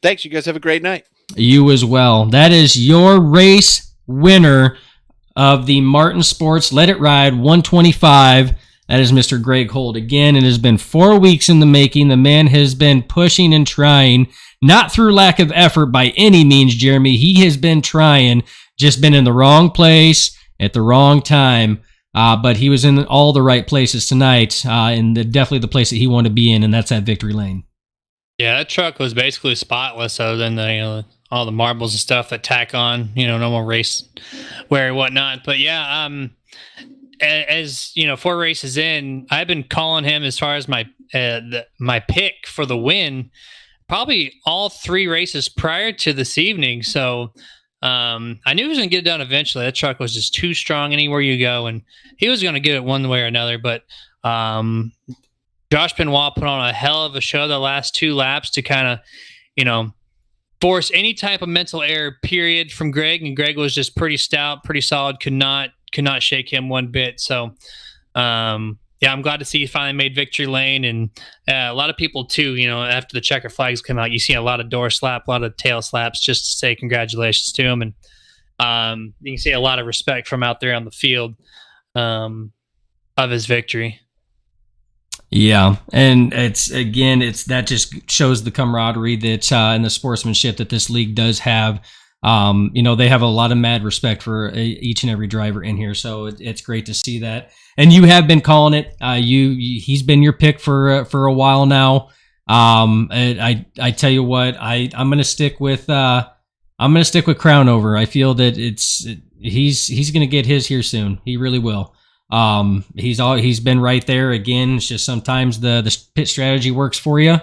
Thanks. You guys have a great night. You as well. That is your race winner of the Martin Sports Let It Ride 125. That is Mr. Greg Holt. Again, it has been 4 weeks in the making. The man has been pushing and trying, not through lack of effort by any means, Jeremy. He has been trying, just been in the wrong place at the wrong time. But he was in all the right places tonight, and definitely the place that he wanted to be in, and that's at victory lane. Yeah, that truck was basically spotless, other than the all the marbles and stuff that tack on, normal race wear and whatnot. But yeah, as 4 races in, I've been calling him as far as my pick for the win, probably all 3 races prior to this evening. So I knew he was going to get it done eventually. That truck was just too strong anywhere you go, and he was going to get it one way or another. But Josh Benoit put on a hell of a show the last 2 laps to kind of, force any type of mental error, period, from Greg. And Greg was just pretty stout, pretty solid, could not shake him one bit. So, I'm glad to see he finally made victory lane. And a lot of people, too, after the checker flags come out, you see a lot of door slap, a lot of tail slaps just to say congratulations to him. And you can see a lot of respect from out there on the field of his victory. Yeah, and that just shows the camaraderie that and the sportsmanship that this league does have. They have a lot of mad respect for each and every driver in here, so it's great to see that. And you have been calling it. He's been your pick for a while now. I tell you what, I'm gonna stick with Crown over. I feel that he's gonna get his here soon. He really will. He's been right there again. It's just sometimes the pit strategy works for you.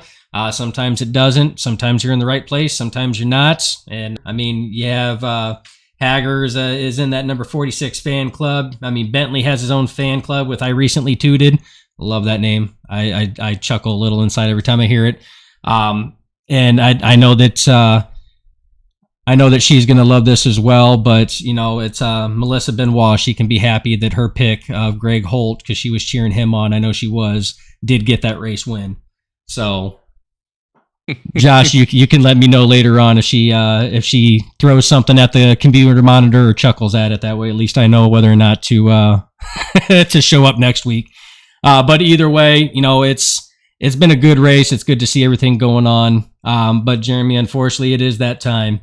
Sometimes it doesn't. Sometimes you're in the right place. Sometimes you're not. And I mean, you have Haggers is in that number 46 fan club. I mean, Bentley has his own fan club with I Recently Tooted. Love that name. I chuckle a little inside every time I hear it. And I know that. I know that she's going to love this as well, but, it's Melissa Benoit. She can be happy that her pick of Greg Holt, because she was cheering him on, I know she did get that race win. So, Josh, you can let me know later on if she throws something at the computer monitor or chuckles at it. That way, at least I know whether or not to to show up next week. But either way, it's been a good race. It's good to see everything going on. But Jeremy, unfortunately, it is that time.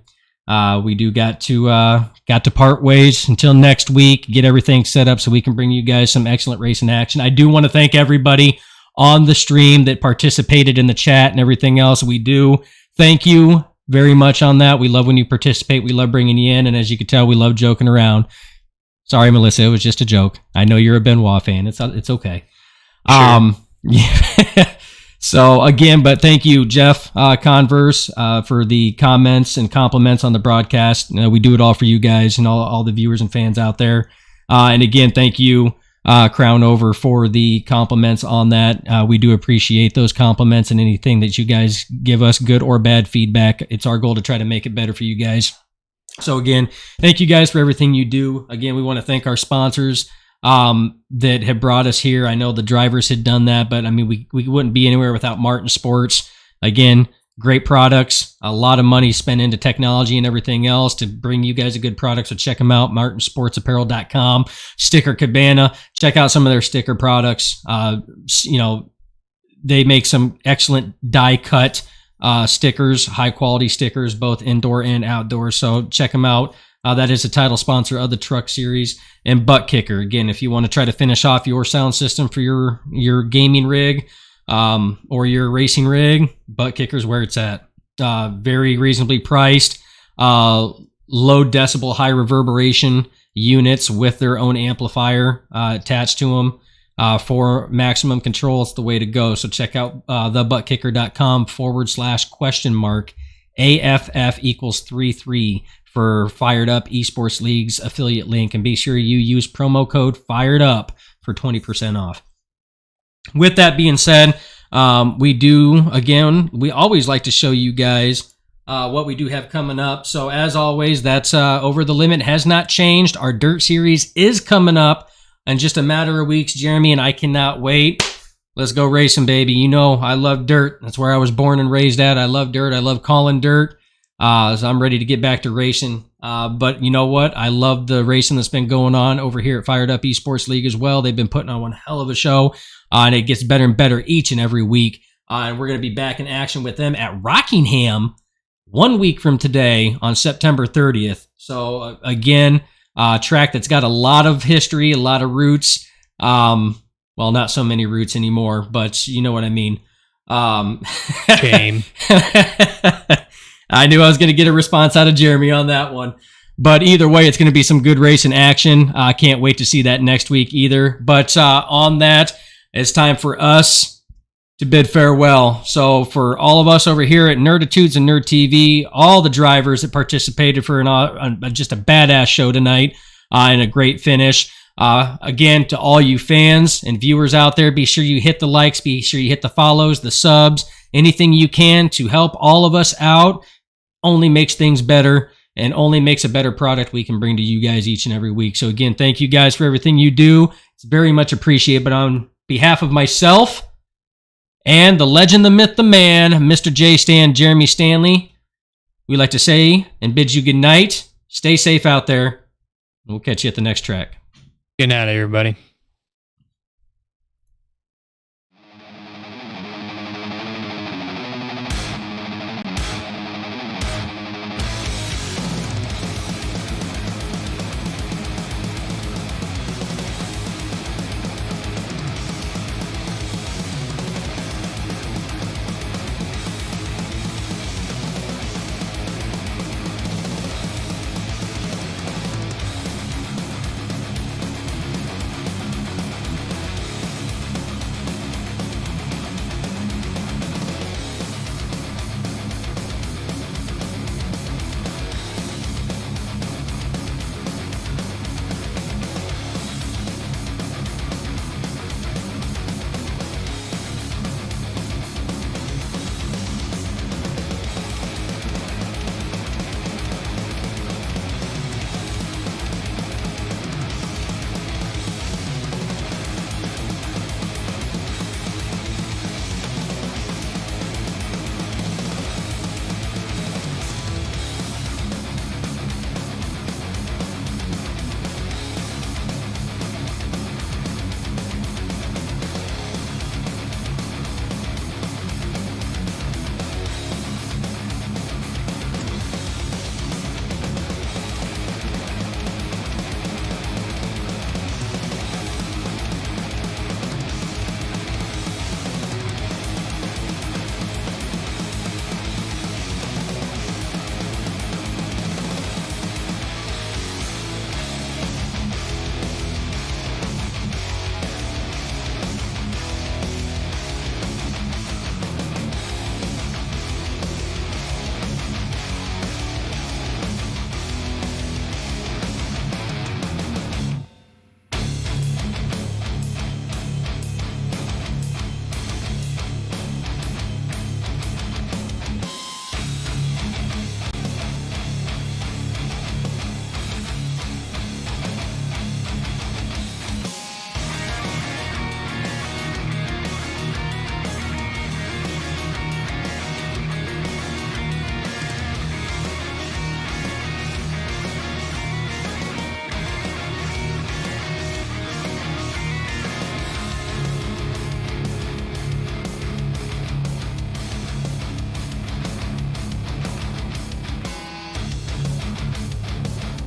We do got to part ways until next week, get everything set up so we can bring you guys some excellent racing action. I do want to thank everybody on the stream that participated in the chat and everything else. We do thank you very much on that. We love when you participate. We love bringing you in. And as you can tell, we love joking around. Sorry, Melissa. It was just a joke. I know you're a Benoit fan. It's okay. Sure. Yeah. So again, but thank you, Jeff Converse, for the comments and compliments on the broadcast. We do it all for you guys and all the viewers and fans out there. And again, thank you, Crown Over, for the compliments on that. We do appreciate those compliments and anything that you guys give us, good or bad feedback. It's our goal to try to make it better for you guys. So again, thank you guys for everything you do. Again, we want to thank our sponsors that have brought us here. I know the drivers had done that, but I mean, we wouldn't be anywhere without Martin Sports. Again, great products, a lot of money spent into technology and everything else to bring you guys a good product. So check them out, martinsportsapparel.com, Sticker Cabana. Check out some of their sticker products. They make some excellent die cut stickers, high quality stickers, both indoor and outdoor. So check them out. That is a title sponsor of the Truck Series. And Butt Kicker. Again, if you want to try to finish off your sound system for your gaming rig or your racing rig, Butt Kicker is where it's at. Very reasonably priced. Low decibel, high reverberation units with their own amplifier attached to them for maximum control. It's the way to go. So check out thebuttkicker.com /? AFF equals 33 for Fired Up Esports League's affiliate link, and be sure you use promo code Fired Up for 20% off. With that being said, we always like to show you guys what we do have coming up. So as always, that's Over the Limit has not changed. Our Dirt Series is coming up in just a matter of weeks, Jeremy, and I cannot wait. Let's go racing, baby. I love dirt. That's where I was born and raised at. I love dirt. I love calling dirt. So I'm ready to get back to racing. But you know what? I love the racing that's been going on over here at Fired Up Esports League as well. They've been putting on one hell of a show, and it gets better and better each and every week. And we're going to be back in action with them at Rockingham 1 week from today on September 30th. So again, track that's got a lot of history, a lot of roots. Well, not so many roots anymore, but you know what I mean. Shame. I knew I was going to get a response out of Jeremy on that one. But either way, it's going to be some good racing action. I can't wait to see that next week either. But on that, it's time for us to bid farewell. So for all of us over here at Nerditudes and Nerd TV, all the drivers that participated for just a badass show tonight and a great finish. Again, to all you fans and viewers out there, be sure you hit the likes, be sure you hit the follows, the subs, anything you can to help all of us out. Only makes things better and only makes a better product we can bring to you guys each and every week. So again, thank you guys for everything you do. It's very much appreciated. But on behalf of myself and the legend, the myth, the man, Mr. J. Stan, Jeremy Stanley, we'd like to say and bid you good night. Stay safe out there. We'll catch you at the next track. Good night, everybody.